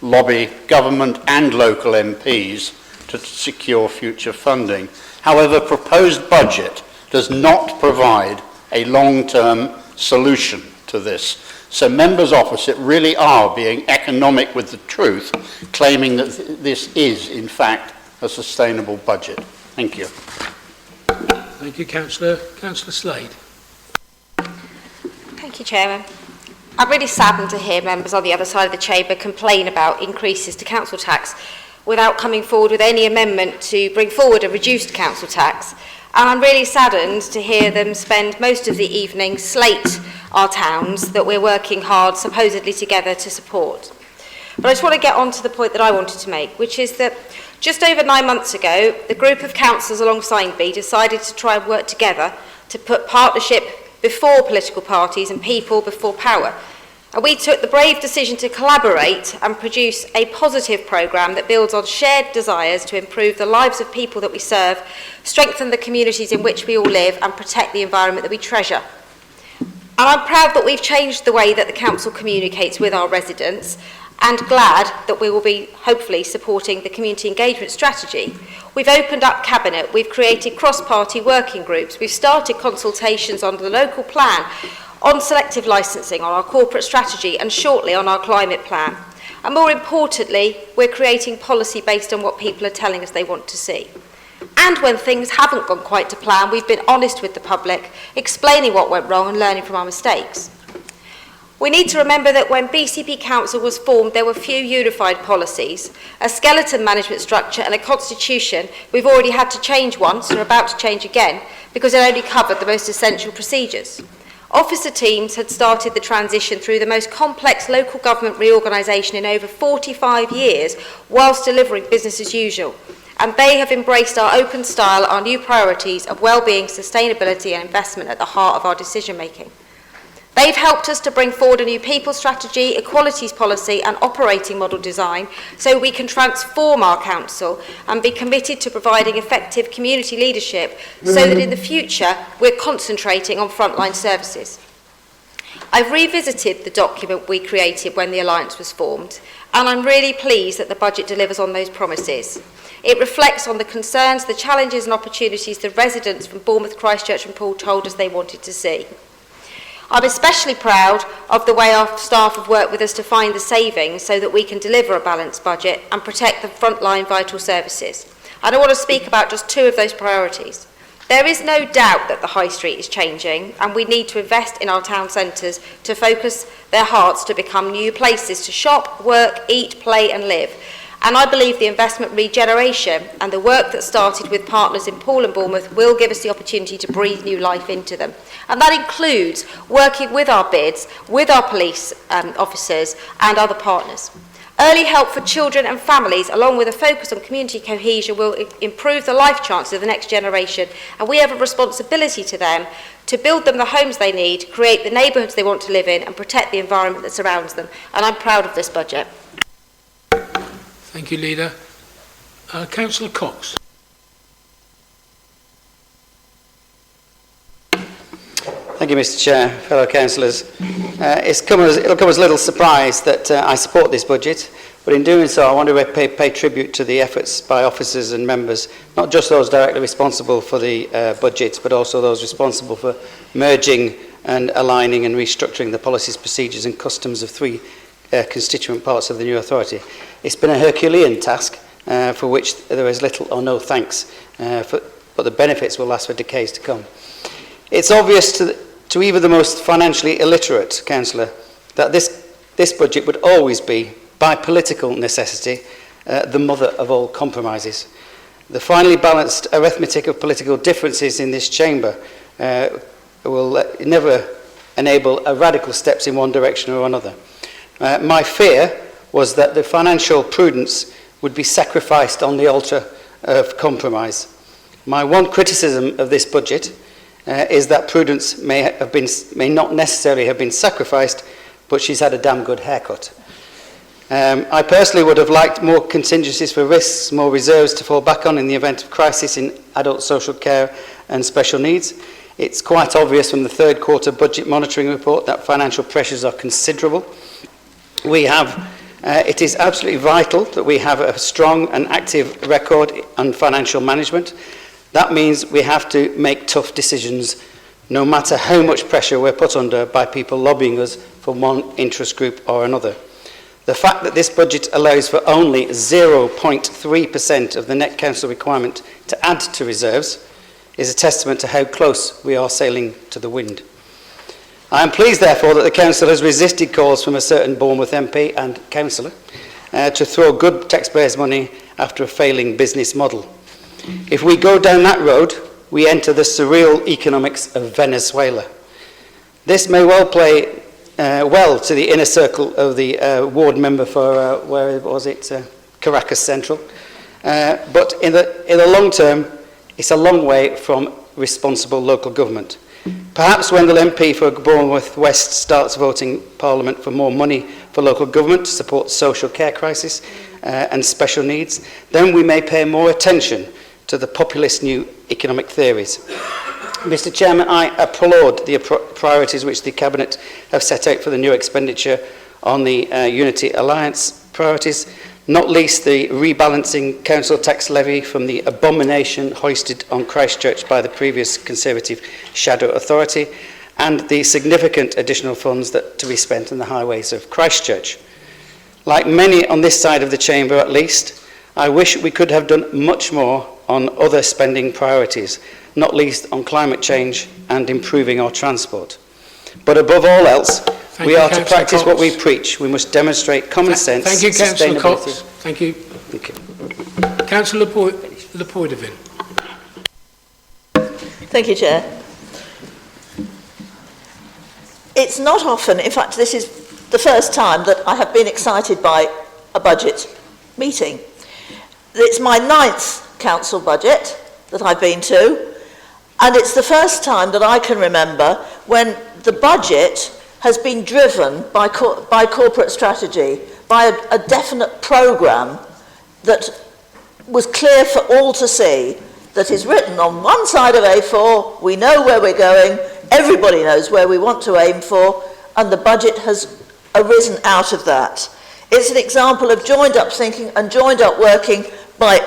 [SPEAKER 13] lobby government and local MPs to secure future funding. However, proposed budget does not provide a long-term solution to this. So members opposite really are being economic with the truth, claiming that this is, in fact, a sustainable budget. Thank you.
[SPEAKER 1] Thank you, Councillor. Councillor Slade.
[SPEAKER 15] Thank you, Chairman. I'm really saddened to hear members on the other side of the chamber complain about increases to council tax without coming forward with any amendment to bring forward a reduced council tax. And I'm really saddened to hear them spend most of the evening slate our towns that we're working hard supposedly together to support. But I just want to get on to the point that I wanted to make, which is that just over 9 months ago, the group of councillors alongside me decided to try and work together to put partnership before political parties and people before power. And we took the brave decision to collaborate and produce a positive programme that builds on shared desires to improve the lives of people that we serve, strengthen the communities in which we all live and protect the environment that we treasure. And I'm proud that we've changed the way that the council communicates with our residents and glad that we will be hopefully supporting the community engagement strategy. We've opened up cabinet, we've created cross-party working groups, we've started consultations on the local plan, on selective licensing, on our corporate strategy and shortly on our climate plan. And more importantly, we're creating policy based on what people are telling us they want to see. And when things haven't gone quite to plan, we've been honest with the public, explaining what went wrong and learning from our mistakes. We need to remember that when BCP Council was formed, there were few unified policies, a skeleton management structure and a constitution. We've already had to change once, and are about to change again, because it only covered the most essential procedures. Officer teams had started the transition through the most complex local government reorganisation in over 45 years, whilst delivering business as usual. And they have embraced our open style, our new priorities of well-being, sustainability and investment at the heart of our decision-making. They've helped us to bring forward a new people strategy, equalities policy and operating model design so we can transform our council and be committed to providing effective community leadership so that in the future we're concentrating on frontline services. I've revisited the document we created when the Alliance was formed and I'm really pleased that the budget delivers on those promises. It reflects on the concerns, the challenges and opportunities the residents from Bournemouth, Christchurch and Poole told us they wanted to see. I'm especially proud of the way our staff have worked with us to find the savings so that we can deliver a balanced budget and protect the frontline vital services. And I want to speak about just two of those priorities. There is no doubt that the high street is changing and we need to invest in our town centres to focus their hearts to become new places to shop, work, eat, play and live. And I believe the investment regeneration and the work that started with partners in Poole and Bournemouth will give us the opportunity to breathe new life into them. And that includes working with our bids, with our police officers and other partners. Early help for children and families, along with a focus on community cohesion, will improve the life chances of the next generation. And we have a responsibility to them to build them the homes they need, create the neighbourhoods they want to live in and protect the environment that surrounds them. And I'm proud of this budget.
[SPEAKER 1] Thank you, Leader. Councillor Cox.
[SPEAKER 17] Thank you, Mr. Chair, fellow councillors. It'll come as a little surprise that I support this budget, but in doing so I want to pay tribute to the efforts by officers and members, not just those directly responsible for the budget, but also those responsible for merging and aligning and restructuring the policies, procedures and customs of three constituent parts of the new authority. It's been a Herculean task for which there is little or no thanks, but the benefits will last for decades to come. It's obvious to even the most financially illiterate councillor that this budget would always be, by political necessity, the mother of all compromises. The finely balanced arithmetic of political differences in this chamber will never enable radical steps in one direction or another. My fear was that the financial prudence would be sacrificed on the altar of compromise. My one criticism of this budget is that prudence may not necessarily have been sacrificed, but she's had a damn good haircut. I personally would have liked more contingencies for risks, more reserves to fall back on in the event of crisis in adult social care and special needs. It's quite obvious from the third quarter budget monitoring report that financial pressures are considerable. It is absolutely vital that we have a strong and active record on financial management. That means we have to make tough decisions, no matter how much pressure we're put under by people lobbying us for one interest group or another. The fact that this budget allows for only 0.3% of the net council requirement to add to reserves is a testament to how close we are sailing to the wind. I am pleased, therefore, that the council has resisted calls from a certain Bournemouth MP and councillor to throw good taxpayers' money after a failing business model. If we go down that road, we enter the surreal economics of Venezuela. This may well play well to the inner circle of the ward member for, where was it, Caracas Central. But in the long term, it's a long way from responsible local government. Perhaps when the MP for Bournemouth West starts voting Parliament for more money for local government to support social care crisis and special needs, then we may pay more attention to the populist new economic theories. Mr. Chairman, I applaud the priorities which the Cabinet have set out for the new expenditure on the Unity Alliance priorities, not least the rebalancing council tax levy from the abomination hoisted on Christchurch by the previous Conservative shadow authority, and the significant additional funds to be spent on the highways of Christchurch. Like many on this side of the chamber at least, I wish we could have done much more on other spending priorities, not least on climate change and improving our transport. But above all else, we are to practice what we preach. We must demonstrate common sense.
[SPEAKER 1] Thank you, Councillor Cox. Thank you.
[SPEAKER 17] Thank you.
[SPEAKER 1] Councillor Lepoidovin.
[SPEAKER 7] Thank you, Chair. It's not often, in fact, this is the first time that I have been excited by a budget meeting. It's my 9th council budget that I've been to, and it's the first time that I can remember when the budget has been driven by corporate strategy, by a definite programme that was clear for all to see, that is written on one side of A4, we know where we're going, everybody knows where we want to aim for, and the budget has arisen out of that. It's an example of joined up thinking and joined up working by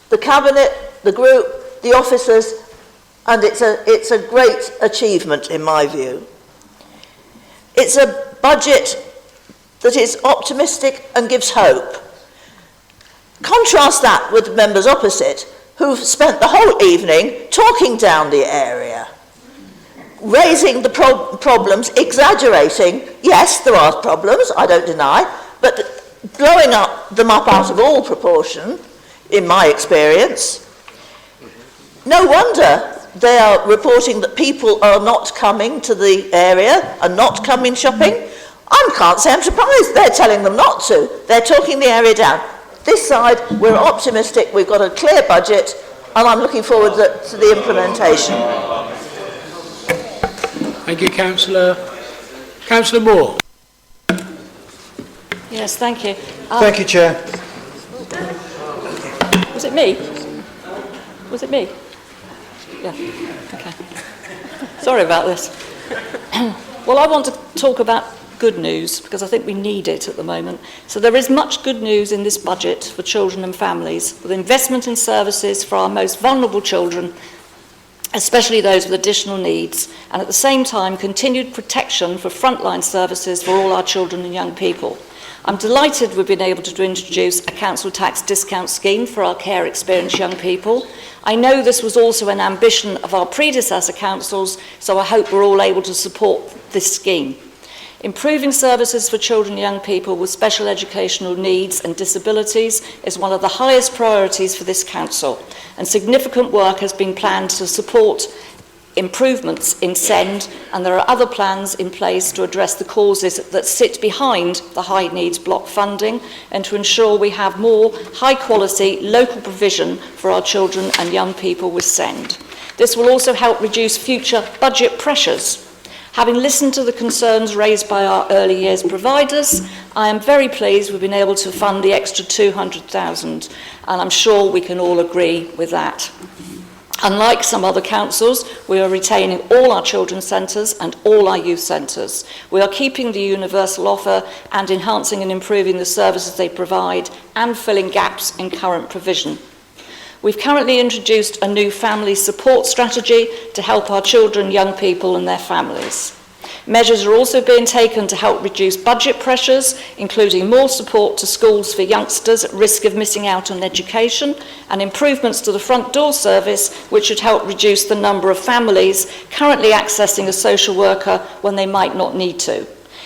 [SPEAKER 7] the Cabinet, the group, the officers, and it's a great achievement in my view. It's a budget that is optimistic and gives hope. Contrast that with the members opposite, who've spent the whole evening talking down the area, raising the problems, exaggerating. Yes, there are problems, I don't deny, but blowing them up out of all proportion, in my experience. No wonder they are reporting that people are not coming to the area and not coming shopping. I can't say I'm surprised. They're telling them not to. They're talking the area down. This side, we're optimistic. We've got a clear budget, and I'm looking forward to the implementation.
[SPEAKER 1] Thank you, Councillor. Councillor Moore.
[SPEAKER 10] Yes, thank you.
[SPEAKER 16] Thank you, Chair.
[SPEAKER 10] Was it me? Was it me? Yeah, okay. Sorry about this. Well, I want to talk about good news because I think we need it at the moment. So there is much good news in this budget for children and families, with investment in services for our most vulnerable children, especially those with additional needs, and at the same time continued protection for frontline services for all our children and young people. I'm delighted we've been able to introduce a council tax discount scheme for our care experienced young people. I know this was also an ambition of our predecessor councils, so I hope we're all able to support this scheme. Improving services for children and young people with special educational needs and disabilities is one of the highest priorities for this council, and significant work has been planned to support improvements in SEND, and there are other plans in place to address the causes that sit behind the high needs block funding and to ensure we have more high quality local provision for our children and young people with SEND. This will also help reduce future budget pressures. Having listened to the concerns raised by our early years providers, I am very pleased we've been able to fund the extra 200,000, and I'm sure we can all agree with that. Unlike some other councils, we are retaining all our children's centres and all our youth centres. We are keeping the universal offer and enhancing and improving the services they provide and filling gaps in current provision. We've currently introduced a new family support strategy to help our children, young people and their families. Measures are also being taken to help reduce budget pressures, including more support to schools for youngsters at risk of missing out on education and improvements to the front door service, which should help reduce the number of families currently accessing a social worker when they might not need to.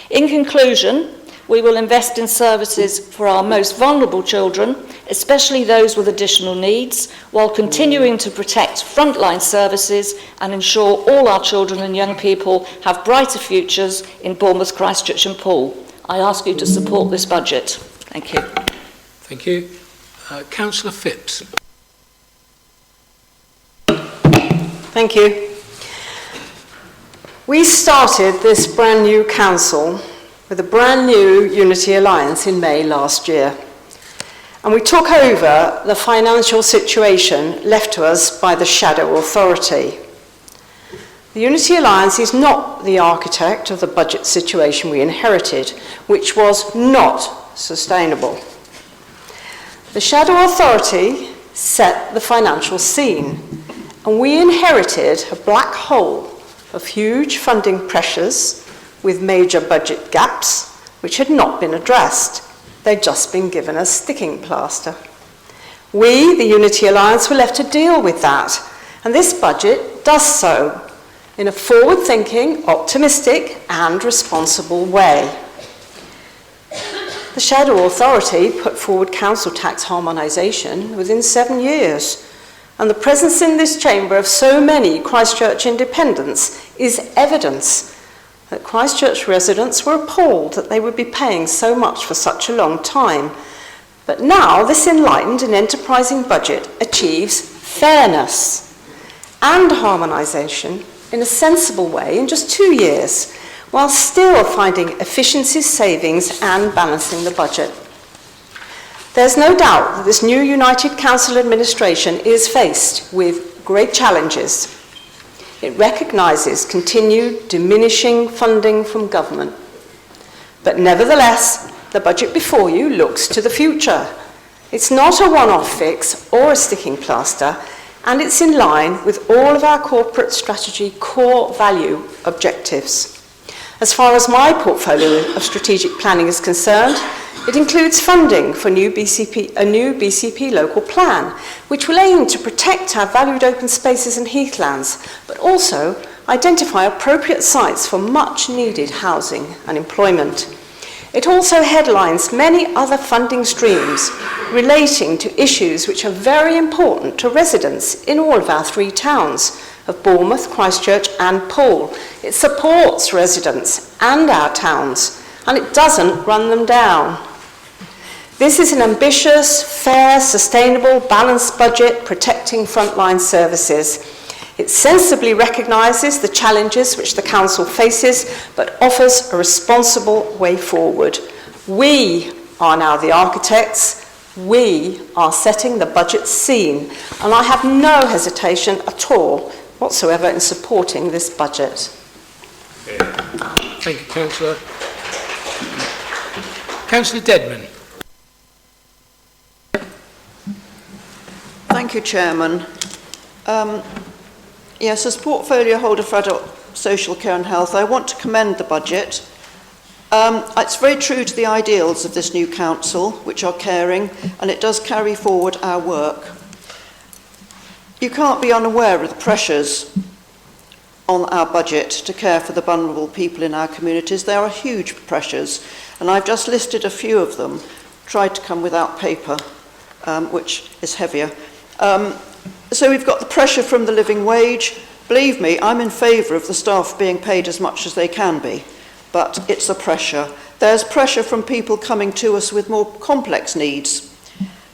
[SPEAKER 10] In conclusion, we will invest in services for our most vulnerable children, especially those with additional needs, while continuing to protect frontline services and ensure all our children and young people have brighter futures in Bournemouth, Christchurch and Poole. I ask you to support this budget. Thank you.
[SPEAKER 1] Thank you. Councillor Phipps.
[SPEAKER 14] Thank you. We started this brand new council with a brand new Unity Alliance in May last year. And we took over the financial situation left to us by the Shadow Authority. The Unity Alliance is not the architect of the budget situation we inherited, which was not sustainable. The Shadow Authority set the financial scene, and we inherited a black hole of huge funding pressures with major budget gaps which had not been addressed. They'd just been given a sticking plaster. We, the Unity Alliance, were left to deal with that, and this budget does so in a forward-thinking, optimistic and responsible way. The Shadow Authority put forward council tax harmonisation within 7 years, and the presence in this chamber of so many Christchurch independents is evidence that Christchurch residents were appalled that they would be paying so much for such a long time. But now this enlightened and enterprising budget achieves fairness and harmonisation in a sensible way in just 2 years, while still finding efficiencies, savings and balancing the budget. There's no doubt that this new United Council administration is faced with great challenges. It recognises continued diminishing funding from government. But nevertheless, the budget before you looks to the future. It's not a one-off fix or a sticking plaster, and it's in line with all of our corporate strategy core value objectives. As far as my portfolio of strategic planning is concerned, it includes funding for a new BCP local plan, which will aim to protect our valued open spaces and heathlands, but also identify appropriate sites for much needed housing and employment. It also headlines many other funding streams relating to issues which are very important to residents in all of our 3 towns of Bournemouth, Christchurch and Poole. It supports residents and our towns, and it doesn't run them down. This is an ambitious, fair, sustainable, balanced budget protecting frontline services. It sensibly recognises the challenges which the Council faces, but offers a responsible way forward. We are now the architects. We are setting the budget scene, and I have no hesitation at all whatsoever in supporting this budget.
[SPEAKER 1] Thank you, Councillor. Councillor Dedman.
[SPEAKER 8] Thank you, Chairman. Yes, as portfolio holder for adult social care and health, I want to commend the budget. It's very true to the ideals of this new council, which are caring, and it does carry forward our work. You can't be unaware of the pressures on our budget to care for the vulnerable people in our communities. There are huge pressures, and I've just listed a few of them, tried to come without paper, which is heavier. So we've got the pressure from the living wage, Believe me, I'm in favour of the staff being paid as much as they can be, but it's a pressure. There's pressure from people coming to us with more complex needs,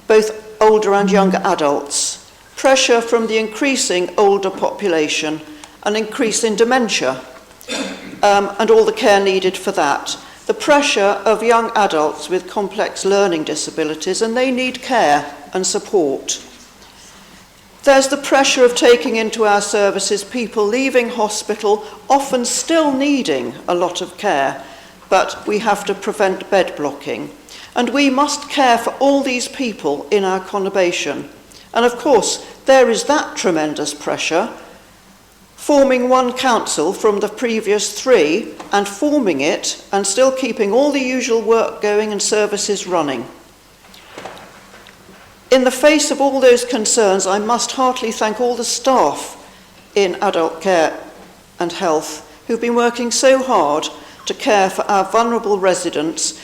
[SPEAKER 8] both older and younger adults. Pressure from the increasing older population, an increase in dementia, and all the care needed for that. The pressure of young adults with complex learning disabilities, and they need care and support. There's the pressure of taking into our services people leaving hospital, often still needing a lot of care, but we have to prevent bed blocking. And we must care for all these people in our conurbation. And of course, there is that tremendous pressure, forming one council from the previous 3 and forming it and still keeping all the usual work going and services running. In the face of all those concerns, I must heartily thank all the staff in adult care and health who've been working so hard to care for our vulnerable residents.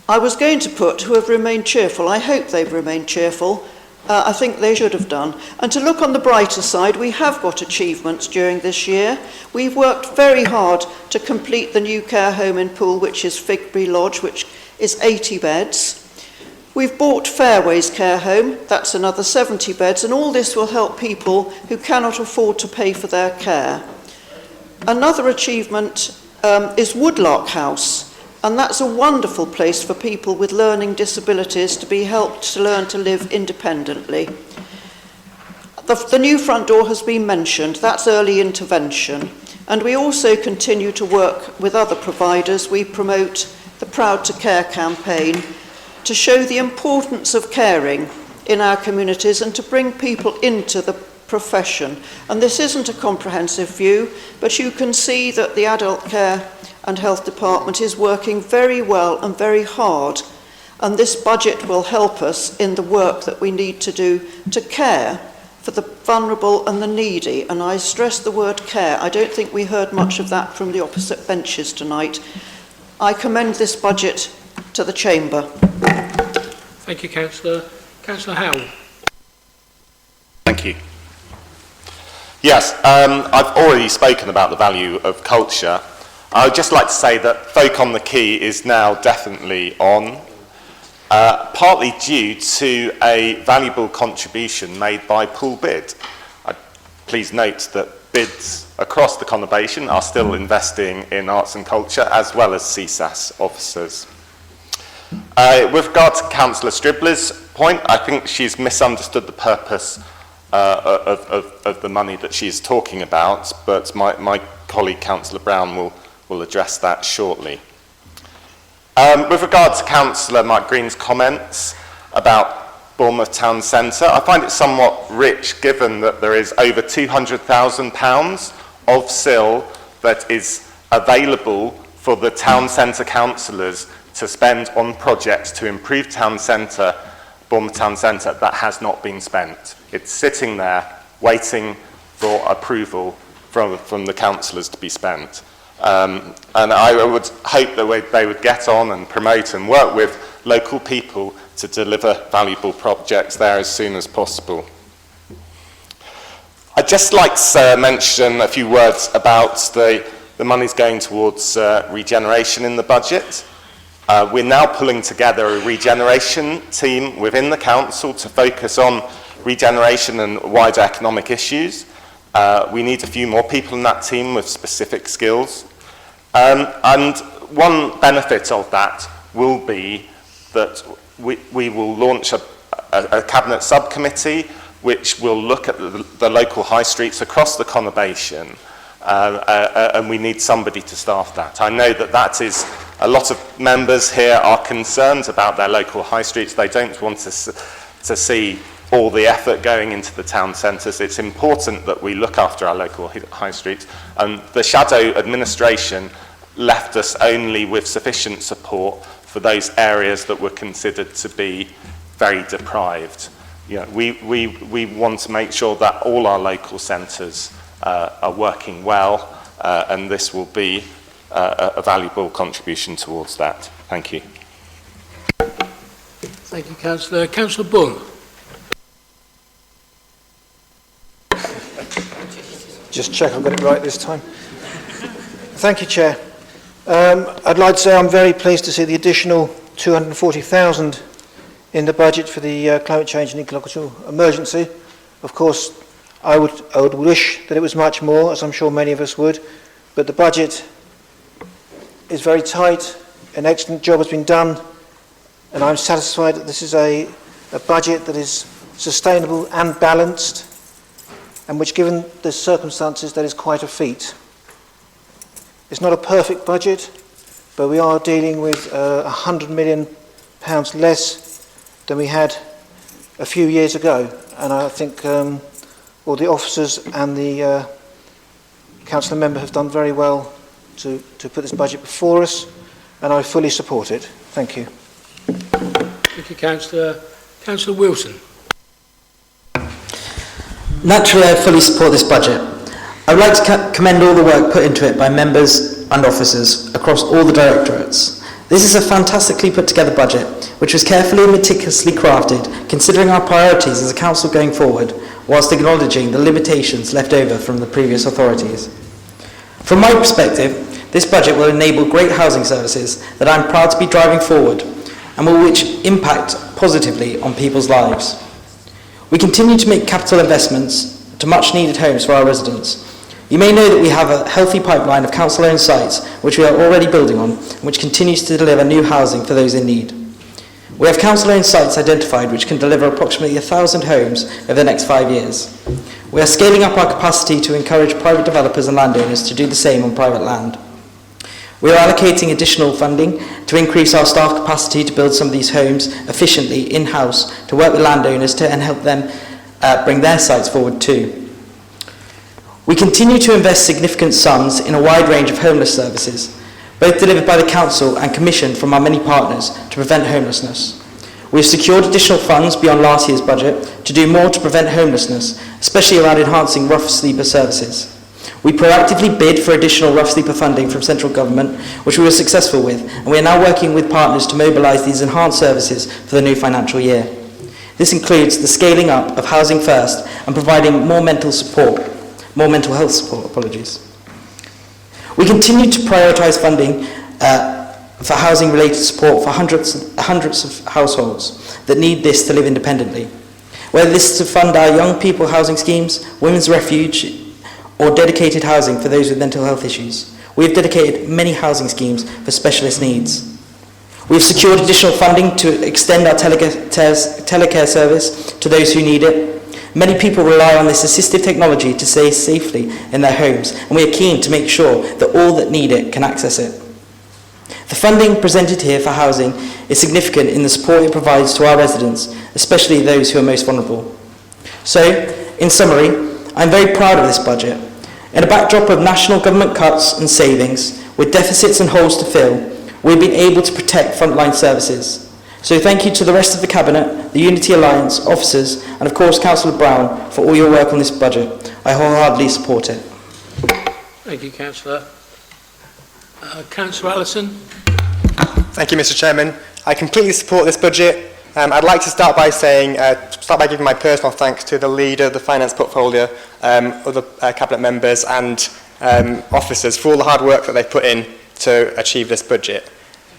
[SPEAKER 8] I was going to put who have remained cheerful. I hope they've remained cheerful. I think they should have done. And to look on the brighter side, we have got achievements during this year. We've worked very hard to complete the new care home in Poole, which is Figbury Lodge, which is 80 beds. We've bought Fairways Care Home, that's another 70 beds, and all this will help people who cannot afford to pay for their care. Another achievement is Woodlark House, and that's a wonderful place for people with learning disabilities to be helped to learn to live independently. The new front door has been mentioned, that's early intervention, and we also continue to work with other providers. We promote the Proud to Care campaign to show the importance of caring in our communities and to bring people into the profession. And this isn't a comprehensive view, but you can see that the Adult Care and Health Department is working very well and very hard. And this budget will help us in the work that we need to do to care for the vulnerable and the needy. And I stress the word care. I don't think we heard much of that from the opposite benches tonight. I commend this budget to the Chamber.
[SPEAKER 1] Thank you, Councillor. Councillor Howell.
[SPEAKER 16] Thank you. Yes, I've already spoken about the value of culture. I would just like to say that Folk on the Quay is now definitely on, partly due to a valuable contribution made by Poole Bid. Please note that bids across the conurbation are still investing in arts and culture, as well as CSAS officers. With regard to Councillor Stribbler's point, I think she's misunderstood the purpose of the money that she's talking about, but my colleague Councillor Brown will address that shortly. With regard to Councillor Mike Green's comments about Bournemouth Town Centre, I find it somewhat rich given that there is over £200,000 of SIL that is available for the town centre councillors to spend on projects to improve town centre, Bournemouth Town Centre, that has not been spent. It's sitting there waiting for approval from the councillors to be spent. And I would hope that they would get on and promote and work with local people to deliver valuable projects there as soon as possible. I'd just like to mention a few words about the monies going towards regeneration in the budget. We're now pulling together a regeneration team within the council to focus on regeneration and wider economic issues. We need a few more people in that team with specific skills. And one benefit of that will be that we will launch a cabinet subcommittee which will look at the local high streets across the conurbation, and we need somebody to staff that. I know that is a lot of members here are concerned about their local high streets. They don't want to see all the effort going into the town centres. It's important that we look after our local high streets, and the shadow administration left us only with sufficient support for those areas that were considered to be very deprived. You know, we want to make sure that all our local centres are working well, and this will be a valuable contribution towards that. Thank you.
[SPEAKER 1] Thank you, Councillor. Councillor Bull.
[SPEAKER 18] just check I've got it right this time. Thank you, Chair. I'd like to say I'm very pleased to see the additional 240,000 in the budget for the climate change and ecological emergency. Of course, I would wish that it was much more, as I'm sure many of us would, but the budget is very tight. An excellent job has been done, and I'm satisfied that this is a budget that is sustainable and balanced, and which, given the circumstances, that is quite a feat. It's not a perfect budget, but we are dealing with £100 million less than we had a few years ago, and I think all the officers and the councillor member have done very well to put this budget before us, and I fully support it. Thank you.
[SPEAKER 1] Thank you, Councillor. Councillor Wilson.
[SPEAKER 20] Naturally, I fully support this budget. I would like to commend all the work put into it by members and officers across all the directorates. This is a fantastically put together budget, which was carefully and meticulously crafted, considering our priorities as a council going forward, whilst acknowledging the limitations left over from the previous authorities. From my perspective, this budget will enable great housing services that I'm proud to be driving forward and will which impact positively on people's lives. We continue to make capital investments to much needed homes for our residents. You may know that we have a healthy pipeline of council-owned sites which we are already building on and which continues to deliver new housing for those in need. We have council-owned sites identified which can deliver approximately 1,000 homes over the next 5 years. We are scaling up our capacity to encourage private developers and landowners to do the same on private land. We are allocating additional funding to increase our staff capacity to build some of these homes efficiently in-house, to work with landowners and help them bring their sites forward too. We continue to invest significant sums in a wide range of homeless services, both delivered by the council and commissioned from our many partners to prevent homelessness. We have secured additional funds beyond last year's budget to do more to prevent homelessness, especially around enhancing rough sleeper services. We proactively bid for additional rough sleeper funding from central government, which we were successful with, and we are now working with partners to mobilise these enhanced services for the new financial year. This includes the scaling up of Housing First and providing more mental health support, We continue to prioritise funding for housing-related support for hundreds of households that need this to live independently. Whether this is to fund our young people housing schemes, women's refuge, or dedicated housing for those with mental health issues. We have dedicated many housing schemes for specialist needs. We have secured additional funding to extend our telecare service to those who need it. Many people rely on this assistive technology to stay safely in their homes, and we are keen to make sure that all that need it can access it. The funding presented here for housing is significant in the support it provides to our residents, especially those who are most vulnerable. So, in summary, I'm very proud of this budget. In a backdrop of national government cuts and savings, with deficits and holes to fill, we've been able to protect frontline services. So thank you to the rest of the Cabinet, the Unity Alliance, officers, and of course Councillor Brown for all your work on this budget. I wholeheartedly support it.
[SPEAKER 1] Thank you, Councillor. Councillor Allison.
[SPEAKER 22] Thank you, Mr. Chairman. I completely support this budget. I'd like to start by giving my personal thanks to the leader, the finance portfolio, other cabinet members and officers for all the hard work that they've put in to achieve this budget.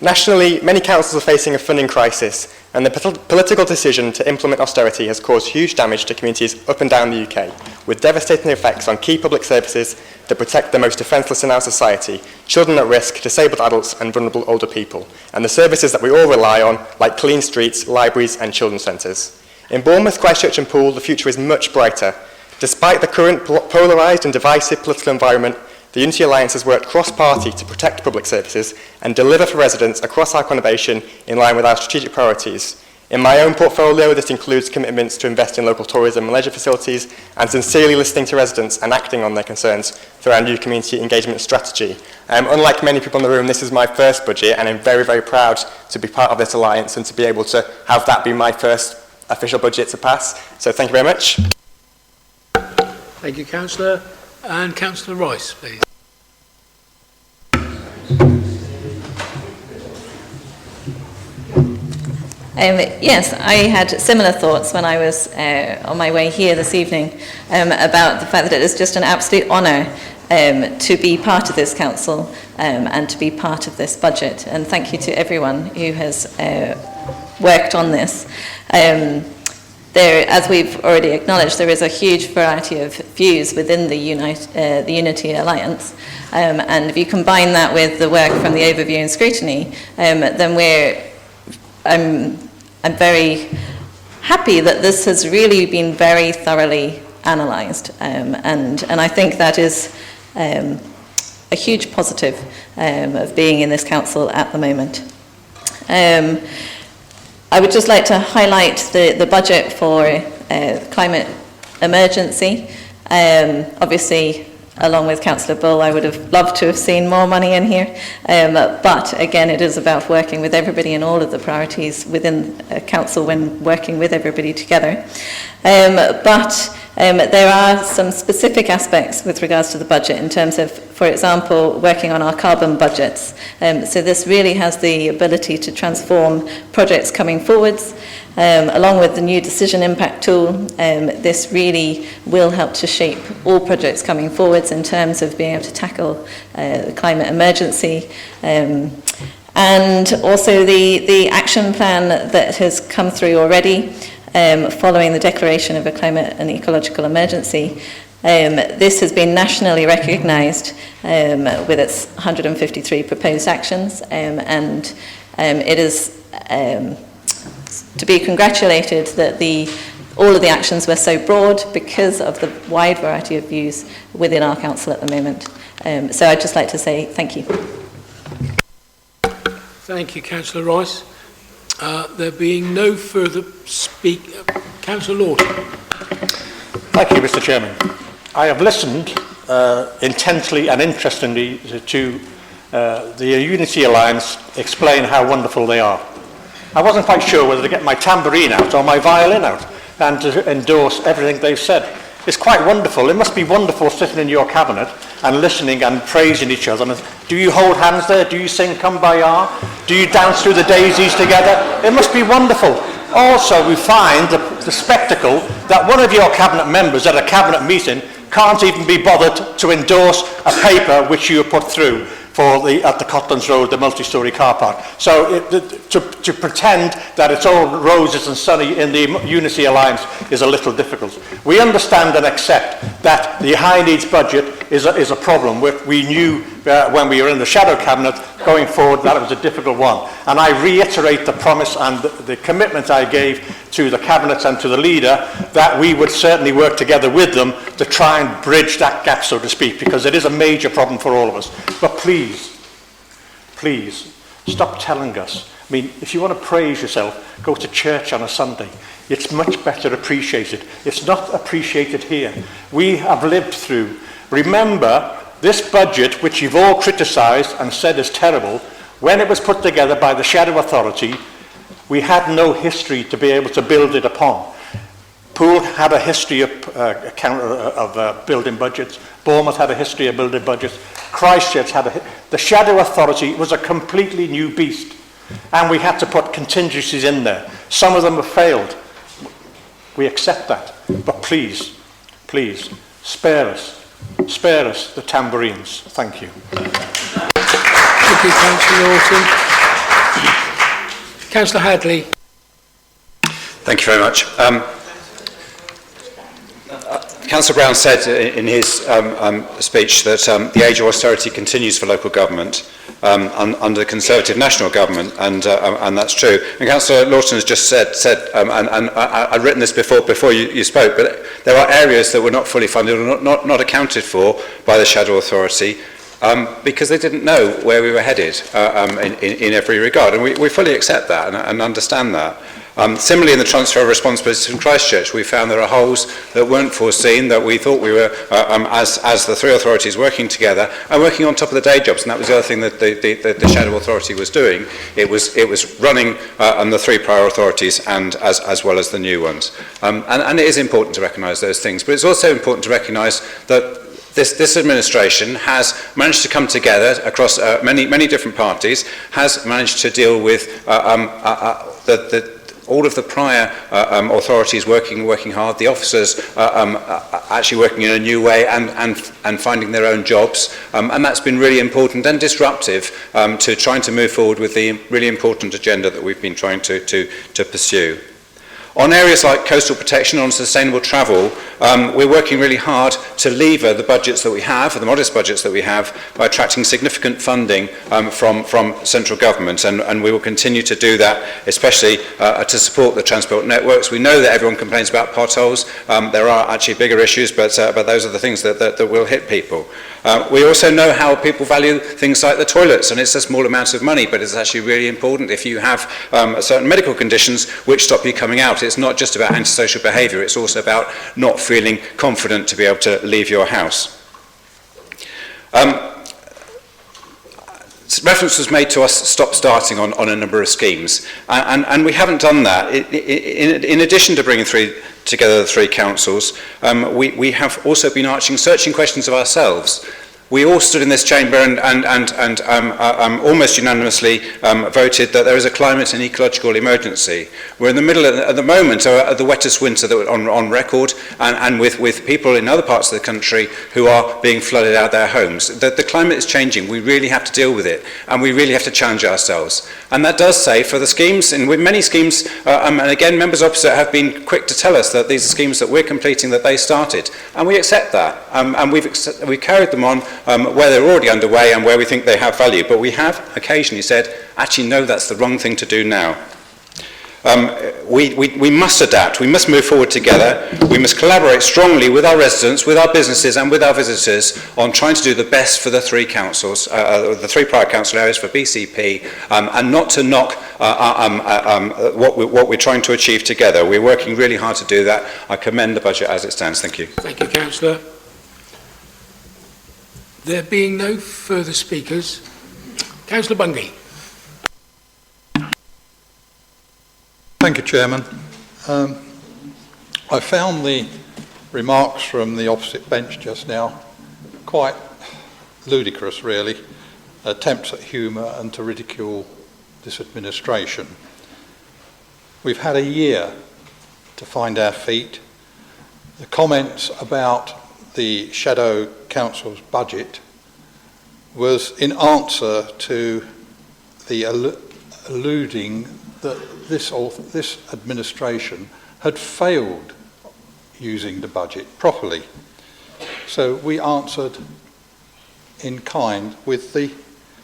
[SPEAKER 22] Nationally, many councils are facing a funding crisis, and the political decision to implement austerity has caused huge damage to communities up and down the UK, with devastating effects on key public services that protect the most defenceless in our society, children at risk, disabled adults and vulnerable older people, and the services that we all rely on, like clean streets, libraries and children's centres. In Bournemouth, Christchurch and Poole, the future is much brighter. Despite the current polarised and divisive political environment, the Unity Alliance has worked cross-party to protect public services and deliver for residents across our conurbation in line with our strategic priorities. In my own portfolio, this includes commitments to invest in local tourism and leisure facilities and sincerely listening to residents and acting on their concerns through our new community engagement strategy. Unlike many people in the room, this is my first budget and I'm very, very proud to be part of this alliance and to be able to have that be my first official budget to pass. So thank you very much.
[SPEAKER 1] Thank you, Councillor. And Councillor Rice, please.
[SPEAKER 2] Yes, I had similar thoughts when I was on my way here this evening about the fact that it is just an absolute honour to be part of this council and to be part of this budget. And thank you to everyone who has worked on this. There, as we've already acknowledged, there is a huge variety of views within the Unity Alliance. And if you combine that with the work from the overview and scrutiny, then I'm very happy that this has really been very thoroughly analysed. And I think that is a huge positive of being in this council at the moment. I would just like to highlight the budget for climate emergency. Obviously, along with Councillor Bull, I would have loved to have seen more money in here. But again, it is about working with everybody and all of the priorities within council when working with everybody together. But there are some specific aspects with regards to the budget in terms of, for example, working on our carbon budgets. So this really has the ability to transform projects coming forwards. Along with the new decision impact tool, this really will help to shape all projects coming forwards in terms of being able to tackle the climate emergency. And also the action plan that has come through already following the declaration of a climate and ecological emergency. This has been nationally recognised with its 153 proposed actions, and it is to be congratulated that all of the actions were so broad because of the wide variety of views within our council at the moment. So I'd just like to say thank you.
[SPEAKER 1] Thank you, Councillor Rice. There being no further Councillor Lord.
[SPEAKER 5] Thank you, Mr. Chairman. I have listened intently and interestingly to the Unity Alliance explain how wonderful they are. I wasn't quite sure whether to get my tambourine out or my violin out and to endorse everything they've said. It's quite wonderful. It must be wonderful sitting in your cabinet and listening and praising each other. Do you hold hands there? Do you sing Kumbaya? Do you dance through the daisies together? It must be wonderful. Also, we find the spectacle that one of your cabinet members at a cabinet meeting can't even be bothered to endorse a paper which you have put through at the Cotlands Road, the multi-storey car park. So to pretend that it's all roses and sunny in the Unity Alliance is a little difficult. We understand and accept that the high needs budget is a problem. We knew when we were in the shadow cabinet going forward that it was a difficult one. And I reiterate the promise and the commitment I gave to the cabinet and to the leader that we would certainly work together with them to try and bridge that gap, so to speak, because it is a major problem for all of us. But please, stop telling us. I mean, if you want to praise yourself, go to church on a Sunday. It's much better appreciated. It's not appreciated here. We have lived through. Remember, this budget, which you've all criticised and said is terrible, when it was put together by the Shadow Authority, we had no history to be able to build it upon. Poole had a history of building budgets. Bournemouth had a history of building budgets. Christchurch had the Shadow Authority was a completely new beast. And we had to put contingencies in there. Some of them have failed. We accept that. But please, spare us the tambourines. Thank you.
[SPEAKER 1] Thank you, Councillor Lawson. Councillor Hadley.
[SPEAKER 19] Thank you very much. Councillor Brown said in his speech that the age of austerity continues for local government under the Conservative National Government, and that's true. And Councillor Lawson has just said and I'd written this before you spoke, but there are areas that were not fully funded or not accounted for by the Shadow Authority because they didn't know where we were headed in every regard, and we fully accept that and understand that. Similarly, in the transfer of responsibilities from Christchurch, we found there are holes that weren't foreseen, that we thought we were, as the three authorities working together, and working on top of the day jobs, and that was the other thing that the Shadow Authority was doing. It was running on the three prior authorities and as well as the new ones. And it is important to recognise those things, but it's also important to recognise that this administration has managed to come together across many different parties, has managed to deal with the all of the prior authorities working hard, the officers actually working in a new way and finding their own jobs. And that's been really important and disruptive to trying to move forward with the really important agenda that we've been trying to pursue. On areas like coastal protection, on sustainable travel, we're working really hard to lever the budgets that we have, or the modest budgets that we have, by attracting significant funding from central government, and we will continue to do that, especially to support the transport networks. We know that everyone complains about potholes. There are actually bigger issues, but those are the things that will hit people. We also know how people value things like the toilets, and it's a small amount of money, but it's actually really important if you have certain medical conditions which stop you coming out. It's not just about antisocial behaviour, it's also about not feeling confident to be able to leave your house. Reference was made to us starting on a number of schemes, and we haven't done that. In addition to bringing together the three councils, we have also been searching questions of ourselves. We all stood in this chamber and almost unanimously voted that there is a climate and ecological emergency. We're in the middle, at the moment, of the wettest winter that on record, and with people in other parts of the country who are being flooded out of their homes. The climate is changing. We really have to deal with it, and we really have to challenge ourselves. And that does say, for the schemes, and with many schemes, and again, members opposite have been quick to tell us that these are schemes that we're completing that they started, and we accept that, and we've carried them on where they're already underway and where we think they have value, but we have occasionally said, actually no, that's the wrong thing to do now. We must adapt, we must move forward together, we must collaborate strongly with our residents, with our businesses and with our visitors on trying to do the best for the three councils, the three prior council areas for BCP, and not to knock what we're trying to achieve together. We're working really hard to do that. I commend the budget as it stands. Thank you.
[SPEAKER 1] Thank you, Councillor. There being no further speakers, Councillor Bungay.
[SPEAKER 3] Thank you, Chairman. I found the remarks from the opposite bench just now quite ludicrous, really. Attempts at humour and to ridicule this administration. We've had a year to find our feet. The comments about the Shadow Council's budget was in answer to the alluding that this administration had failed using the budget properly. So we answered in kind with the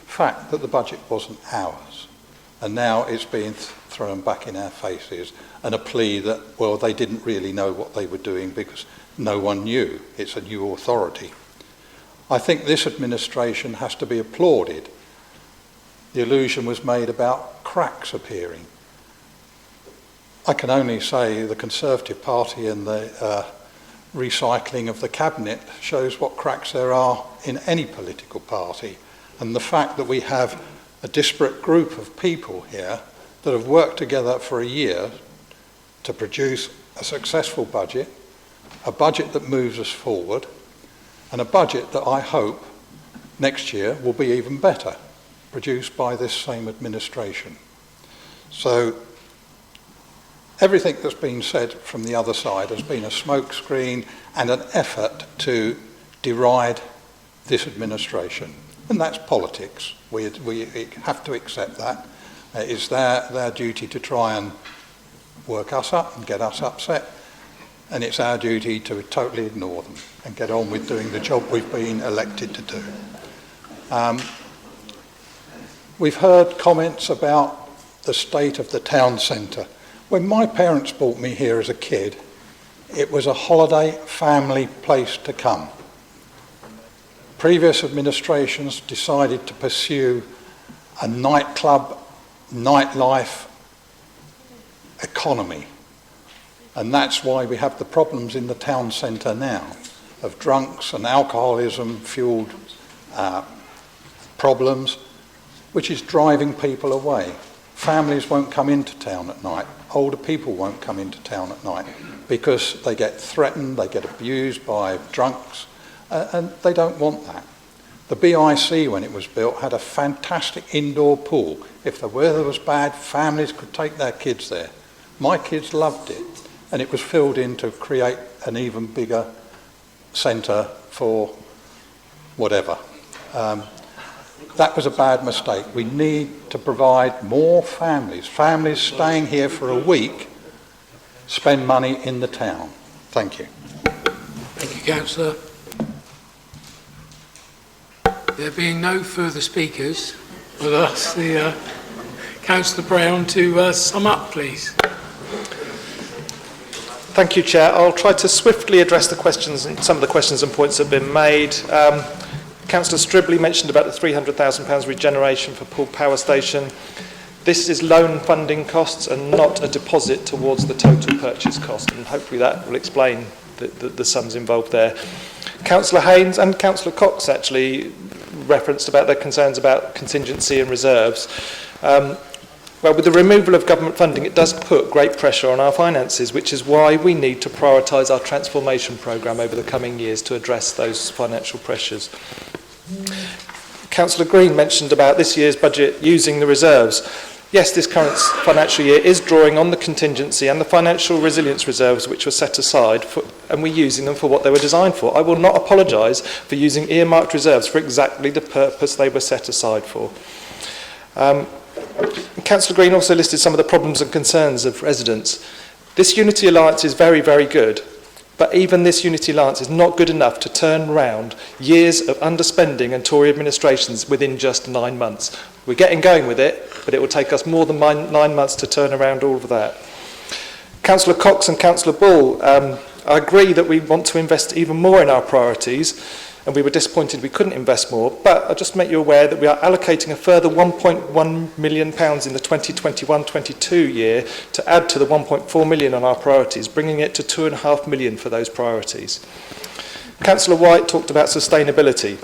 [SPEAKER 3] fact that the budget wasn't ours, and now it's being thrown back in our faces, and a plea that, well, they didn't really know what they were doing because no one knew. It's a new authority. I think this administration has to be applauded. The allusion was made about cracks appearing. I can only say the Conservative Party and the recycling of the cabinet shows what cracks there are in any political party, and the fact that we have a disparate group of people here that have worked together for a year to produce a successful budget, a budget that moves us forward, and a budget that I hope next year will be even better, produced by this same administration. So everything that's been said from the other side has been a smokescreen and an effort to deride this administration. And that's politics. We have to accept that. It's their duty to try and work us up and get us upset. And it's our duty to totally ignore them and get on with doing the job we've been elected to do. We've heard comments about the state of the town centre. When my parents brought me here as a kid, it was a holiday family place to come. Previous administrations decided to pursue a nightclub, nightlife economy. And that's why we have the problems in the town centre now of drunks and alcoholism-fuelled problems, which is driving people away. Families won't come into town at night. Older people won't come into town at night because they get threatened, they get abused by drunks, and they don't want that. The BIC, when it was built, had a fantastic indoor pool. If the weather was bad, families could take their kids there. My kids loved it, and it was filled in to create an even bigger centre for whatever. That was a bad mistake. We need to provide more families. Families staying here for a week spend money in the town. Thank you.
[SPEAKER 1] Thank you, Councillor. There being no further speakers, I'll ask the Councillor Brown to sum up, please.
[SPEAKER 4] Thank you, Chair. I'll try to swiftly address the questions and some of the questions and points that have been made. Councillor Stribley mentioned about the £300,000 regeneration for Poole Power Station. This is loan funding costs and not a deposit towards the total purchase cost, and hopefully that will explain the sums involved there. Councillor Haynes and Councillor Cox actually referenced about their concerns about contingency and reserves. Well, with the removal of government funding, it does put great pressure on our finances, which is why we need to prioritise our transformation programme over the coming years to address those financial pressures. Councillor Green mentioned about this year's budget using the reserves. Yes, this current financial year is drawing on the contingency and the financial resilience reserves which were set aside, and we're using them for what they were designed for. I will not apologise for using earmarked reserves for exactly the purpose they were set aside for. Councillor Green also listed some of the problems and concerns of residents. This Unity Alliance is very, very good, but even this Unity Alliance is not good enough to turn round years of underspending and Tory administrations within just 9 months. We're getting going with it, but it will take us more than 9 months to turn around all of that. Councillor Cox and Councillor Bull, I agree that we want to invest even more in our priorities, and we were disappointed we couldn't invest more, but I'll just make you aware that we are allocating a further £1.1 million in the 2021-22 year to add to the 1.4 million on our priorities, bringing it to £2.5 million for those priorities. Councillor White talked about sustainability.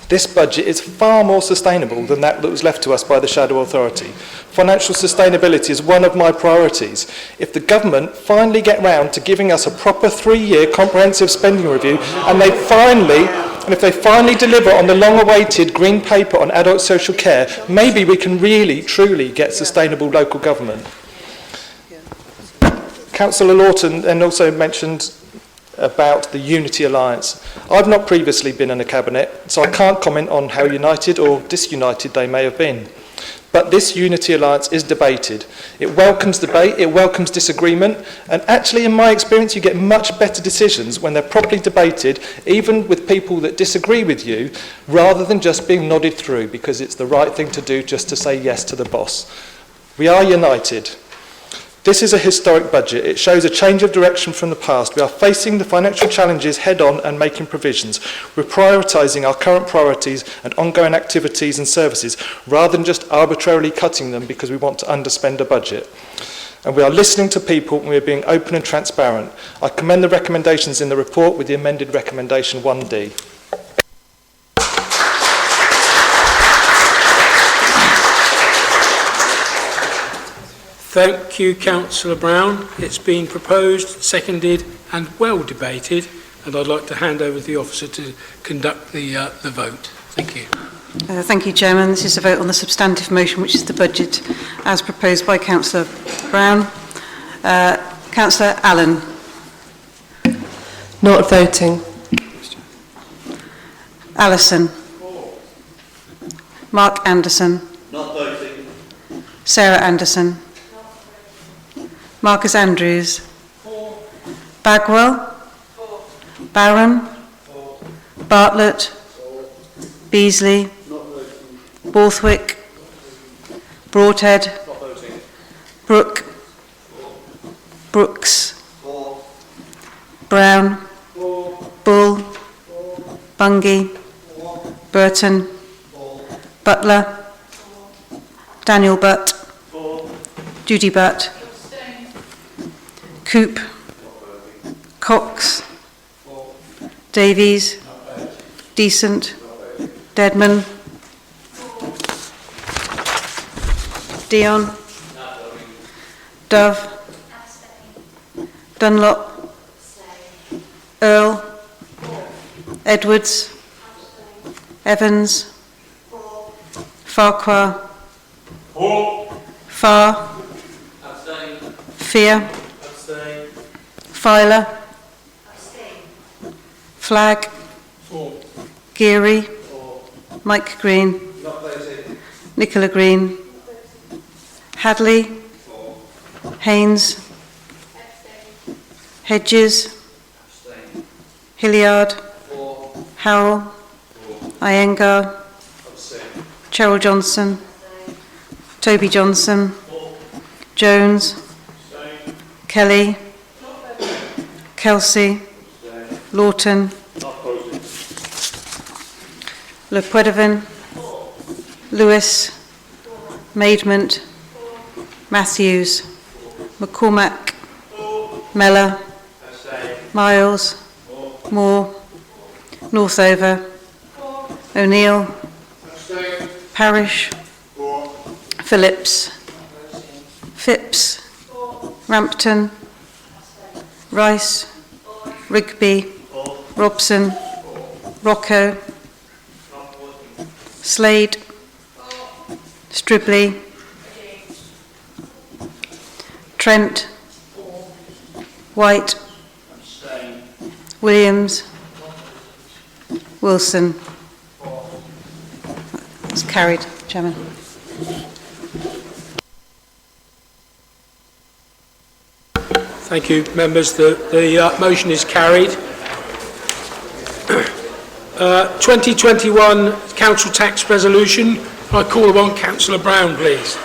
[SPEAKER 4] This budget is far more sustainable than that was left to us by the Shadow Authority. Financial sustainability is one of my priorities. If the government finally get round to giving us a proper 3-year comprehensive spending review, and if they finally deliver on the long-awaited green paper on adult social care, maybe we can really, truly get sustainable local government. Councillor Lawton then also mentioned about the Unity Alliance. I've not previously been in a cabinet, so I can't comment on how united or disunited they may have been. But this Unity Alliance is debated. It welcomes debate, it welcomes disagreement, and actually in my experience you get much better decisions when they're properly debated, even with people that disagree with you, rather than just being nodded through because it's the right thing to do just to say yes to the boss. We are united. This is a historic budget. It shows a change of direction from the past. We are facing the financial challenges head-on and making provisions. We're prioritising our current priorities and ongoing activities and services rather than just arbitrarily cutting them because we want to underspend a budget. And we are listening to people and we are being open and transparent. I commend the recommendations in the report with the amended recommendation 1D.
[SPEAKER 1] Thank you, Councillor Brown. It's been proposed, seconded and well debated, and I'd like to hand over to the officer to conduct the vote. Thank you.
[SPEAKER 6] Thank you, Chairman. This is a vote on the substantive motion, which is the budget as proposed by Councillor Brown. Councillor Allen.
[SPEAKER 11] Not voting.
[SPEAKER 6] Allison. Mark Anderson.
[SPEAKER 13] Not voting.
[SPEAKER 6] Sarah Anderson. Marcus Andrews. Bagwell. Barron. Bartlett. Beasley. Borthwick. Broadhead. Brooke. Brooks. Brown. Bull. Bungay. Burton. Butler. Daniel Butt. Judy Butt. Coop. Cox. Davies. Decent. Deadman. Dion. Dove. Dunlop. Earl. Edwards. Evans. Farquhar. Farr. Sophia? Filer? Flagg? Geary? Mike Green? Nicola Green? Hadley? Haynes? Hedges? Hilliard? Howell? Iyengar? Cheryl Johnson? Toby Johnson? Jones? Kelly? Kelsey? Lawton? Le Poitevin? Lewis? Maidment? Matthews? McCormack? Mellor? Miles? Moore? Northover? O'Neill? Parish? Phillips? Phipps? Rampton? Rice? Rigby? Robson? Rocco? Slade? Stribley? Trent? White? Williams? Wilson? It's carried, Chairman.
[SPEAKER 1] Thank you, members. The motion is carried. 2021 Council Tax Resolution. I call upon Councillor Brown, please.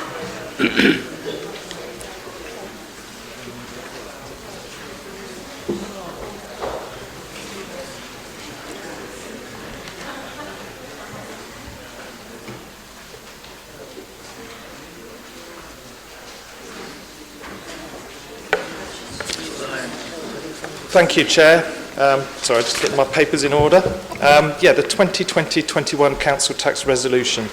[SPEAKER 4] Thank you, Chair. Sorry, just getting my papers in order. The 2020-21 Council Tax Resolution.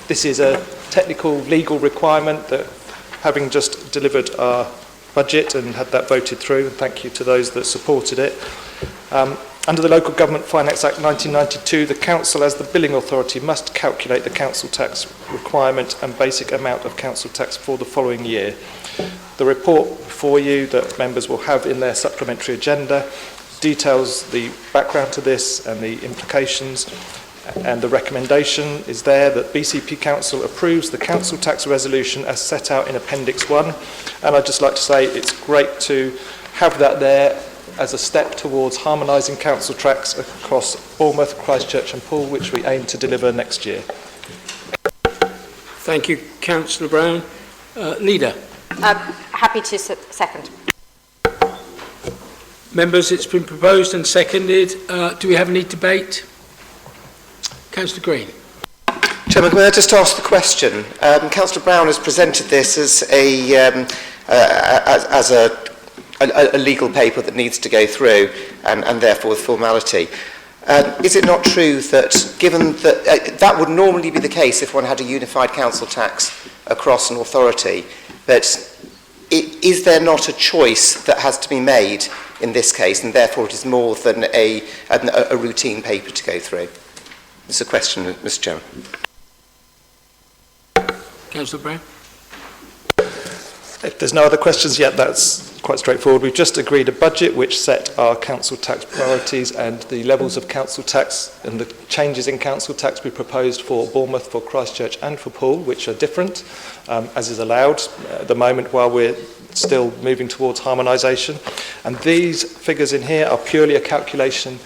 [SPEAKER 4] This is a technical legal requirement that, having just delivered our budget and had that voted through, and thank you to those that supported it. Under the Local Government Finance Act 1992, the Council, as the billing authority, must calculate the council tax requirement and basic amount of council tax for the following year. The report before you that members will have in their supplementary agenda details the background to this and the implications, and the recommendation is there that BCP Council approves the council tax resolution as set out in Appendix 1. And I'd just like to say it's great to have that there as a step towards harmonising council tax across Bournemouth, Christchurch and Poole, which we aim to deliver next year.
[SPEAKER 1] Thank you, Councillor Brown. Leader.
[SPEAKER 15] Happy to second.
[SPEAKER 1] Members, it's been proposed and seconded. Do we have any debate? Councillor Green.
[SPEAKER 9] Chairman, may I just ask the question? Councillor Brown has presented this as a legal paper that needs to go through and therefore with formality. Is it not true that, given that that would normally be the case if one had a unified council tax across an authority, but is there not a choice that has to be made in this case, and therefore it is more than a routine paper to go through? It's a question, Mr. Chairman.
[SPEAKER 1] Councillor Brown.
[SPEAKER 4] If there's no other questions yet, that's quite straightforward. We've just agreed a budget which set our council tax priorities and the levels of council tax and the changes in council tax we proposed for Bournemouth, for Christchurch and for Poole, which are different, as is allowed at the moment while we're still moving towards harmonisation. And these figures in here are purely a calculation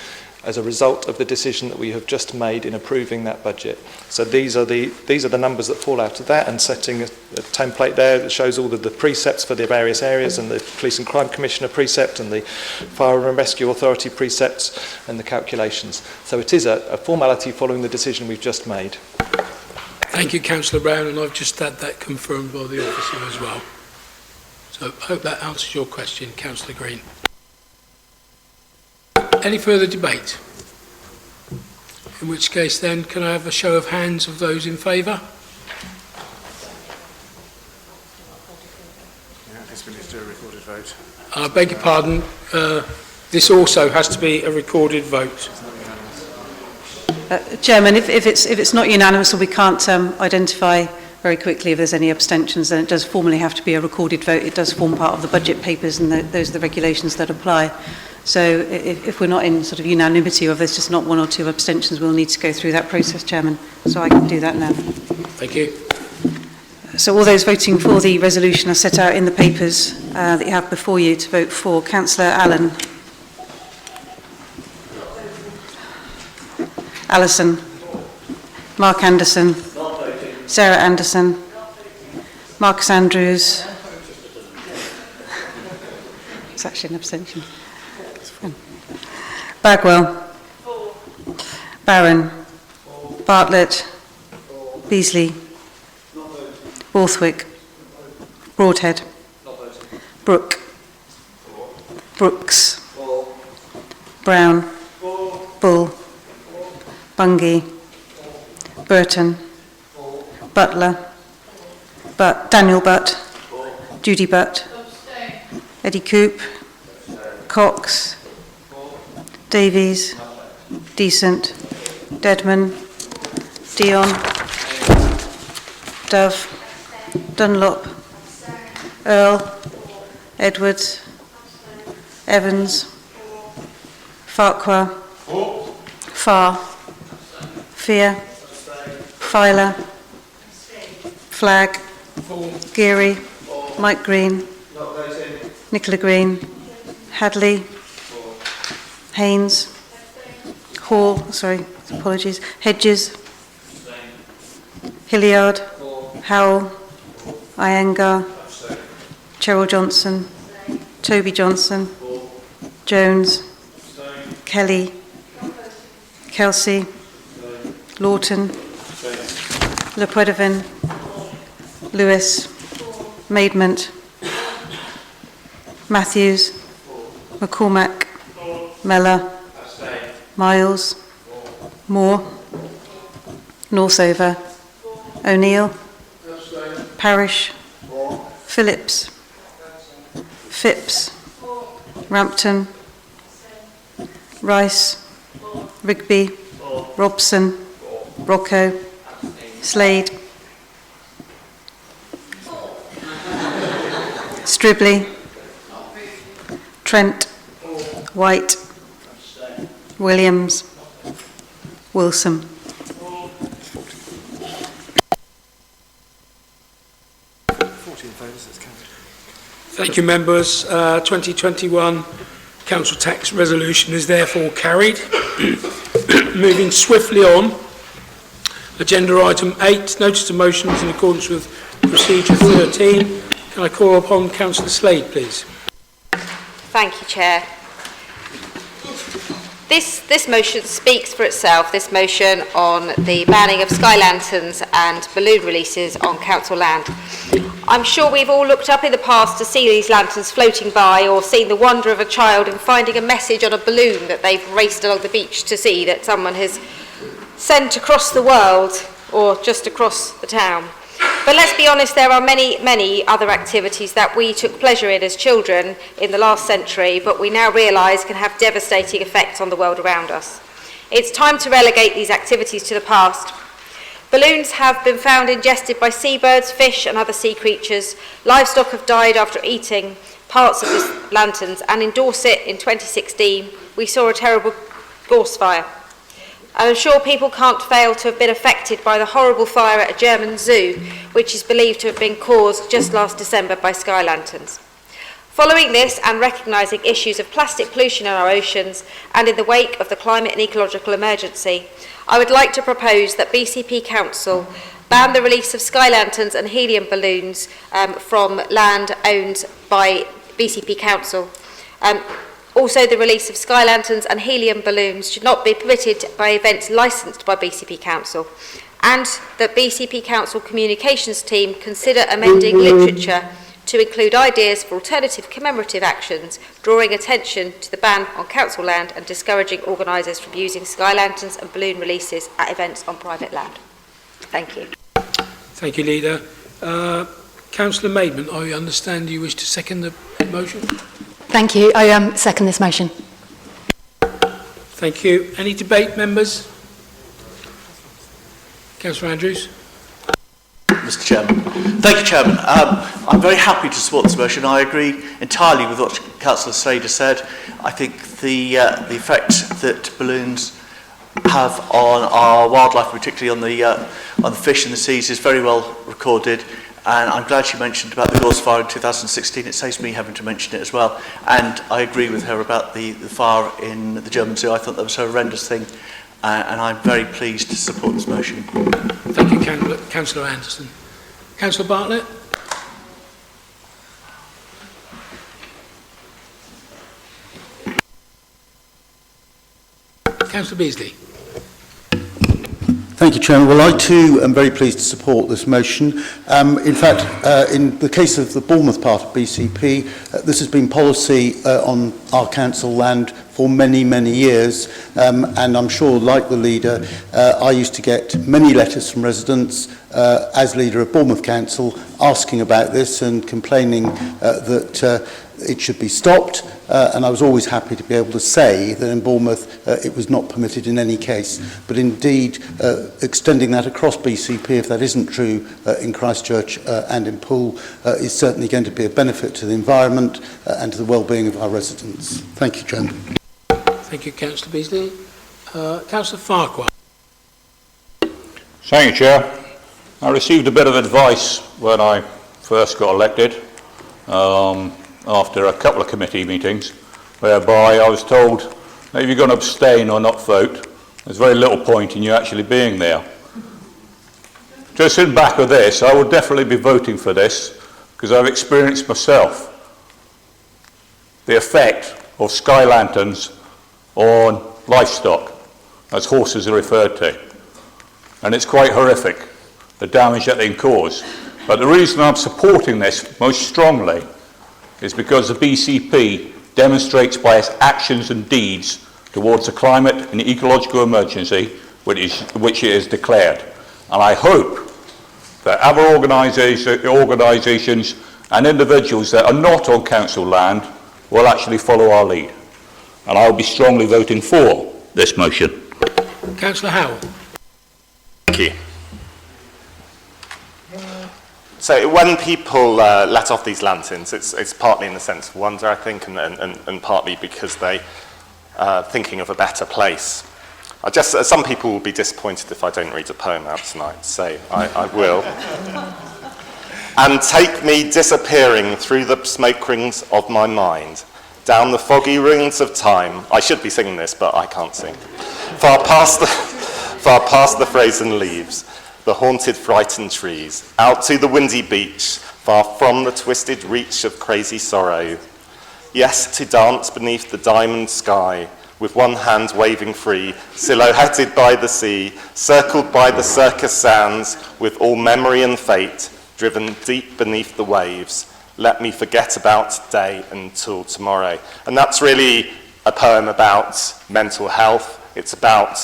[SPEAKER 4] as a result of the decision that we have just made in approving that budget. So these are the numbers that fall out of that, and setting a template there that shows all of the precepts for the various areas, and the Police and Crime Commissioner precept and the Fire and Rescue Authority precepts and the calculations. So it is a formality following the decision we've just made.
[SPEAKER 1] Thank you, Councillor Brown, and I've just had that confirmed by the officer as well. So I hope that answers your question, Councillor Green. Any further debate? In which case then, can I have a show of hands of those in favour?
[SPEAKER 11] Yeah, I guess we need to do a recorded vote.
[SPEAKER 1] I beg your pardon, this also has to be a recorded vote.
[SPEAKER 6] Chairman, if it's not unanimous or we can't identify very quickly if there's any abstentions, then it does formally have to be a recorded vote. It does form part of the budget papers, and those are the regulations that apply. So if we're not in sort of unanimity, or if there's just not one or two abstentions, we'll need to go through that process, Chairman. So I can do that now.
[SPEAKER 1] Thank you.
[SPEAKER 6] So all those voting for the resolution are set out in the papers that you have before you to vote for. Councillor Allen. Allison. Mark Anderson. Sarah Anderson. Marcus Andrews. It's actually an abstention. Bagwell. Barron. Bartlett. Beasley. Borthwick. Broadhead. Brooke. Brooks. Brown. Bull. Bungay. Burton. Butler. Daniel Butt. Judy Butt. Eddie Coop. Cox. Davies. Decent. Deadman. Dion. Dove. Dunlop. Earl. Edwards. Evans. Farquhar. Farr. Fear. Filer. Flagg. Geary. Mike Green. Nicola Green. Hadley. Haynes. Hall. Sorry, apologies. Hedges. Hilliard. Howell. Iyengar. Cheryl Johnson. Toby Johnson. Jones. Kelly. Kelsey. Lawton. Lepoidovin. Lewis. Maidment. Matthews. McCormack. Mellor. Miles. Moore. Northover. O'Neill. Parish. Phillips. Phipps. Rampton. Rice. Rigby. Robson. Rocco. Slade. Stribley. Trent. White. Williams. Wilson.
[SPEAKER 1] Thank you, members. 2021 Council Tax Resolution is therefore carried. Moving swiftly on, agenda item 8, notice of motions in accordance with procedure 13. Can I call upon Councillor Slade, please?
[SPEAKER 15] Thank you, Chair. This motion speaks for itself, this motion on the banning of sky lanterns and balloon releases on council land. I'm sure we've all looked up in the past to see these lanterns floating by, or seen the wonder of a child in finding a message on a balloon that they've raced along the beach to see that someone has sent across the world or just across the town. But let's be honest, there are many other activities that we took pleasure in as children in the last century, but we now realise can have devastating effects on the world around us. It's time to relegate these activities to the past. Balloons have been found ingested by seabirds, fish and other sea creatures. Livestock have died after eating parts of these lanterns, and in Dorset in 2016 we saw a terrible gorse fire. I'm sure people can't fail to have been affected by the horrible fire at a German zoo, which is believed to have been caused just last December by sky lanterns. Following this, and recognising issues of plastic pollution in our oceans, and in the wake of the climate and ecological emergency, I would like to propose that BCP Council ban the release of sky lanterns and helium balloons from land owned by BCP Council. Also, the release of sky lanterns and helium balloons should not be permitted by events licensed by BCP Council, and that BCP Council Communications Team consider amending literature to include ideas for alternative commemorative actions, drawing attention to the ban on council land and discouraging organisers from using sky lanterns and balloon releases at events on private land. Thank you.
[SPEAKER 1] Thank you, Leader. Councillor Maidment, I understand you wish to second the motion?
[SPEAKER 12] Thank you. I second this motion.
[SPEAKER 1] Thank you. Any debate, members? Councillor Andrews?
[SPEAKER 17] Mr. Chairman. Thank you, Chairman. I'm very happy to support this motion. I agree entirely with what Councillor Slater said. I think the effect that balloons have on our wildlife, particularly on the fish in the seas, is very well recorded. And I'm glad she mentioned about the Gorse fire in 2016. It saves me having to mention it as well. And I agree with her about the fire in the German Zoo. I thought that was a horrendous thing. And I'm very pleased to support this motion.
[SPEAKER 1] Thank you, Councillor Anderson. Councillor Bartlett? Councillor Beasley?
[SPEAKER 21] Thank you, Chairman. Well, I too am very pleased to support this motion. In fact, in the case of the Bournemouth part of BCP, this has been policy on our council land for many, many years, and I'm sure, like the leader, I used to get many letters from residents as leader of Bournemouth Council asking about this and complaining that it should be stopped, and I was always happy to be able to say that in Bournemouth it was not permitted in any case. But indeed, extending that across BCP, if that isn't true in Christchurch and in Poole, is certainly going to be a benefit to the environment and to the well-being of our residents. Thank you, Chairman.
[SPEAKER 1] Thank you, Councillor Beasley. Councillor Farquhar.
[SPEAKER 23] Thank you, Chair. I received a bit of advice when I first got elected, after a couple of committee meetings, whereby I was told that if you're going to abstain or not vote, there's very little point in you actually being there. Just in back of this, I would definitely be voting for this, because I've experienced myself the effect of sky lanterns on livestock, as horses are referred to. And it's quite horrific, the damage that they can cause. But the reason I'm supporting this most strongly is because the BCP demonstrates by its actions and deeds towards the climate and ecological emergency which it is declared. And I hope that other organisations and individuals that are not on council land will actually follow our lead. And I'll be strongly voting for this motion.
[SPEAKER 1] Councillor Howell.
[SPEAKER 16] Thank you. So when people let off these lanterns, it's partly in the sense of wonder, I think, and partly because they are thinking of a better place. Some people will be disappointed if I don't read a poem out tonight, so I will. And take me disappearing through the smoke rings of my mind, down the foggy rings of time. I should be singing this, but I can't sing. Far past the frozen leaves, the haunted, frightened trees, out to the windy beach, far from the twisted reach of crazy sorrow. Yes, to dance beneath the diamond sky, with one hand waving free, silhouetted by the sea, circled by the circus sands, with all memory and fate, driven deep beneath the waves. Let me forget about today until tomorrow. And that's really a poem about mental health. It's about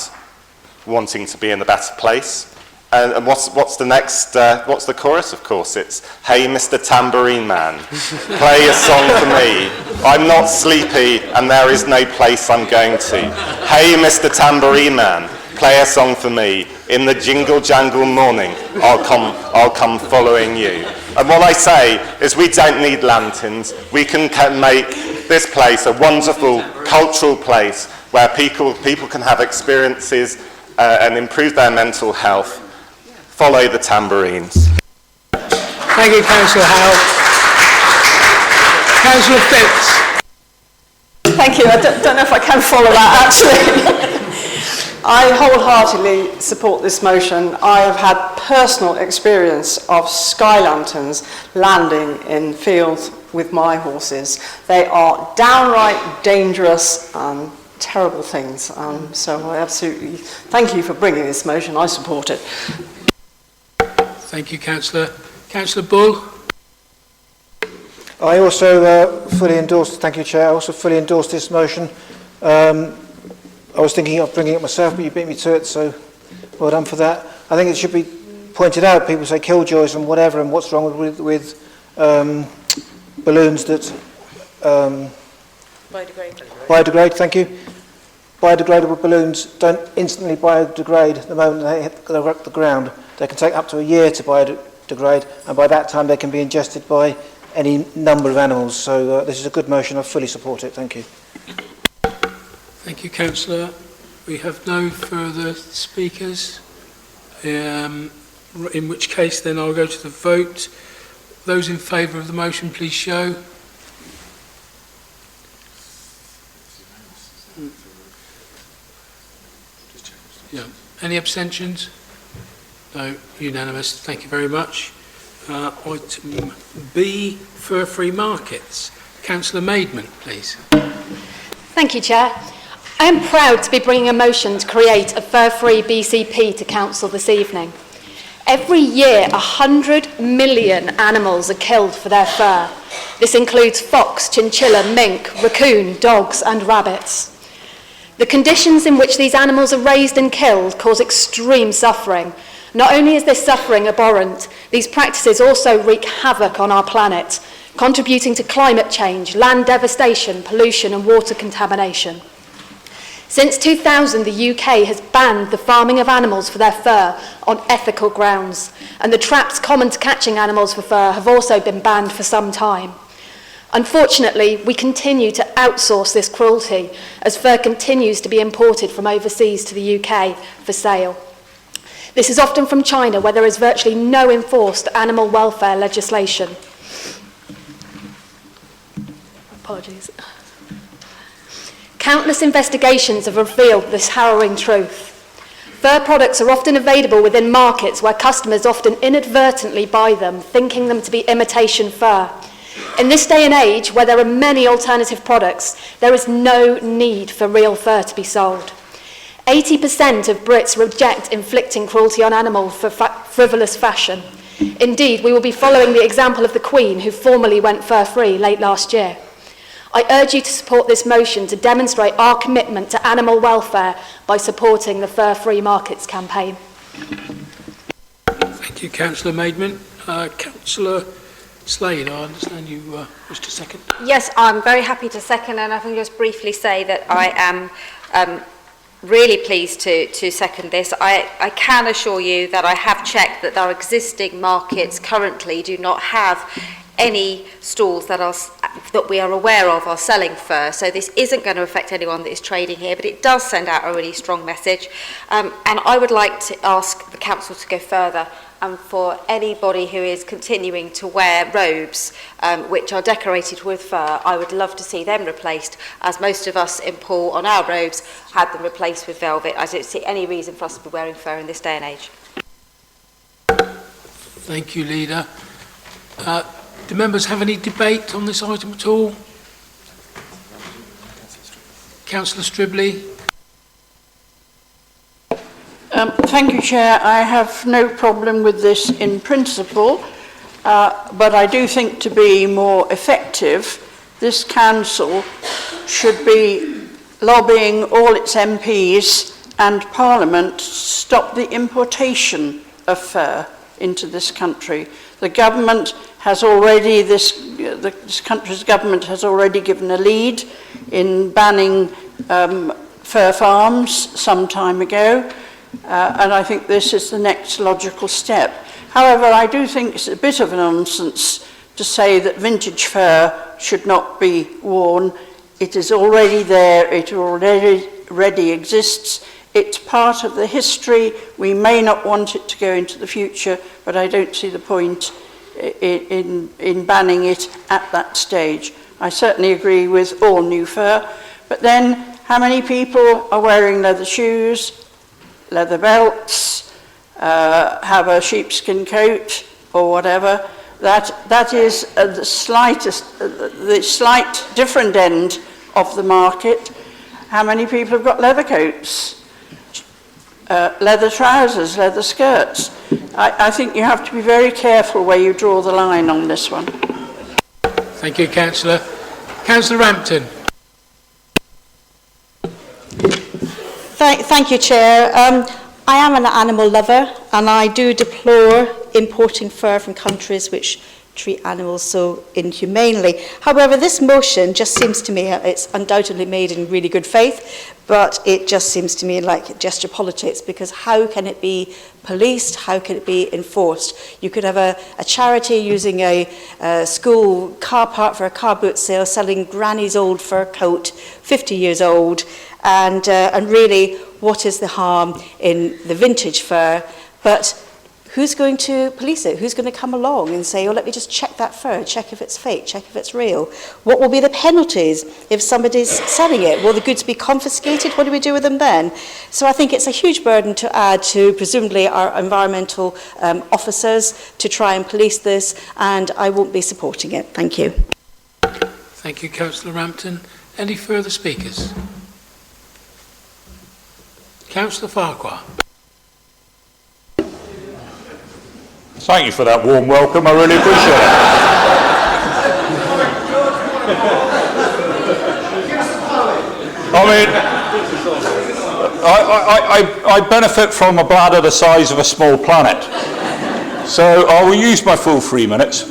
[SPEAKER 16] wanting to be in a better place. And what's the next, what's the chorus, of course? It's, hey, Mr. Tambourine Man, play a song for me. I'm not sleepy and there is no place I'm going to. Hey, Mr. Tambourine Man, play a song for me. In the jingle jangle morning, I'll come following you. And what I say is we don't need lanterns. We can make this place a wonderful cultural place where people can have experiences and improve their mental health. Follow the tambourines.
[SPEAKER 1] Thank you, Councillor Howell. Councillor Phipps.
[SPEAKER 14] Thank you. I don't know if I can follow that, actually. I wholeheartedly support this motion. I have had personal experience of sky lanterns landing in fields with my horses. They are downright dangerous and terrible things. So I absolutely thank you for bringing this motion. I support it.
[SPEAKER 1] Thank you, Councillor. Councillor Bull.
[SPEAKER 18] I also fully endorse, thank you, Chair, I also fully endorse this motion. I was thinking of bringing it myself, but you beat me to it, so well done for that. I think it should be pointed out, people say killjoys and whatever, and what's wrong with balloons that biodegrade, thank you. Biodegradable balloons don't instantly biodegrade the moment they hit the ground. They can take up to a year to degrade, and by that time they can be ingested by any number of animals. So this is a good motion. I fully support it. Thank you.
[SPEAKER 1] Thank you, Councillor. We have no further speakers, in which case then I'll go to the vote. Those in favour of the motion, please show. Yeah. Any abstentions? No, unanimous. Thank you very much. Item B, fur-free markets. Councillor Maidment, please.
[SPEAKER 12] Thank you, Chair. I am proud to be bringing a motion to create a fur-free BCP to Council this evening. Every year, 100 million animals are killed for their fur. This includes fox, chinchilla, mink, raccoon, dogs and rabbits. The conditions in which these animals are raised and killed cause extreme suffering. Not only is this suffering abhorrent, these practices also wreak havoc on our planet, contributing to climate change, land devastation, pollution and water contamination. Since 2000, the UK has banned the farming of animals for their fur on ethical grounds, and the traps common to catching animals for fur have also been banned for some time. Unfortunately, we continue to outsource this cruelty as fur continues to be imported from overseas to the UK for sale. This is often from China, where there is virtually no enforced animal welfare legislation. Apologies. Countless investigations have revealed this harrowing truth. Fur products are often available within markets where customers often inadvertently buy them, thinking them to be imitation fur. In this day and age, where there are many alternative products, there is no need for real fur to be sold. 80% of Brits reject inflicting cruelty on animals for frivolous fashion. Indeed, we will be following the example of the Queen, who formally went fur-free late last year. I urge you to support this motion to demonstrate our commitment to animal welfare by supporting the Fur-Free Markets campaign.
[SPEAKER 1] Thank you, Councillor Maidment. Councillor Slade, I understand you wish to second.
[SPEAKER 15] Yes, I'm very happy to second, and I can just briefly say that I am really pleased to second this. I can assure you that I have checked that our existing markets currently do not have any stalls that we are aware of are selling fur, so this isn't going to affect anyone that is trading here, but it does send out a really strong message. And I would like to ask the Council to go further, and for anybody who is continuing to wear robes which are decorated with fur, I would love to see them replaced, as most of us in Poole on our robes had them replaced with velvet. I don't see any reason for us to be wearing fur in this day and age.
[SPEAKER 1] Thank you, Leader. Do members have any debate on this item at all? Councillor Stribley.
[SPEAKER 7] Thank you, Chair. I have no problem with this in principle, but I do think to be more effective, this council should be lobbying all its MPs and Parliament to stop the importation of fur into this country. The government has already, this country's government has already given a lead in banning fur farms some time ago, and I think this is the next logical step. However, I do think it's a bit of a nonsense to say that vintage fur should not be worn. It is already there, it already exists. It's part of the history. We may not want it to go into the future, but I don't see the point in banning it at that stage. I certainly agree with all new fur, but then how many people are wearing leather shoes, leather belts, have a sheepskin coat or whatever? That is the slight different end of the market. How many people have got leather coats? Leather trousers, leather skirts. I think you have to be very careful where you draw the line on this one.
[SPEAKER 1] Thank you, Councillor. Councillor Rampton.
[SPEAKER 8] Thank you, Chair. I am an animal lover, and I do deplore importing fur from countries which treat animals so inhumanely. However, this motion just seems to me, it's undoubtedly made in really good faith, but it just seems to me like gesture politics, because how can it be policed? How can it be enforced? You could have a charity using a school car park for a car boot sale, selling Granny's old fur coat, 50 years old, and really, what is the harm in the vintage fur? But who's going to police it? Who's going to come along and say, oh, let me just check that fur, check if it's fake, check if it's real? What will be the penalties if somebody's selling it? Will the goods be confiscated? What do we do with them then? So I think it's a huge burden to add to, presumably, our environmental officers to try and police this, and I won't be supporting it. Thank you.
[SPEAKER 1] Thank you, Councillor Rampton. Any further speakers? Councillor Farquhar.
[SPEAKER 23] Thank you for that warm welcome. I really appreciate it. I benefit from a bladder the size of a small planet. So I will use my full 3 minutes.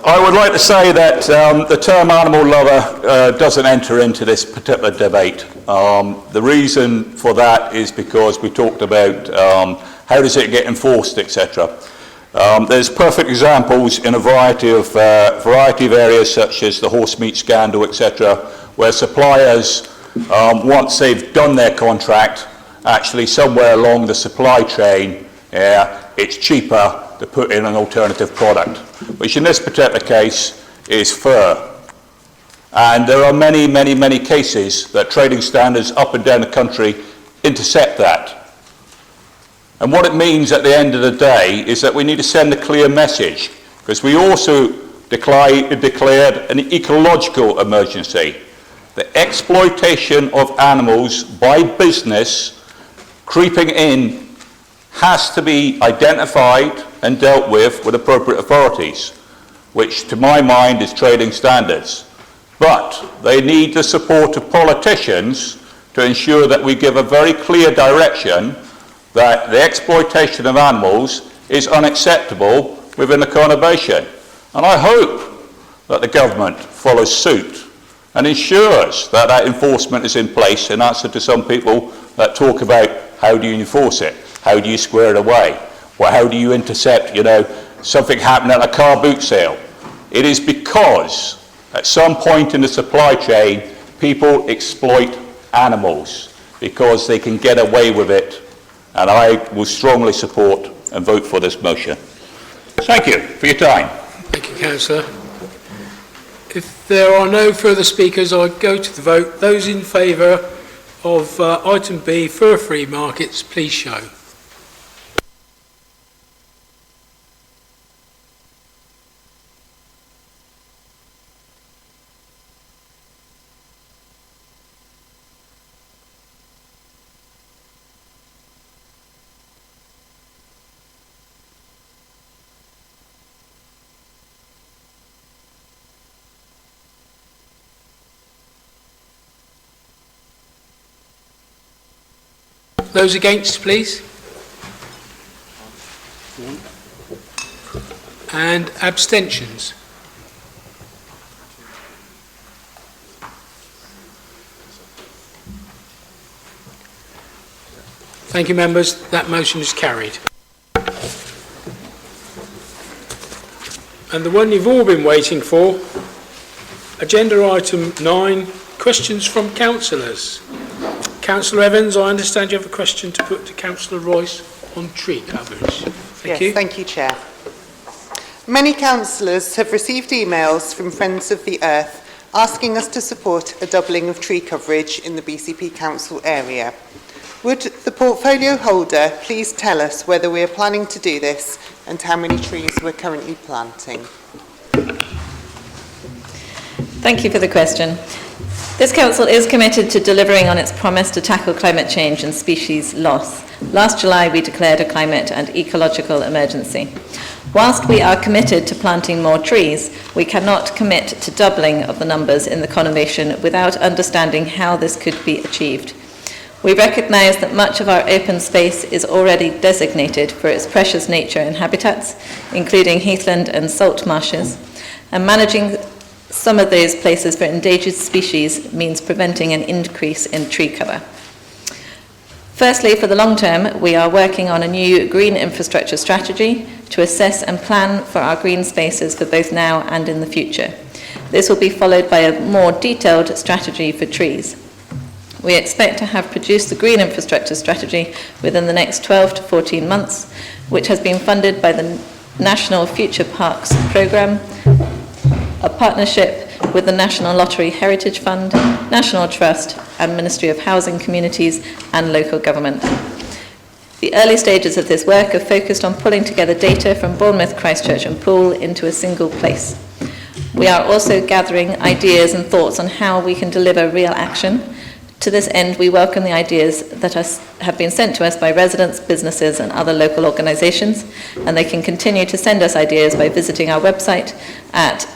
[SPEAKER 23] I would like to say that the term animal lover doesn't enter into this particular debate. The reason for that is because we talked about how does it get enforced, etc. There's perfect examples in a variety of areas, such as the horse meat scandal, etc., where suppliers, once they've done their contract, actually somewhere along the supply chain, it's cheaper to put in an alternative product, which in this particular case is fur. And there are many, many, many cases that trading standards up and down the country intercept that. And what it means at the end of the day is that we need to send a clear message, because we also declared an ecological emergency. The exploitation of animals by business creeping in has to be identified and dealt with appropriate authorities, which to my mind is trading standards. But they need the support of politicians to ensure that we give a very clear direction that the exploitation of animals is unacceptable within the conurbation. And I hope that the government follows suit and ensures that that enforcement is in place, in answer to some people that talk about how do you enforce it, how do you square it away, well, how do you intercept, something happened at a car boot sale. It is because at some point in the supply chain, people exploit animals because they can get away with it. And I will strongly support and vote for this motion. Thank you for your time.
[SPEAKER 1] Thank you, Councillor. If there are no further speakers, I go to the vote. Those in favour of item B, fur-free markets, please show. Those against, please. And abstentions. Thank you, members. That motion is carried. And the one you've all been waiting for, agenda item 9, questions from councillors. Councillor Evans, I understand you have a question to put to Councillor Royce on tree coverage. Thank you.
[SPEAKER 10] Thank you, Chair. Many councillors have received emails from Friends of the Earth asking us to support a doubling of tree coverage in the BCP Council area. Would the portfolio holder please tell us whether we are planning to do this and how many trees we're currently planting?
[SPEAKER 2] Thank you for the question. This council is committed to delivering on its promise to tackle climate change and species loss. Last July, we declared a climate and ecological emergency. Whilst we are committed to planting more trees, we cannot commit to doubling of the numbers in the conurbation without understanding how this could be achieved. We recognise that much of our open space is already designated for its precious nature and habitats, including heathland and salt marshes, and managing some of those places for endangered species means preventing an increase in tree cover. Firstly, for the long term, we are working on a new green infrastructure strategy to assess and plan for our green spaces for both now and in the future. This will be followed by a more detailed strategy for trees. We expect to have produced the green infrastructure strategy within the next 12 to 14 months, which has been funded by the National Future Parks Programme, a partnership with the National Lottery Heritage Fund, National Trust, and Ministry of Housing, Communities and Local Government. The early stages of this work are focused on pulling together data from Bournemouth, Christchurch and Poole into a single place. We are also gathering ideas and thoughts on how we can deliver real action. To this end, we welcome the ideas that have been sent to us by residents, businesses and other local organisations, and they can continue to send us ideas by visiting our website at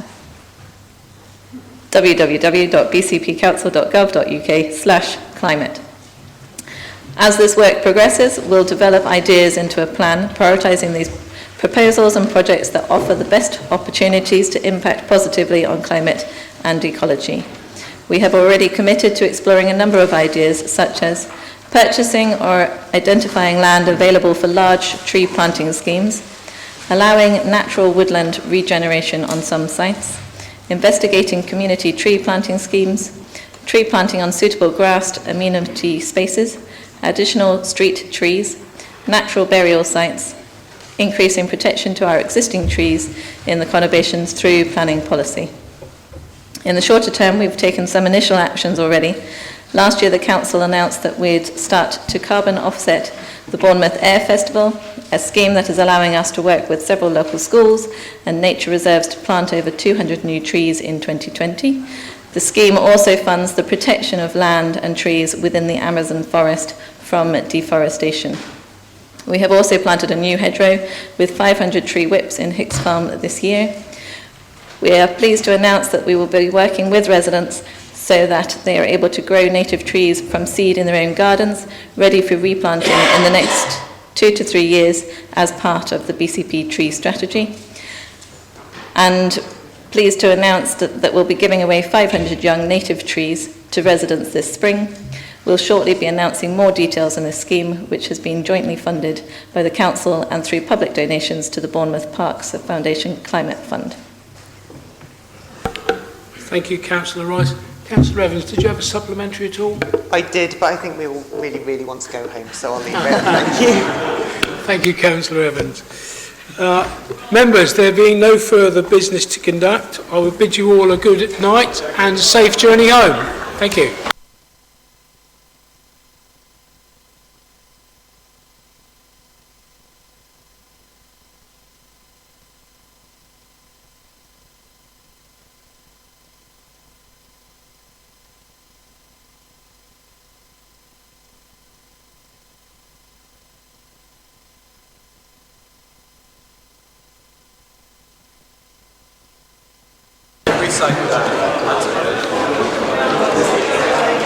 [SPEAKER 2] www.bcpcouncil.gov.uk/climate. As this work progresses, we'll develop ideas into a plan, prioritising these proposals and projects that offer the best opportunities to impact positively on climate and ecology. We have already committed to exploring a number of ideas, such as purchasing or identifying land available for large tree planting schemes, allowing natural woodland regeneration on some sites, investigating community tree planting schemes, tree planting on suitable grassed amenity spaces, additional street trees, natural burial sites, increasing protection to our existing trees in the conurbations through planning policy. In the shorter term, we've taken some initial actions already. Last year, the Council announced that we'd start to carbon offset the Bournemouth Air Festival, a scheme that is allowing us to work with several local schools and nature reserves to plant over 200 new trees in 2020. The scheme also funds the protection of land and trees within the Amazon forest from deforestation. We have also planted a new hedgerow with 500 tree whips in Hicks Farm this year. We are pleased to announce that we will be working with residents so that they are able to grow native trees from seed in their own gardens, ready for replanting in the next 2 to 3 years as part of the BCP tree strategy. And pleased to announce that we'll be giving away 500 young native trees to residents this spring. We'll shortly be announcing more details on this scheme, which has been jointly funded by the Council and through public donations to the Bournemouth Parks Foundation Climate Fund.
[SPEAKER 1] Thank you, Councillor Rice. Councillor Evans, did you have a supplementary at all?
[SPEAKER 10] I did, but I think we all really want to go home, so I'll leave it. Thank you.
[SPEAKER 1] Thank you, Councillor Evans. Members, there being no further business to conduct, I will bid you all a good night and a safe journey home. Thank you.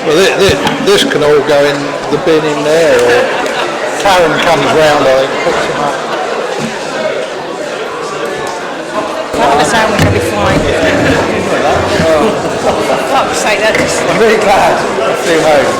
[SPEAKER 3] Well, this can all go in the bin in there, or Karen comes round, I think, picks them up.
[SPEAKER 5] That sound we're going to be flying. Fuck's sake, that just...
[SPEAKER 3] I'm really glad I flew home.